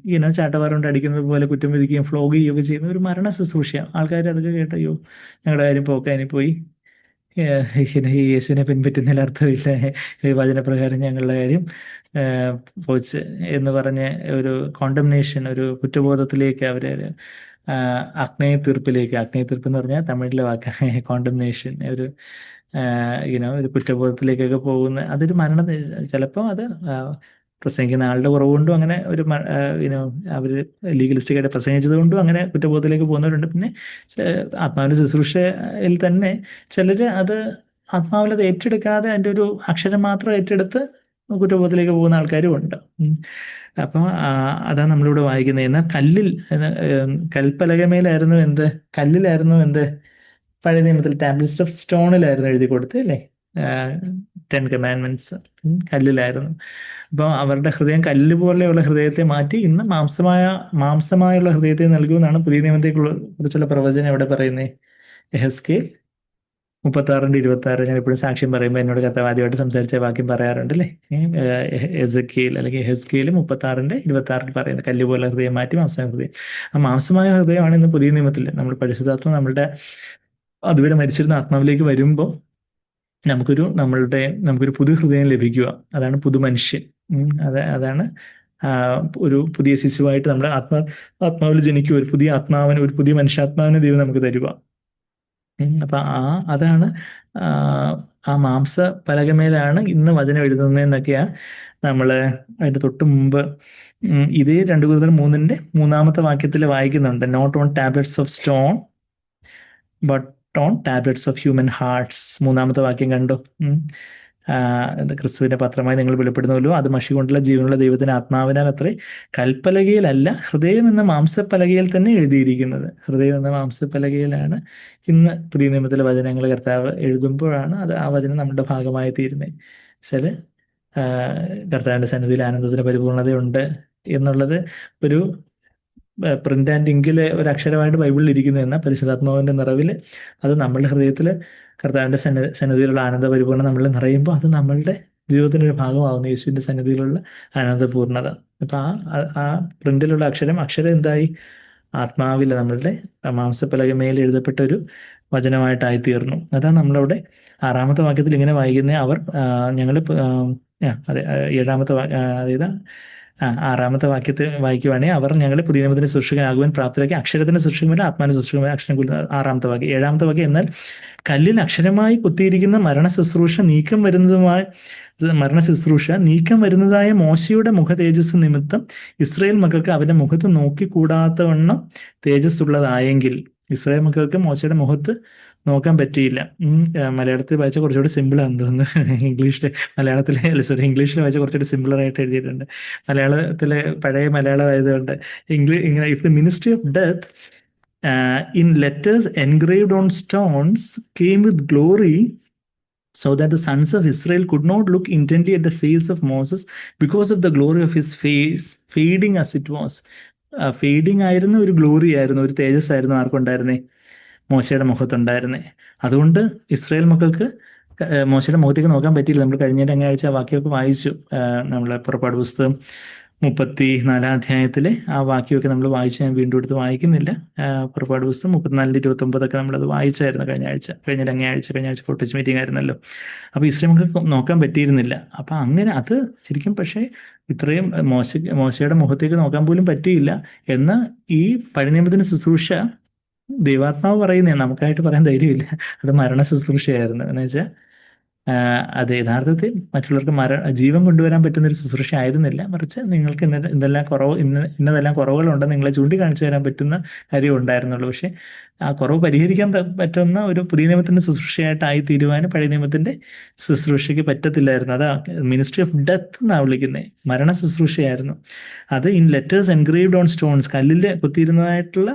ചാട്ടവാറുകൊണ്ട് അടിക്കുന്നത് പോലെ കുറ്റം വിധിക്കുകയും ഫ്ലോഗ് ചെയ്യുകയൊക്കെ ചെയ്യുന്ന ഒരു മരണ ശുശ്രൂഷയാണ്. ആൾക്കാർ അതൊക്കെ കേട്ടയോ, ഞങ്ങളുടെ കാര്യം പോക്ക, ഇനിപ്പോയി ഈ യേശുവിനെ പിൻപറ്റുന്നതിൽ അർത്ഥമില്ല, വചനപ്രകാരം ഞങ്ങളുടെ കാര്യം പോച്ച് എന്ന് പറഞ്ഞ് ഒരു കോണ്ടംനേഷൻ, ഒരു കുറ്റബോധത്തിലേക്ക് അവരെ അഗ്നേയ തീർപ്പ് എന്ന് പറഞ്ഞാൽ തമിഴിലെ വാക്ക് കോണ്ടംനേഷൻ, ഒരു ഒരു കുറ്റബോധത്തിലേക്കൊക്കെ പോകുന്ന അതൊരു മരണം. ചിലപ്പോൾ അത് പ്രസംഗിക്കുന്ന ആളുടെ കുറവുകൊണ്ടും അങ്ങനെ ഒരു അവർ ലീഗലിസ്റ്റിക്കായിട്ട് പ്രസംഗിച്ചത് കൊണ്ടും അങ്ങനെ കുറ്റബോധത്തിലേക്ക് പോകുന്നവരുണ്ട്. പിന്നെ ആത്മാവിന്റെ ശുശ്രൂഷയിൽ തന്നെ ചിലർ അത് ആത്മാവിൽ അത് ഏറ്റെടുക്കാതെ അതിൻ്റെ ഒരു അക്ഷരം മാത്രം ഏറ്റെടുത്ത് കുറ്റബോധത്തിലേക്ക് പോകുന്ന ആൾക്കാരും ഉണ്ട്. അപ്പം അതാണ് നമ്മളിവിടെ വായിക്കുന്നത്. എന്നാൽ കൽപ്പലകമേലായിരുന്നു കല്ലിലായിരുന്നു പഴയ നിയമത്തിൽ ടാബ്ലറ്റ്സ് ഓഫ് സ്റ്റോണിലായിരുന്നു എഴുതി കൊടുത്തത്, അല്ലേ? 10 കമാൻഡ്മെന്റ്സ് കല്ലിലായിരുന്നു. അപ്പോൾ അവരുടെ ഹൃദയം കല്ല് പോലെയുള്ള ഹൃദയത്തെ മാറ്റി ഇന്ന് മാംസമായുള്ള ഹൃദയത്തെ നൽകുമെന്നാണ് പുതിയ നിയമത്തെ കുറിച്ചുള്ള പ്രവചനം എവിടെ പറയുന്നത്? എഹെസ്കേൽ 36:26. ഞാൻ എപ്പോഴും സാക്ഷ്യം പറയുമ്പോൾ എന്നോട് കർത്താവ് ആദ്യമായിട്ട് സംസാരിച്ച വാക്യം പറയാറുണ്ട്, അല്ലേ? എസെക്കിയേൽ അല്ലെങ്കിൽ എഹെസ്കേൽ 36:26 പറയുന്നത് കല്ല് പോലെ ഹൃദയം മാറ്റി മാംസമായ ഹൃദയം. ആ മാംസമായ ഹൃദയമാണ് ഇന്ന് പുതിയ നിയമത്തിൽ നമ്മൾ പരിശുദ്ധാത്മ നമ്മളുടെ അതുവരെ മരിച്ചിരുന്ന ആത്മാവിലേക്ക് വരുമ്പോൾ നമുക്കൊരു പുതു ഹൃദയം ലഭിക്കുക. അതാണ് പുതുമനുഷ്യൻ. അതാണ് ഒരു പുതിയ ശിശുവായിട്ട് നമ്മൾ ആത്മാവിൽ ജനിക്കുക. ഒരു പുതിയ ആത്മാവിന്, ഒരു പുതിയ മനുഷ്യാത്മാവിനെ ദൈവം നമുക്ക് തരുക. അപ്പൊ അതാണ് ആ മാംസ പലകമേലാണ് ഇന്ന് വചനം എഴുതുന്നതെന്നൊക്കെയാ നമ്മൾ അതിന്റെ തൊട്ട് മുമ്പ് ഇതേ 2 കൊരിന്ത്യർ 3:3 വാക്യത്തിൽ വായിക്കുന്നുണ്ട്. Not on tablets of stone but on tablets of human hearts. 3-ാമത്തെ വാക്യം കണ്ടോ? ക്രിസ്തുവിന്റെ പത്രമായി നിങ്ങൾ വെളിപ്പെടുന്നുവല്ലോ, അത് മഷി കൊണ്ടുള്ള ജീവനുള്ള ദൈവത്തിന്റെ ആത്മാവിനാൽ അത്രേ കൽപ്പലകയിലല്ല, ഹൃദയം എന്ന മാംസപ്പലകയിൽ തന്നെ എഴുതിയിരിക്കുന്നത്. ഹൃദയം എന്ന മാംസപ്പലകയിലാണ് ഇന്ന് പുതിയ നിയമത്തിലെ വചനങ്ങൾ കർത്താവ് എഴുതുമ്പോഴാണ് അത് ആ വചനം നമ്മുടെ ഭാഗമായി തീരുന്നത്. വെച്ചാൽ കർത്താവിന്റെ സന്നിധിയിൽ ആനന്ദത്തിന് പരിപൂർണതയുണ്ട് എന്നുള്ളത് ഒരു പ്രിന്റ് ആൻഡ് ഇങ്കിലെ ഒരു അക്ഷരമായിട്ട് ബൈബിളിൽ ഇരിക്കുന്നു. എന്നാൽ പരിശുദ്ധാത്മാവിന്റെ നിറവിൽ അത് നമ്മളുടെ ഹൃദയത്തിൽ കർത്താവിന്റെ സന്നിധിയിലുള്ള ആനന്ദ പരിപൂർണത നമ്മളിൽ നിറയുമ്പോൾ അത് നമ്മളുടെ ജീവിതത്തിൻ്റെ ഒരു ഭാഗമാവുന്നു, യേശുവിന്റെ സന്നിധിയിലുള്ള ആനന്ദപൂർണത. അപ്പം ആ പ്രിന്റിലുള്ള അക്ഷരം എന്തായി? ആത്മാവിൽ നമ്മളുടെ മാംസപ്പലകമേൽ എഴുതപ്പെട്ട ഒരു വചനമായിട്ടായി തീർന്നു. അതാണ് നമ്മളവിടെ 6-ാമത്തെ വാക്യത്തിൽ ഇങ്ങനെ വായിക്കുന്നത്. അവർ ഞങ്ങൾ അതെ 7-ാമത്തെ അതായത് 6-ാമത്തെ വാക്യത്തിൽ വായിക്കുവാണെങ്കിൽ അവർ ഞങ്ങൾ പുതിയ നിയമത്തിന് സൃഷ്ടിക്കാനാകുവാൻ പ്രാപ്തരാക്കി അക്ഷരത്തിന് സൃഷ്ടിക്കുമ്പോൾ ആത്മാവിന് സൃഷ്ടിക്കുമ്പോൾ അക്ഷരം 6-ാമത്തെ വാക്യം. 7-ാമത്തെ വാക്യം, എന്നാൽ കല്ലിൽ അക്ഷരമായി കുത്തിയിരിക്കുന്ന മരണ ശുശ്രൂഷ നീക്കം വരുന്നതായ മോശയുടെ മുഖ തേജസ് നിമിത്തം ഇസ്രായേൽ മക്കൾക്ക് അവന്റെ മുഖത്ത് നോക്കിക്കൂടാത്തവണ്ണം തേജസ് ഉള്ളതായെങ്കിൽ. ഇസ്രായേൽ മക്കൾക്ക് മോശയുടെ മുഖത്ത് നോക്കാൻ പറ്റിയില്ല. മലയാളത്തിൽ വായിച്ച കുറച്ചുകൂടി സിമ്പിളാണെന്ന് തോന്നുന്നു. ഇംഗ്ലീഷിൽ വായിച്ച കുറച്ചുകൂടി സിമ്പിളറായിട്ട് എഴുതിയിട്ടുണ്ട്. മലയാളത്തിലെ പഴയ മലയാളം ആയതുകൊണ്ട് ഇങ്ങനെ, if the ministry of death in letters engraved on stones came with glory, so that the sons of Israel could not look intently at the face of Moses because of the glory of his face, fading as it was. Fading ആയിരുന്ന ഒരു glory ആയിരുന്നു, ഒരു തേജസ് ആയിരുന്നു ആർക്കുണ്ടായിരുന്നേ? മോശയുടെ മുഖത്തുണ്ടായിരുന്നേ. അതുകൊണ്ട് Israel മക്കൾക്ക് മോശയുടെ മുഖത്തേക്ക് നോക്കാൻ പറ്റിയില്ല. നമ്മൾ കഴിഞ്ഞ രണ്ടാഴ്ച വാക്യമൊക്കെ വായിച്ചു. നമ്മൾ പുറപ്പാട് പുസ്തകം 34-ാം അധ്യായത്തിലെ ആ വാക്യമൊക്കെ നമ്മൾ വായിച്ചു. ഞാൻ വീണ്ടും എടുത്ത് വായിക്കുന്നില്ല. പുറപ്പാട് പുസ്തകം 34-29 നമ്മളത് വായിച്ചായിരുന്നു കഴിഞ്ഞ രണ്ടാഴ്ച ഫോട്ടോച്ച് മീറ്റിംഗ് ആയിരുന്നല്ലോ. അപ്പോൾ ഇസ്രായേൽ മക്കൾക്ക് നോക്കാൻ പറ്റിയിരുന്നില്ല. അപ്പം അങ്ങനെ അത് ശരിക്കും, പക്ഷേ ഇത്രയും മോശയുടെ മുഖത്തേക്ക് നോക്കാൻ പോലും പറ്റിയില്ല. എന്നാൽ ഈ പഴയ നിയമത്തിന് ശുശ്രൂഷ ദൈവാത്മാവ് പറയുന്നേ, നമുക്കായിട്ട് പറയാൻ ധൈര്യമില്ല. അത് മരണ ശുശ്രൂഷയായിരുന്നു. എന്ന് വെച്ചാൽ അത് യഥാർത്ഥത്തിൽ മറ്റുള്ളവർക്ക് ജീവൻ കൊണ്ടുവരാൻ പറ്റുന്ന ഒരു ശുശ്രൂഷ ആയിരുന്നില്ല. മറിച്ച് നിങ്ങൾക്ക് ഇന്നതെല്ലാം കുറവുകളുണ്ടെന്ന് നിങ്ങളെ ചൂണ്ടിക്കാണിച്ചു തരാൻ പറ്റുന്ന കാര്യം ഉണ്ടായിരുന്നുള്ളൂ. പക്ഷെ ആ കുറവ് പരിഹരിക്കാൻ പറ്റുന്ന ഒരു പുതിയ നിയമത്തിന്റെ ശുശ്രൂഷയായിട്ടായി തീരുവാനും പഴയ നിയമത്തിന്റെ ശുശ്രൂഷയ്ക്ക് പറ്റത്തില്ലായിരുന്നു. അത് മിനിസ്ട്രി ഓഫ് ഡെത്ത് എന്നാണ് വിളിക്കുന്നത്. മരണ ശുശ്രൂഷയായിരുന്നു അത്. In letters engraved on stones, കല്ലിൽ കുത്തിയിരുന്നതായിട്ടുള്ള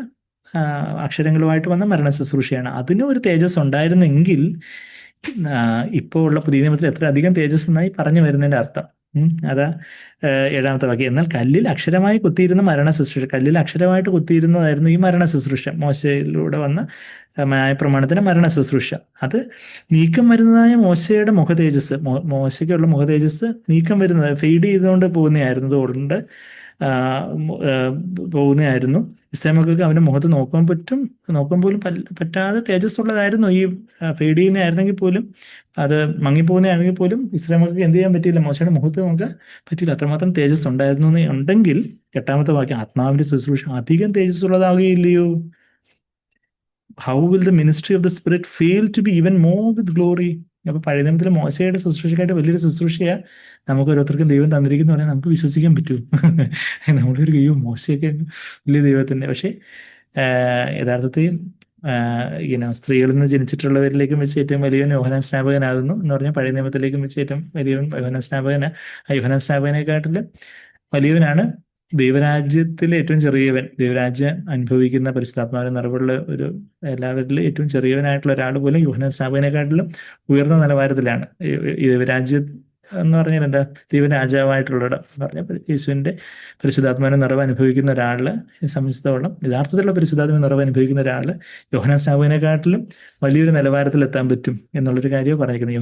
അക്ഷരങ്ങളുമായിട്ട് വന്ന മരണ ശുശ്രൂഷയാണ്. അതിനും ഒരു തേജസ് ഉണ്ടായിരുന്നെങ്കിൽ ഇപ്പോൾ ഉള്ള പുതിയ നിയമത്തിൽ എത്ര അധികം തേജസ് എന്നായി പറഞ്ഞു വരുന്നതിന്റെ അർത്ഥം. അതാ 7-ാമത്തെ വാക്യം. എന്നാൽ കല്ലിൽ അക്ഷരമായി കുത്തിയിരുന്ന മരണ ശുശ്രൂഷ, കല്ലിൽ അക്ഷരമായിട്ട് കുത്തിയിരുന്നതായിരുന്നു ഈ മരണ ശുശ്രൂഷ, മോശയിലൂടെ വന്ന ന്യായപ്രമാണത്തിന്റെ മരണ ശുശ്രൂഷ. അത് നീക്കം വരുന്നതായ മോശയുടെ മുഖ തേജസ്, മോശയ്ക്കുള്ള മുഖ തേജസ് നീക്കം വരുന്നത്, ഫെയ്ഡ് ചെയ്തുകൊണ്ട് പോകുന്നതായിരുന്നു ഇസ്രായേൽ മക്കൾക്ക് അവന്റെ മുഖത്ത് നോക്കാൻ പോലും പറ്റാതെ തേജസ് ഉള്ളതായിരുന്നു. ഈ ഫെയ്ഡ് ചെയ്യുന്നതായിരുന്നെങ്കിൽ പോലും, അത് മങ്ങിപ്പോകുന്നതാണെങ്കിൽ പോലും ഇസ്രായേൽ മക്കൾക്ക് എന്ത് ചെയ്യാൻ പറ്റിയില്ല? മോശയുടെ മുഖത്ത് നോക്കാൻ പറ്റിയില്ല. അത്രമാത്രം തേജസ് ഉണ്ടായിരുന്നു ഉണ്ടെങ്കിൽ 8-ാമത്തെ വാക്യം, ആത്മാവിന്റെ ശുശ്രൂഷ അധികം തേജസ് ഉള്ളതാവുകയില്ലയോ? How will the ministry of the spirit fail to be even more with glory? അപ്പൊ പഴയ നിയമത്തിലെ മോശയുടെ ശുശ്രൂഷക്കായിട്ട് വലിയൊരു ശുശ്രൂഷയാണ് നമുക്ക് ഓരോരുത്തർക്കും ദൈവം തന്നിരിക്കുന്ന പറഞ്ഞാൽ നമുക്ക് വിശ്വസിക്കാൻ പറ്റൂ. നമ്മളൊരു മോശയൊക്കെ വലിയ ദൈവത്തിന്റെ. പക്ഷെ യഥാർത്ഥത്തിൽ സ്ത്രീകളിൽ നിന്ന് ജനിച്ചിട്ടുള്ളവരിലേക്കും വെച്ച് ഏറ്റവും വലിയവൻ യോഹന്നാൻ സ്നാപകനാകുന്നു എന്ന് പറഞ്ഞാൽ പഴയ നിയമത്തിലേക്കും വെച്ച് ഏറ്റവും വലിയവൻ യോഹന്നാൻ സ്നാപകനാണ്. ആ യോഹന്നാൻ സ്നാപകനെക്കാട്ടിലും വലിയവനാണ് ദൈവരാജ്യത്തിലെ ഏറ്റവും ചെറിയവൻ. ദൈവരാജ്യം അനുഭവിക്കുന്ന പരിശുദ്ധാത്മാവിന്റെ നിറവുള്ള ഒരു എല്ലാവരിലും ഏറ്റവും ചെറിയവനായിട്ടുള്ള ഒരാൾ പോലും യോഹന്നാൻ സ്നാപകനെക്കാട്ടിലും ഉയർന്ന നിലവാരത്തിലാണ്. ദൈവരാജ്യം എന്ന് പറഞ്ഞാൽ എന്താ? ദൈവരാജാവായിട്ടുള്ള എന്ന് പറഞ്ഞാൽ യേശുവിന്റെ പരിശുദ്ധാത്മാവിന്റെ നിറവ് അനുഭവിക്കുന്ന ഒരാള് സംബന്ധിച്ചിടത്തോളം, യഥാർത്ഥത്തിലുള്ള പരിശുദ്ധാത്മാവിന്റെ നിറവ് അനുഭവിക്കുന്ന ഒരാള് യോഹന്നാൻ സ്നാപകനെക്കാട്ടിലും വലിയൊരു നിലവാരത്തിൽ എത്താൻ പറ്റും എന്നുള്ളൊരു കാര്യം പറഞ്ഞിരിക്കുന്നത്.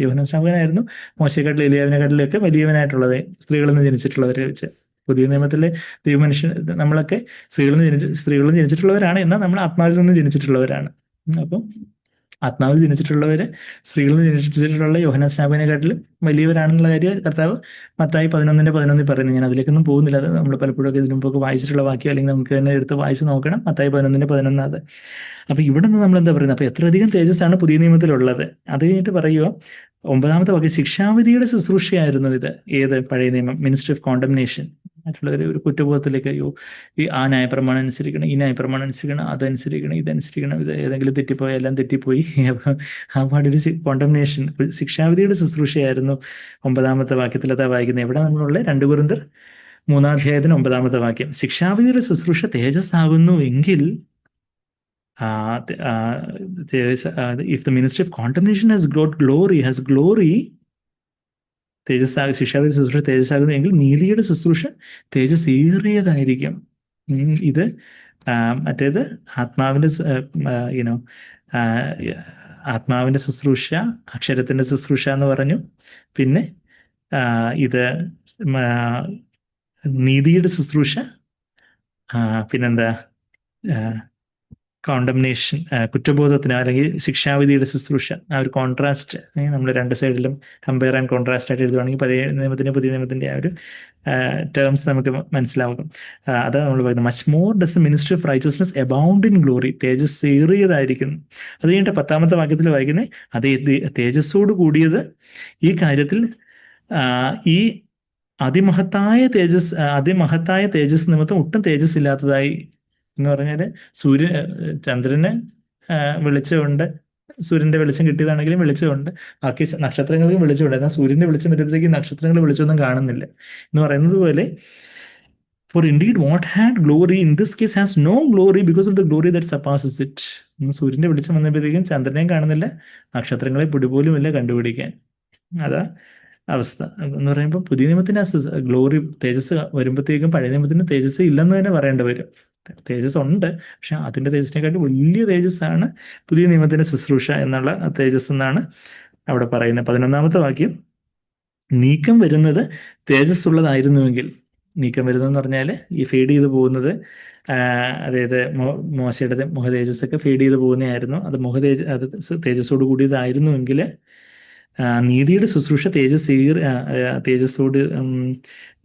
യോഹന്നാൻ സ്നാപകനായിരുന്നു മോശയെക്കാട്ടിലും ഏലിയാവിനെക്കാട്ടിലൊക്കെ വലിയവനായിട്ടുള്ളത് സ്ത്രീകളിൽ നിന്ന് ജനിച്ചിട്ടുള്ളവരെ വെച്ച്. പുതിയ നിയമത്തിലെ ദൈവമനുഷ്യൻ നമ്മളൊക്കെ സ്ത്രീകളിൽ നിന്ന് ജനിച്ചിട്ടുള്ളവരാണ്. എന്നാൽ നമ്മൾ ആത്മാവിൽ നിന്ന് ജനിച്ചിട്ടുള്ളവരാണ്. അപ്പം ആത്മാവിൽ ജനിച്ചിട്ടുള്ളവര് സ്ത്രീകളിൽ നിന്ന് ജനിച്ചിട്ടുള്ള യോഹന്നാൻ സ്നാപകനെക്കാട്ടിലും വലിയവരാണെന്നുള്ള കാര്യം കർത്താവ് മത്തായി 11:11 പറയുന്നു. ഞാൻ അതിലേക്കൊന്നും പോകുന്നില്ല. അത് നമ്മൾ പലപ്പോഴൊക്കെ ഇതിനു മുമ്പൊക്കെ വായിച്ചിട്ടുള്ള വാക്യം, അല്ലെങ്കിൽ നമുക്ക് തന്നെ എടുത്ത് വായിച്ച് നോക്കണം. മത്തായി 11:11 അത്. അപ്പൊ ഇവിടെ നിന്ന് നമ്മൾ എന്താ പറയുന്നത്? അപ്പൊ എത്രയധികം തേജസ്സാണ് പുതിയ നിയമത്തിലുള്ളത്. അത് കഴിഞ്ഞിട്ട് പറയുക 9-ാമത്തെ വാക്യം, ശിക്ഷാവിധിയുടെ ശുശ്രൂഷയായിരുന്നു ഇത്. ഏത്? പഴയ നിയമം, മിനിസ്ട്രി ഓഫ് കോണ്ടംനേഷൻ. മറ്റുള്ളവരെ ഒരു കുറ്റബോധത്തിലേക്ക്, അയ്യോ ഈ ആ ന്യായപ്രമാണം അനുസരിക്കണം, ഈ ന്യായപ്രമാണം അനുസരിക്കണം, അതനുസരിക്കണം, ഇതനുസരിക്കണം, ഇത് ഏതെങ്കിലും തെറ്റിപ്പോയാൽ എല്ലാം തെറ്റിപ്പോയി. അപ്പം ആ പാടൊരു കോണ്ടംനേഷൻ, ശിക്ഷാവിധിയുടെ ശുശ്രൂഷയായിരുന്നു 9-ാമത്തെ വാക്യത്തിൽ അതാ വായിക്കുന്നത്. എവിടെ നമ്മളുള്ള 2 കൊരിന്ത്യർ 3-ാം അധ്യായത്തിന് 9-ാമത്തെ വാക്യം. ശിക്ഷാവിധിയുടെ ശുശ്രൂഷ തേജസ്സാകുന്നു എങ്കിൽ, if the ministry of condemnation has glory, ശിക്ഷാവിധി ശുശ്രൂഷ തേജസ്സാകുന്നു എങ്കിൽ നീതിയുടെ ശുശ്രൂഷ തേജസ്സേറിയതായിരിക്കും. ഇത് മറ്റേത് ആത്മാവിൻ്റെ യുനോ ആത്മാവിൻ്റെ ശുശ്രൂഷ, അക്ഷരത്തിൻ്റെ ശുശ്രൂഷ എന്ന് പറഞ്ഞു. പിന്നെ ഇത് നീതിയുടെ ശുശ്രൂഷ, പിന്നെന്താ കോണ്ടംനേഷൻ, കുറ്റബോധത്തിന് അല്ലെങ്കിൽ ശിക്ഷാവിധിയുടെ ശുശ്രൂഷ. ആ ഒരു കോൺട്രാസ്റ്റ് നമ്മൾ 2 സൈഡിലും കമ്പയർ ആൻഡ് കോൺട്രാസ്റ്റ് ആയിട്ട് എഴുതുവാണെങ്കിൽ പഴയ നിയമത്തിൻ്റെ പുതിയ നിയമത്തിൻ്റെ ആ ഒരു ടേംസ് നമുക്ക് മനസ്സിലാകും. അത് നമ്മൾ പറയുന്നത് much more does the ministry of righteousness abound in glory, തേജസ്സേറിയതായിരിക്കുന്നു. അത് കഴിഞ്ഞിട്ട് 10-ാമത്തെ വാക്യത്തിൽ വായിക്കുന്നത് അതേ തേജസ്സോട് കൂടിയത് ഈ കാര്യത്തിൽ ഈ അതിമഹത്തായ തേജസ് നിമിത്തം ഒട്ടും തേജസ് ഇല്ലാത്തതായി എന്ന് പറഞ്ഞാൽ ചന്ദ്രന് വെളിച്ചമുണ്ട്, സൂര്യൻ്റെ വെളിച്ചം കിട്ടിയതാണെങ്കിലും വെളിച്ചമുണ്ട്, ബാക്കി നക്ഷത്രങ്ങൾക്കും വെളിച്ചമുണ്ട്. എന്നാൽ സൂര്യൻ്റെ വെളിച്ചം വരുമ്പോഴത്തേക്ക് നക്ഷത്രങ്ങൾ വെളിച്ചമൊന്നും കാണുന്നില്ല എന്ന് പറയുന്നത് പോലെ, for indeed what had glory in this case has no glory because of the glory that surpasses it. സൂര്യൻ്റെ വെളിച്ചം വന്നപ്പോഴത്തേക്കും ചന്ദ്രനെയും കാണുന്നില്ല, നക്ഷത്രങ്ങളെ പൊടിപോലുമില്ല കണ്ടുപിടിക്കാൻ. അതാ അവസ്ഥ എന്ന് പറയുമ്പോൾ പുതിയ നിയമത്തിന് ഗ്ലോറി തേജസ് വരുമ്പോഴത്തേക്കും പഴയ നിയമത്തിന് തേജസ് ഇല്ലെന്ന് തന്നെ പറയേണ്ടി വരും. തേജസ് ഉണ്ട്, പക്ഷെ അതിൻ്റെ തേജസ്സിനെക്കാട്ടി വലിയ തേജസ്സാണ് പുതിയ നിയമത്തിൻ്റെ ശുശ്രൂഷ എന്നുള്ള തേജസ് എന്നാണ് അവിടെ പറയുന്നത്. 11-ാമത്തെ വാക്യം, നീക്കം വരുന്നത് തേജസ്സുള്ളതായിരുന്നുവെങ്കിൽ, നീക്കം വരുന്നതെന്ന് പറഞ്ഞാൽ ഈ ഫെയ്ഡ് ചെയ്ത് പോകുന്നത്, അതായത് മോശയുടെ മുഖതേജസ്സൊക്കെ ഫെയ്ഡ് ചെയ്ത് പോകുന്നതായിരുന്നു. അത് തേജസ്സോട് കൂടിയതായിരുന്നുവെങ്കിൽ നീതിയുടെ ശുശ്രൂഷ തേജസ്സോട്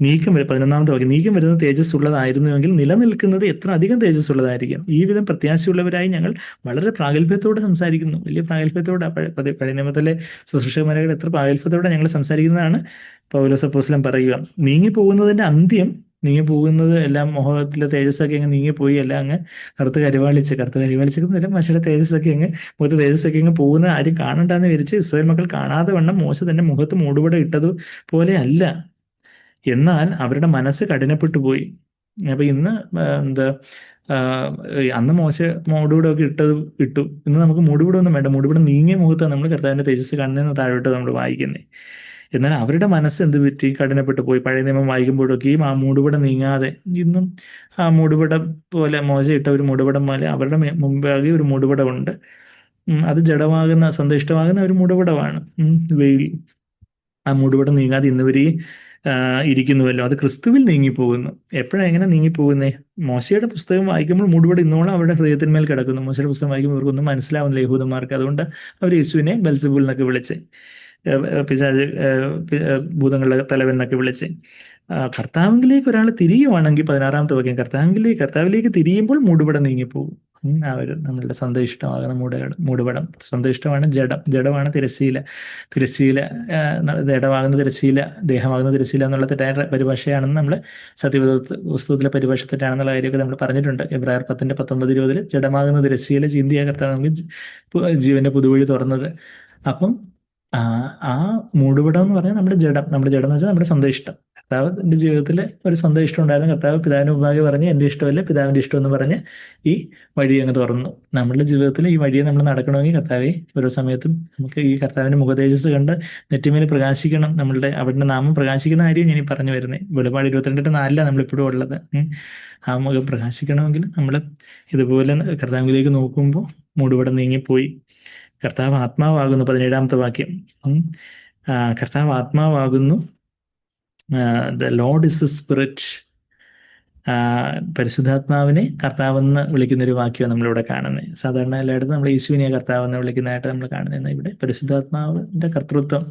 നീക്കം വരും. 11-ാമത്തെ വാക്യം, നീക്കം വരുന്നത് തേജസ്സുള്ളതായിരുന്നുവെങ്കിൽ നിലനിൽക്കുന്നത് എത്ര അധികം തേജസ്സുള്ളതായിരിക്കും. ഈ വിധം പ്രത്യാശയുള്ളവരായി ഞങ്ങൾ വളരെ പ്രാഗൽഭ്യത്തോടെ സംസാരിക്കുന്നു. വലിയ പ്രാഗൽഭ്യത്തോടെ പഴയ നിയമത്തിലെ ശുശ്രൂഷകന്മാരെ എത്ര പ്രാഗൽഭ്യത്തോടെ ഞങ്ങൾ സംസാരിക്കുന്നതാണ് പൗലോസ് അപ്പോസ്തലൻ പറയുക. നീങ്ങിപ്പോകുന്നതിൻ്റെ അന്ത്യം, നീങ്ങിപ്പോകുന്നത് എല്ലാം മോഹത്തിലെ തേജസ്സൊക്കെ അങ്ങ് നീങ്ങിപ്പോയി, എല്ലാം അങ്ങ് കറുത്ത് കരിവാളിച്ചെല്ലാം മനുഷ്യരുടെ തേജസ്സൊക്കെ അങ്ങ് മുഖത്ത് തേജസ്സൊക്കെ അങ്ങ് പോകുന്ന ആരും കാണണ്ടെന്ന് വിരിച്ച് ഇസ്രായേൽ മക്കൾ കാണാതെ വണ്ണം മോശ തന്നെ മുഖത്ത് മൂടുപടം ഇട്ടതുപോലെ അല്ല, എന്നാൽ അവരുടെ മനസ്സ് കഠിനപ്പെട്ടു പോയി. അപ്പം ഇന്ന് അന്ന് മോശ മൂടുപടമൊക്കെ ഇട്ടു. ഇന്ന് നമുക്ക് മൂടുപടമൊന്നും വേണ്ട, മൂടുപടം നീങ്ങിയ മുഖത്താണ് നമ്മൾ കർത്താവിൻ്റെ തേജസ് കാണുന്നതെന്ന് താഴോട്ട് നമ്മൾ വായിക്കുന്നത്. എന്നാൽ അവരുടെ മനസ്സ് എന്ത് പറ്റി? കഠിനപ്പെട്ടു പോയി. പഴയ നിയമം വായിക്കുമ്പോഴൊക്കെയും ആ മൂടുപടം നീങ്ങാതെ, ഇന്നും ആ മൂടുപടം പോലെ, മോശ ഇട്ട ഒരു മൂടുപടം പോലെ അവരുടെ മുമ്പാകെ ഒരു മൂടുപടമുണ്ട്. അത് ജഡമാകുന്ന, സ്വന്തം ഇഷ്ടമാകുന്ന ഒരു മൂടുപടമാണ് വെയിൽ. ആ മൂടുപടം നീങ്ങാതെ ഇന്നുവരെ ഇരിക്കുന്നുവല്ലോ. അത് ക്രിസ്തുവിൽ നീങ്ങിപ്പോകുന്നു. എപ്പോഴാണ് എങ്ങനെ നീങ്ങിപ്പോകുന്നേ? മോശയുടെ പുസ്തകം വായിക്കുമ്പോൾ മൂടുപടം ഇന്നോളം അവരുടെ ഹൃദയത്തിന്മേൽ കിടക്കുന്നു. മോശയുടെ പുസ്തകം വായിക്കുമ്പോൾ ഇവർക്കൊന്നും മനസ്സിലാവുന്നില്ല, യഹൂദന്മാർക്ക്. അതുകൊണ്ട് അവർ യേശുവിനെ ബെൽസെബൂൽ എന്നൊക്കെ വിളിച്ച്, പിശാച് ഭൂതങ്ങളുടെ തലവൻ എന്നൊക്കെ വിളിച്ച്. കർത്താവിലേക്ക് ഒരാൾ തിരിയുവാണെങ്കിൽ, 16-ാമത്തെ വാക്യം, കർത്താവിലേക്ക് തിരിയുമ്പോൾ മൂടുപടം നീങ്ങിപ്പോകും. ആ ഒരു നമ്മളുടെ സ്വന്തം ഇഷ്ടമാകുന്ന മൂടുപടം. സ്വന്തം ഇഷ്ടമാണ് ജഡമാണ് തിരശ്ശീല, ജഡമാകുന്ന തിരശ്ശീല, ദേഹമാകുന്ന തിരശ്ശീല എന്നുള്ള തെറ്റായ പരിഭാഷയാണെന്ന് നമ്മൾ പുസ്തകത്തിലെ പരിഭാഷ തെറ്റാണെന്നുള്ള കാര്യമൊക്കെ നമ്മൾ പറഞ്ഞിട്ടുണ്ട്. എബ്രായർ 10:19-20 ജഡമാകുന്ന തിരശ്ശീല ചീന്തിയ കർത്താവ് നമുക്ക് ജീവന്റെ പുതുവഴി തുറന്നത്. അപ്പം ആ മൂടുപടം എന്ന് പറഞ്ഞാൽ നമ്മുടെ ജഡം എന്ന് വെച്ചാൽ നമ്മുടെ സ്വന്തം ഇഷ്ടം. കർത്താവിൻ്റെ ജീവിതത്തിൽ ഒരു സ്വന്തം ഇഷ്ടം ഉണ്ടായിരുന്നു. കർത്താവ് പിതാവിന് മുമ്പാകെ പറഞ്ഞ് എൻ്റെ ഇഷ്ടമല്ല പിതാവിൻ്റെ ഇഷ്ടം എന്ന് പറഞ്ഞ് ഈ വഴി അങ്ങ് തുറന്നു. നമ്മളുടെ ജീവിതത്തിൽ ഈ വഴിയെ നമ്മൾ നടക്കണമെങ്കിൽ കർത്താവെ ഓരോ സമയത്തും നമുക്ക് ഈ കർത്താവിൻ്റെ മുഖതേജസ് കണ്ട് നെറ്റിമേൽ പ്രകാശിക്കണം. അവരുടെ നാമം പ്രകാശിക്കുന്ന കാര്യം ഞാൻ ഈ പറഞ്ഞു വരുന്നത്. വെളിപാട് 22:4 നമ്മളിപ്പോഴും ഉള്ളത്. ആ മുഖം പ്രകാശിക്കണമെങ്കിൽ നമ്മൾ ഇതുപോലെ കർത്താവിലേക്ക് നോക്കുമ്പോൾ മൂടുപടം നീങ്ങിപ്പോയി. കർത്താവ് ആത്മാവാകുന്നു. 17-ാമത്തെ വാക്യം, കർത്താവ് ആത്മാവാകുന്നു. The Lord is a spirit. പരിശുദ്ധാത്മാവിനെ കർത്താവെന്ന് വിളിക്കുന്നൊരു വാക്യമാണ് നമ്മളിവിടെ കാണുന്നത്. സാധാരണ എല്ലായിടത്തും നമ്മൾ യേശുവിനെ കർത്താവെന്ന് വിളിക്കുന്നതായിട്ട് നമ്മൾ കാണുന്നത്. എന്നാൽ ഇവിടെ പരിശുദ്ധാത്മാവിൻ്റെ കർത്തൃത്വം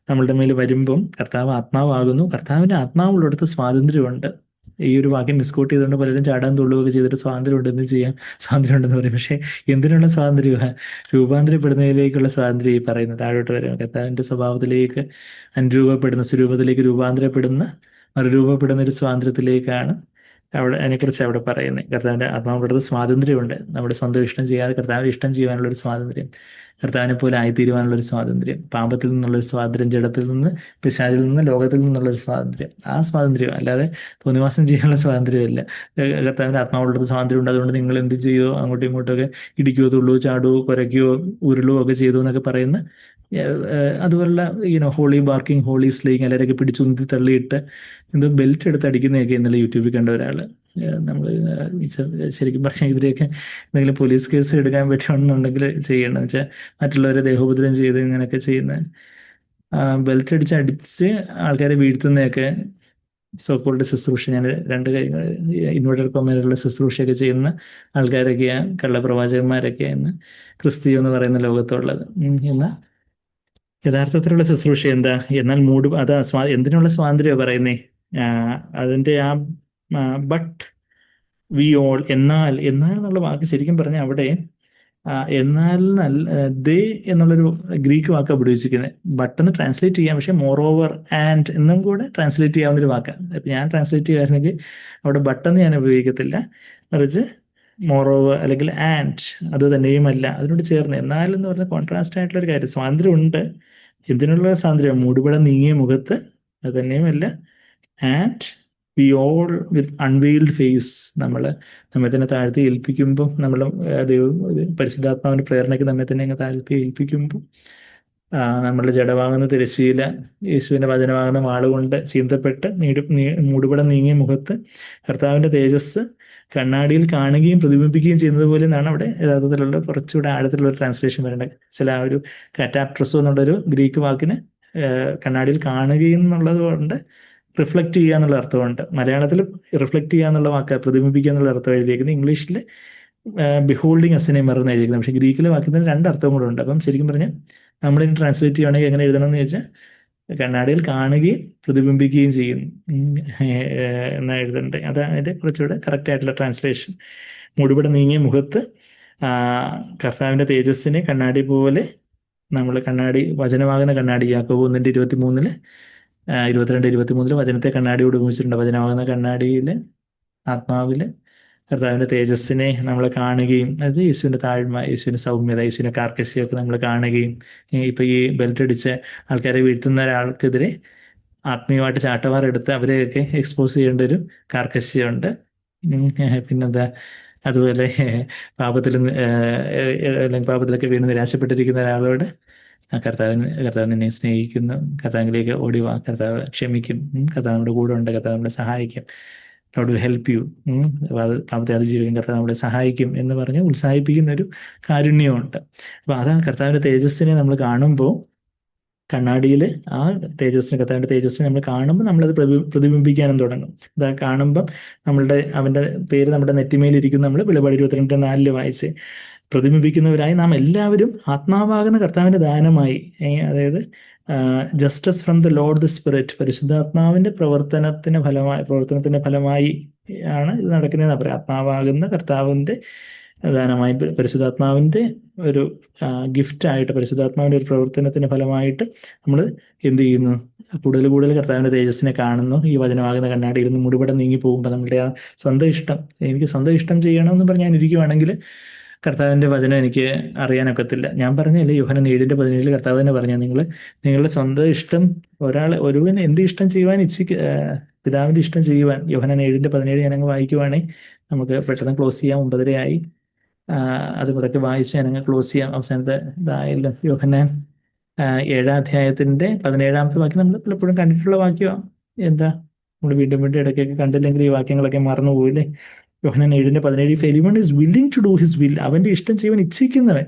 നമ്മളുടെ മേൽ വരുമ്പം കർത്താവ് ആത്മാവാകുന്നു. കർത്താവിൻ്റെ ആത്മാവുള്ളിടത്ത് സ്വാതന്ത്ര്യമുണ്ട്. ഈ ഒരു വാക്യം മിസ്കോട്ട് ചെയ്തുകൊണ്ട് പലരും ചാടാൻ തുള്ളുകയൊക്കെ ചെയ്തിട്ട് സ്വാതന്ത്ര്യം ഉണ്ടെന്ന് പറയും. പക്ഷേ എന്തിനുള്ള സ്വാതന്ത്ര്യമാണ്? രൂപാന്തരപ്പെടുന്നതിലേക്കുള്ള സ്വാതന്ത്ര്യം ഈ പറയുന്നത്. താഴോട്ട് വരും, കർത്താവിൻ്റെ സ്വഭാവത്തിലേക്ക് അനുരൂപപ്പെടുന്ന, സ്വരൂപത്തിലേക്ക് രൂപാന്തരപ്പെടുന്ന മറുരൂപപ്പെടുന്ന ഒരു സ്വാതന്ത്ര്യത്തിലേക്കാണ് അവിടെ അതിനെക്കുറിച്ച് അവിടെ പറയുന്നത്. കർത്താവിൻ്റെ ആത്മാവിൻ്റെ സ്വാതന്ത്ര്യമുണ്ട്. നമ്മുടെ സ്വന്തം ഇഷ്ടം ചെയ്യാതെ കർത്താവിൻ്റെ ഇഷ്ടം ചെയ്യാനുള്ള ഒരു സ്വാതന്ത്ര്യം, കർത്താവിനെ പോലെ ആയിത്തീരുവാനുള്ള ഒരു സ്വാതന്ത്ര്യം, പാപത്തിൽ നിന്നുള്ള ഒരു സ്വാതന്ത്ര്യം, ജഡത്തിൽ നിന്ന്, പിശാചിൽ നിന്ന്, ലോകത്തിൽ നിന്നുള്ള ഒരു സ്വാതന്ത്ര്യം. ആ സ്വാതന്ത്ര്യം അല്ലാതെ തോന്നിവാസം ചെയ്യാനുള്ള സ്വാതന്ത്ര്യമല്ല. കർത്താവിൻ്റെ ആത്മാവുള്ളത് സ്വാതന്ത്ര്യം ഉണ്ട്, അതുകൊണ്ട് നിങ്ങൾ എന്ത് ചെയ്യോ, അങ്ങോട്ടും ഇങ്ങോട്ടൊക്കെ ഇടിക്കുകയോ തുള്ളുകയോ ചാടുകയോ കുരയ്ക്കുകയോ ഉരുളുകയോ ഒക്കെ ചെയ്തു എന്നൊക്കെ പറയുന്ന അതുപോലുള്ള ഹോളി ബാർക്കിംഗ്, ഹോളി സ്ലേയിങ്, എല്ലാവരെയൊക്കെ പിടിച്ചുന്തി തള്ളിയിട്ട് എന്തോ ബെൽറ്റ് എടുത്ത് അടിക്കുന്നതൊക്കെ ഇന്നലെ യൂട്യൂബിൽ കണ്ട ഒരാൾ. നമ്മൾ ശരിക്കും പറഞ്ഞാൽ ഇവരെയൊക്കെ എന്തെങ്കിലും പോലീസ് കേസ് എടുക്കാൻ പറ്റുകയാണെന്നുണ്ടെങ്കിൽ ചെയ്യണം. വെച്ചാൽ മറ്റുള്ളവരെ ദേഹോപദ്രവം ചെയ്ത് ഇങ്ങനെയൊക്കെ ചെയ്യുന്ന ബെൽറ്റ് അടിച്ച് ആൾക്കാരെ വീഴ്ത്തുന്നതൊക്കെ സോക്കോൾഡ് ശുശ്രൂഷ, ഞാൻ രണ്ട് കൈ ഇൻവേർട്ടഡ് കോമയിലുള്ള ശുശ്രൂഷയൊക്കെ ചെയ്യുന്ന ആൾക്കാരൊക്കെയാണ് കള്ളപ്രവാചകന്മാരൊക്കെയാണ് ക്രിസ്തീയം എന്ന് പറയുന്ന ലോകത്തുള്ളത്. എന്നാൽ യഥാർത്ഥത്തിലുള്ള ശുശ്രൂഷ എന്താ? എന്നാൽ അതാ എന്തിനുള്ള സ്വാതന്ത്ര്യമാണ് പറയുന്നേ? അതിൻ്റെ ബട്ട് വി ഓൾ, എന്നാൽ എന്നുള്ള വാക്ക് ശരിക്കും പറഞ്ഞാൽ അവിടെ എന്നാൽ ദേ എന്നുള്ളൊരു ഗ്രീക്ക് വാക്കാണ് ഉപയോഗിച്ചിരിക്കുന്നത്. ബട്ടെന്ന് ട്രാൻസ്ലേറ്റ് ചെയ്യാം, പക്ഷേ മോർ ഓവർ ആൻഡ് എന്നും കൂടെ ട്രാൻസ്ലേറ്റ് ചെയ്യാവുന്നൊരു വാക്കാണ്. അപ്പം ഞാൻ ട്രാൻസ്ലേറ്റ് ചെയ്യുകയാണെങ്കിൽ അവിടെ ബട്ടെന്ന് ഞാൻ ഉപയോഗിക്കത്തില്ല, മറിച്ച് മോർ ഓവർ അല്ലെങ്കിൽ ആൻഡ്, അത് തന്നെയുമല്ല, അതിനോട് ചേർന്ന് എന്നാൽ എന്ന് പറഞ്ഞ കോൺട്രാസ്റ്റ് ആയിട്ടുള്ളൊരു കാര്യം. സ്വാതന്ത്ര്യം ഉണ്ട്. എന്തിനുള്ള സ്വാതന്ത്ര്യം? മൂടുപടം നീങ്ങിയ മുഖത്ത്, അത് തന്നെയുമല്ല and we all with unveiled face, നമ്മെ തന്നെ താഴ്ത്തി ഏൽപ്പിക്കുമ്പോൾ, നമ്മൾ പരിശുദ്ധാത്മാവിൻ്റെ പ്രേരണയ്ക്ക് നമ്മെ തന്നെ അങ്ങ് താഴ്ത്തി ഏൽപ്പിക്കുമ്പോൾ നമ്മളുടെ ജഡമാകുന്ന തിരശ്ശീല യേശുവിൻ്റെ വചനമാകുന്ന വാളുകൊണ്ട് ചീന്തപ്പെട്ട് മൂടുപടം നീങ്ങിയ മുഖത്ത് കർത്താവിൻ്റെ തേജസ് കണ്ണാടിയിൽ കാണുകയും പ്രതിബിംബിക്കുകയും ചെയ്യുന്നത് പോലെ എന്നാണ് അവിടെ യഥാർത്ഥത്തിലുള്ള കുറച്ചുകൂടെ ആഴത്തിലുള്ള ഒരു ട്രാൻസ്ലേഷൻ വരേണ്ടത്. ചില ആ ഒരു കാറ്റാപ്ട്രസോ എന്നുള്ളൊരു ഗ്രീക്ക് വാക്കിന് കണ്ണാടിയിൽ കാണുകയും എന്നുള്ളത് കൊണ്ട് റിഫ്ലക്റ്റ് ചെയ്യുക എന്നുള്ള അർത്ഥമുണ്ട്. മലയാളത്തിൽ റിഫ്ലക്റ്റ് ചെയ്യുക എന്നുള്ള വാക്ക്, പ്രതിബിംബിക്കുക എന്നുള്ള അർത്ഥം എഴുതിയിരിക്കുന്നത്. ഇംഗ്ലീഷിൽ ബിഹോൾഡിങ് അസിനെ മറന്ന് എഴുതിയിരിക്കുന്നത്. പക്ഷേ ഗ്രീക്കിലെ വാക്യത്തിന് രണ്ട് അർത്ഥവും കൂടെ ഉണ്ട്. അപ്പം ശരിക്കും പറഞ്ഞാൽ നമ്മളിനി ട്രാൻസ്ലേറ്റ് ചെയ്യുകയാണെങ്കിൽ എങ്ങനെ എഴുതണം എന്ന് ചോദിച്ചാൽ, കണ്ണാടിയിൽ കാണുകയും പ്രതിബിംബിക്കുകയും ചെയ്യും എന്നാ എഴുതണ്ടേ. അത് അതിൻ്റെ കുറച്ചുകൂടെ കറക്റ്റ് ആയിട്ടുള്ള ട്രാൻസ്ലേഷൻ. മൂടുപടം നീങ്ങിയ മുഖത്ത് കർത്താവിൻ്റെ തേജസ്സിനെ കണ്ണാടി പോലെ വചനമാകുന്ന കണ്ണാടി, യാക്കോബ് 1:23 22-23 വചനത്തെ കണ്ണാടിയോട് ഉപയോഗിച്ചിട്ടുണ്ട്. വചനമാകുന്ന കണ്ണാടിയിൽ ആത്മാവിൽ കർത്താവിൻ്റെ തേജസ്സിനെ നമ്മൾ കാണുകയും, അത് യേശുവിൻ്റെ താഴ്മ, യേശുവിൻ്റെ സൗമ്യത, യേശുവിൻ്റെ കാർക്കശ്യമൊക്കെ നമ്മൾ കാണുകയും, ഇപ്പം ഈ ബെൽറ്റ് അടിച്ച് ആൾക്കാരെ വീഴ്ത്തുന്ന ഒരാൾക്കെതിരെ ആത്മീയമായിട്ട് ചാട്ടവാറെടുത്ത് അവരെയൊക്കെ എക്സ്പോസ് ചെയ്യേണ്ട ഒരു കാർക്കശ്യമുണ്ട്. പിന്നെന്താ, അതുപോലെ പാപത്തിലൊക്കെ വീണ് നിരാശപ്പെട്ടിരിക്കുന്ന ഒരാളോട് കർത്താവ് നിന്നെ സ്നേഹിക്കുന്നു, കർത്താവിലേക്ക് ഓടി വാ, കർത്താവ് ക്ഷമിക്കും, കർത്താവിൻ്റെ കൂടെ ഉണ്ട്, കർത്താവ് നമ്മളെ സഹായിക്കും, ലോർഡ് വിൽ ഹെൽപ്പ് യു, പാപത്തെ അതിജീവിക്കും, കർത്താവ് നമ്മളെ സഹായിക്കും എന്ന് പറഞ്ഞ് ഉത്സാഹിപ്പിക്കുന്ന ഒരു കാരുണ്യമുണ്ട്. അപ്പോൾ അതാണ് കർത്താവിൻ്റെ തേജസ്സിനെ നമ്മൾ കാണുമ്പോൾ, കണ്ണാടിയിൽ ആ കർത്താവിൻ്റെ തേജസ്സിനെ നമ്മൾ കാണുമ്പോൾ നമ്മളത് പ്രതിബിംബിക്കാനും തുടങ്ങും. അത് കാണുമ്പം അവൻ്റെ പേര് നമ്മുടെ നെറ്റിമേലിരിക്കും. നമ്മൾ വെളിപാട് 22:4 വായിച്ച്, പ്രതിബിംബിക്കുന്നവരായി നാം എല്ലാവരും ആത്മാവാകുന്ന കർത്താവിൻ്റെ ദാനമായി, അതായത് justice from the Lord the spirit, പരിശുദ്ധാത്മാവിൻ്റെ പ്രവർത്തനത്തിൻ്റെ ഫലമായി ആണ് ഇത് നടക്കുന്നതെന്ന് പറയാം. ആത്മാവാകുന്ന കർത്താവിൻ്റെ ദാനമായി, പരിശുദ്ധാത്മാവിൻ്റെ ഒരു ഗിഫ്റ്റായിട്ട്, പരിശുദ്ധാത്മാവിൻ്റെ ഒരു പ്രവർത്തനത്തിൻ്റെ ഫലമായിട്ട് നമ്മൾ എന്ത് ചെയ്യുന്നു? കൂടുതൽ കർത്താവിൻ്റെ തേജസ്സിനെ കാണുന്നു. ഈ വചനമാകുന്ന കണ്ണാടിയിൽ നിന്ന് മൂടുപടം നീങ്ങി പോകുമ്പോൾ നമ്മളുടെ ആ എനിക്ക് സ്വന്തം ഇഷ്ടം ചെയ്യണമെന്ന് പറഞ്ഞ് ഞാൻ ഇരിക്കുവാണെങ്കിൽ കർത്താവിൻ്റെ വചനം എനിക്ക് അറിയാനൊക്കത്തില്ല. ഞാൻ പറഞ്ഞല്ലേ, യോഹന്നാൻ 7:17 കർത്താവ് തന്നെ പറഞ്ഞാൽ, നിങ്ങളുടെ സ്വന്തം ഇഷ്ടം ഒരുവൻ എന്ത് ഇഷ്ടം ചെയ്യുവാൻ പിതാവിൻ്റെ ഇഷ്ടം ചെയ്യുവാൻ. യോഹന്നാൻ 7:17 ഞാനങ്ങ് വായിക്കുവാണെങ്കിൽ നമുക്ക് പെട്ടെന്ന് ക്ലോസ് ചെയ്യാം. 9:30 അത് കൂടെയൊക്കെ വായിച്ച് ഞാനങ്ങ് ക്ലോസ് ചെയ്യാം. അവസാനത്തെ ഇതായല്ലോ. യോഹന്നാൻ 7-ാമത്തെ വാക്യം നമ്മൾ പലപ്പോഴും കണ്ടിട്ടുള്ള വാക്യമാണ്. എന്താ, നമ്മൾ വീണ്ടും ഇടയ്ക്കൊക്കെ കണ്ടില്ലെങ്കിൽ ഈ വാക്യങ്ങളൊക്കെ മറന്നു പോയില്ലേ. Yohannan 7:17 if anyone is willing to do his will, അവൻ്റെ ഇഷ്ടം ചെയ്യുവാൻ ഇച്ഛിക്കുന്നവൻ.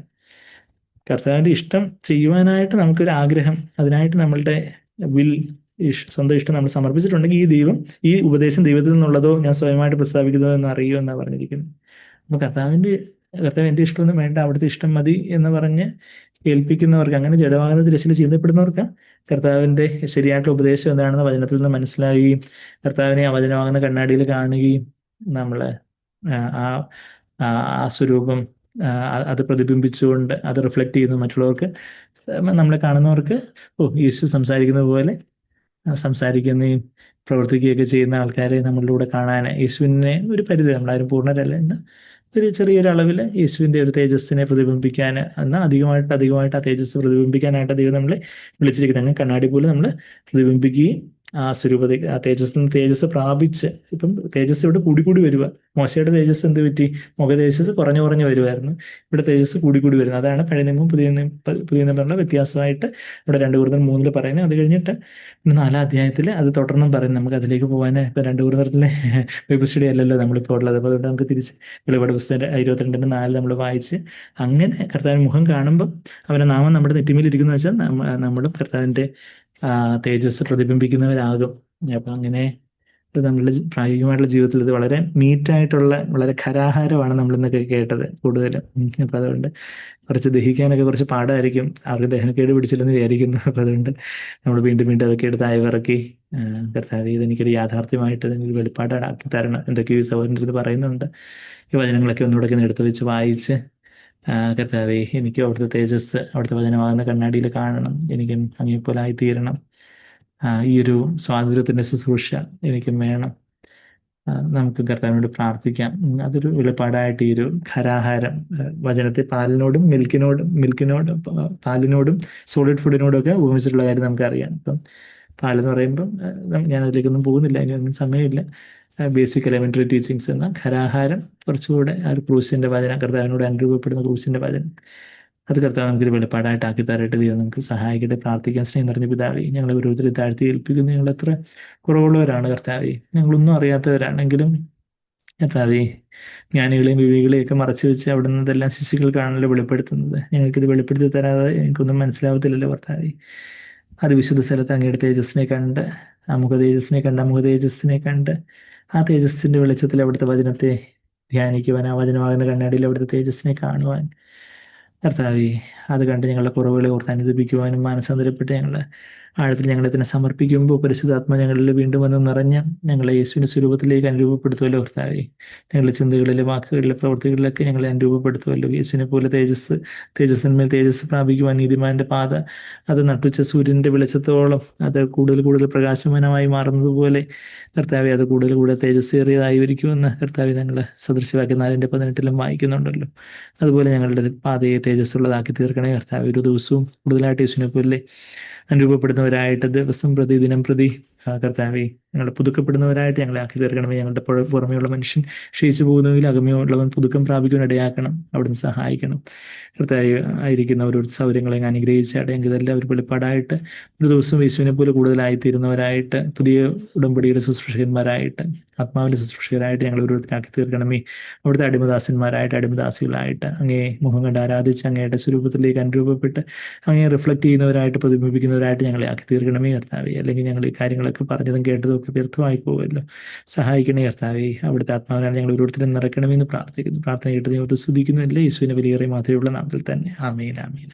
കർത്താവിൻ്റെ ഇഷ്ടം ചെയ്യുവാനായിട്ട് നമുക്കൊരു ആഗ്രഹം, അതിനായിട്ട് നമ്മളുടെ സ്വന്തം ഇഷ്ടം നമ്മൾ സമർപ്പിച്ചിട്ടുണ്ടെങ്കിൽ ഈ ഉപദേശം ദൈവത്തിൽ നിന്നുള്ളതോ ഞാൻ സ്വയമായിട്ട് പ്രസ്താവിക്കുന്നതോ എന്ന് അറിയുമോ എന്നാണ് പറഞ്ഞിരിക്കുന്നത്. അപ്പോൾ കർത്താവ് എൻ്റെ ഇഷ്ടമൊന്നും വേണ്ട, അവിടുത്തെ ഇഷ്ടം മതി എന്ന് പറഞ്ഞ് ഏൽപ്പിക്കുന്നവർക്ക്, അങ്ങനെ ജഡമാകുന്ന തിരശ്ശീല ചിന്തപ്പെടുന്നവർക്ക് കർത്താവിൻ്റെ ശരിയായിട്ടുള്ള ഉപദേശം എന്താണെന്ന് വചനത്തിൽ നിന്ന് മനസ്സിലാകുകയും, കർത്താവിനെ ആ വചനമാകുന്ന കണ്ണാടിയിൽ കാണുകയും, നമ്മൾ ആ സ്വരൂപം അത് പ്രതിബിംബിച്ചുകൊണ്ട് അത് റിഫ്ലക്റ്റ് ചെയ്യുന്നു മറ്റുള്ളവർക്ക്, നമ്മളെ കാണുന്നവർക്ക് യേശു സംസാരിക്കുന്നത് പോലെ സംസാരിക്കുന്നതും പ്രവർത്തിക്കുകയൊക്കെ ചെയ്യുന്ന ആൾക്കാരെ നമ്മളുടെ കൂടെ കാണാൻ യേശുവിനെ ഒരു പരിധി, നമ്മളാരും പൂർണ്ണരല്ല എന്ന് ഒരു ചെറിയൊരു അളവിൽ യേശുവിൻ്റെ ഒരു തേജസ്സിനെ പ്രതിബിംബിക്കാൻ, എന്നാൽ അധികമായിട്ട് ആ തേജസ് പ്രതിബിംബിക്കാനായിട്ട് ദൈവം നമ്മളെ വിളിച്ചിരിക്കുന്നത്. അങ്ങനെ കണ്ണാടി പോലെ നമ്മൾ പ്രതിബിംബിക്കുകയും ആ സ്വരൂപത, ആ തേജസ് പ്രാപിച്ച്, ഇപ്പം തേജസ് ഇവിടെ കൂടിക്കൂടി വരിക. മോശയുടെ തേജസ് എന്ത് പറ്റി? മുഖ തേജസ് കുറഞ്ഞു വരുമായിരുന്നു. ഇവിടെ തേജസ് കൂടിക്കൂടി വരുന്നു. അതാണ് പഴയ നിയമവും പുതിയ നിയമമുള്ള വ്യത്യാസമായിട്ട് ഇവിടെ 2 കൊരിന്ത്യർ 3 പറയുന്നത്. അത് കഴിഞ്ഞിട്ട് 4-ാം അധ്യായത്തിൽ അത് തുടർന്നും പറയുന്നത്. നമുക്ക് അതിലേക്ക് പോകാൻ ഇപ്പം 2 കൊരിന്ത്യരിലെ ബൈബിൾ സ്റ്റഡി അല്ലല്ലോ നമ്മളിപ്പോൾ ഉള്ളത്. അപ്പോൾ അതുകൊണ്ട് നമുക്ക് തിരിച്ച് വെളിപാട് പുസ്തകം 22:4 നമ്മൾ വായിച്ച്, അങ്ങനെ കർത്താവിൻ്റെ മുഖം കാണുമ്പോൾ അവൻ്റെ നാമം നമ്മുടെ നെറ്റിമേലിരിക്കുന്നു വെച്ചാൽ നമ്മളും കർത്താവിൻ്റെ തേജസ് പ്രതിബിംബിക്കുന്നവരാകും. അപ്പം അങ്ങനെ നമ്മളുടെ പ്രായോഗികമായിട്ടുള്ള ജീവിതത്തിൽ ഇത് വളരെ നീറ്റായിട്ടുള്ള, വളരെ ഖരാഹാരമാണ് നമ്മളിന്നൊക്കെ കേട്ടത് കൂടുതലും. അപ്പം അതുകൊണ്ട് കുറച്ച് ദഹിക്കാനൊക്കെ കുറച്ച് പാടായിരിക്കും. ആർക്കും ദഹനക്കേട് പിടിച്ചില്ലെന്ന് വിചാരിക്കുന്നു. അപ്പം അതുകൊണ്ട് നമ്മൾ വീണ്ടും അതൊക്കെ എടുത്ത് അയവിറക്കി, കർത്താവേ ഇതെനിക്കൊരു യാഥാർത്ഥ്യമായിട്ട് എനിക്കൊരു വെളിപ്പാടാക്കി തരണം, എന്തൊക്കെയോ ഈ സഹോദരൻ്റെ ഇത് പറയുന്നുണ്ട്. ഈ വചനങ്ങളൊക്കെ ഒന്നുകൂടെ എടുത്ത് വെച്ച് വായിച്ച്, കർത്താവേ എനിക്കും അവിടുത്തെ തേജസ്, അവിടുത്തെ വചനമാകുന്ന കണ്ണാടിയിൽ കാണണം, എനിക്കും അങ്ങേപ്പോലെ ആയിത്തീരണം. ഈ ഒരു സ്വാതന്ത്ര്യത്തിൻ്റെ ശുശ്രൂഷ എനിക്കും വേണം. നമുക്ക് കർത്താവിനോട് പ്രാർത്ഥിക്കാം. അതൊരു വെളിപ്പാടായിട്ട് ഈ ഒരു ഖരാഹാരം, വചനത്തെ പാലിനോടും സോളിഡ് ഫുഡിനോടും ഒക്കെ ഉപമിച്ചിട്ടുള്ള കാര്യം നമുക്കറിയാം. ഇപ്പം പാലെന്ന് പറയുമ്പം ഞാൻ അതിലേക്കൊന്നും പോകുന്നില്ല, അതിനൊന്നും സമയമില്ല. ബേസിക് എലമെൻ്ററി ടീച്ചിങ്സ് എന്ന ഖരാഹാരം കുറച്ചുകൂടെ ആ ഒരു ക്രൂസിൻ്റെ വചനം, കർത്താവിനോട് അനുരൂപപ്പെടുന്ന ക്രൂസിൻ്റെ വചനം, അത് കർത്താവ് നമുക്കൊരു വെളിപ്പാടായിട്ട് തരട്ടെ. ദൈവം നമുക്ക് സഹായിക്കട്ടെ. പ്രാർത്ഥിക്കാൻ. സ്നേഹം നിറഞ്ഞ പിതാവേ, ഞങ്ങളെ ഓരോരുത്തരും താഴ്ത്തി ഏൽപ്പിക്കുന്നു. ഞങ്ങൾ എത്ര കുറവുള്ളവരാണ് കർത്താവേ, ഞങ്ങളൊന്നും അറിയാത്തവരാണെങ്കിലും കർത്താവേ, ജ്ഞാനികളെയും വിവേകികളെയും ഒക്കെ മറച്ചു വെച്ച് അവിടെ നിന്ന് ഇതെല്ലാം ശിശുക്കൾക്കാണല്ലോ വെളിപ്പെടുത്തുന്നത്. ഞങ്ങൾക്കിത് വെളിപ്പെടുത്തി തരാതെ എനിക്കൊന്നും മനസ്സിലാവത്തില്ലല്ലോ കർത്താവേ. അത് വിശുദ്ധ സ്ഥലത്ത് അങ്ങയുടെ തേജസ്സിനെ കണ്ട്, അമുഖ തേജസ്സിനെ കണ്ട് ആ തേജസ്സിൻ്റെ വെളിച്ചത്തിൽ അവിടുത്തെ വചനത്തെ ധ്യാനിക്കുവാൻ, ആ വചനമാകുന്ന കണ്ണാടിയിൽ അവിടുത്തെ തേജസ്സിനെ കാണുവാൻ കർത്താവേ, അത് കണ്ട് ഞങ്ങളുടെ കുറവുകളെ ഓർത്ത് അനുദപിക്കുവാനും മാനസാന്തരപ്പെട്ട് ഞങ്ങളുടെ ആഴത്തിൽ ഞങ്ങളെ തന്നെ സമർപ്പിക്കുമ്പോൾ പരിശുദ്ധാത്മ ഞങ്ങളിൽ വീണ്ടും വന്ന് നിറഞ്ഞ് ഞങ്ങളെ യേശുവിൻ്റെ സ്വരൂപത്തിലേക്ക് അനുരൂപപ്പെടുത്തുമല്ലോ കർത്താവേ. ഞങ്ങളുടെ ചിന്തകളിലെ, വാക്കുകളിലെ, പ്രവൃത്തികളിലൊക്കെ ഞങ്ങളെ അനുരൂപപ്പെടുത്തുമല്ലോ. യേശുവിനെ പോലെ തേജസ്സിന്മേൽ തേജസ് പ്രാപിക്കുവാൻ നീതിമാന്റെ പാത അത് നട്ടുച്ച സൂര്യൻ്റെ വെളിച്ചത്തോളം അത് കൂടുതൽ പ്രകാശമാനമായി മാറുന്നത് പോലെ കർത്താവെ, അത് കൂടുതൽ തേജസ്സേറിയതായിരിക്കുമെന്ന് കർത്താവെ ഞങ്ങൾ സദൃശവാക്യം 4:18 വായിക്കുന്നുണ്ടല്ലോ. അതുപോലെ ഞങ്ങളുടെ പാതയെ തേജസ്സുള്ളതാക്കി തീർക്കണേ കർത്താവെ. ഒരു ദിവസവും കൂടുതലായിട്ട് യേശുവിനെ പോലെ അനുരൂപപ്പെടുന്നവരായിട്ട് ദിവസം പ്രതി ദിനം പ്രതി കർത്താവെ ഞങ്ങൾ പുതുക്കപ്പെടുന്നവരായിട്ട് ഞങ്ങളെ ആക്കി തീർക്കണമേ. ഞങ്ങളുടെ പുറമെയുള്ള മനുഷ്യൻ ക്ഷയിച്ചു പോകുന്നതിൽ അകമയുള്ളവൻ പുതുക്കം പ്രാപിക്കാൻ ഇടയാക്കണം. അവിടുന്ന് സഹായിക്കണം കർത്താവെ. ആയിരിക്കുന്ന ഓരോ സൗകര്യങ്ങളെ അനുഗ്രഹിച്ചാട്ടെ. എങ്കിൽ ഇതെല്ലാം ഒരു വെളിപ്പാടായിട്ട് ഒരു ദിവസം യേശുവിനെ പോലെ കൂടുതലായിത്തീരുന്നവരായിട്ട്, പുതിയ ഉടമ്പടിയുടെ ശുശ്രൂഷകന്മാരായിട്ട്, ആത്മാവിൻ്റെ ശുശ്രൂഷകരായിട്ട് ഞങ്ങൾ ഓരോരുത്തരാക്കി തീർക്കണമേ. അവിടുത്തെ അടിമദാസന്മാരായിട്ട്, അടിമദാസികളായിട്ട് അങ്ങേ മുഖം കണ്ട് ആരാധിച്ച് അങ്ങയുടെ സ്വരൂപത്തിലേക്ക് അനുരൂപപ്പെട്ട് അങ്ങേ റിഫ്ലക്ട് ചെയ്യുന്നവരായിട്ട്, പ്രതിബിംബിക്കുന്നവരായിട്ട് ഞങ്ങളെ ആക്കി തീർക്കണമേ കർത്താവെ. അല്ലെങ്കിൽ ഞങ്ങൾ ഈ കാര്യങ്ങളൊക്കെ പറഞ്ഞതും കേട്ടതും ഒക്കെ വ്യർത്ഥമായി പോകുമല്ലോ. സഹായിക്കണേ കർത്താവെ. അവിടുത്തെ ആത്മാവിനാണ് ഞങ്ങൾ ഓരോരുത്തരും നിറയ്ക്കണമെന്ന് പ്രാർത്ഥിക്കുന്നു. പ്രാർത്ഥന കേട്ട് ദൈവത്തെ സ്തുതിക്കുന്നു. എല്ലാ യേശുവിനെ വലിയേറെ മാത്രമേ നാമത്തിൽ തന്നെ. ആമേൻ, ആമേൻ.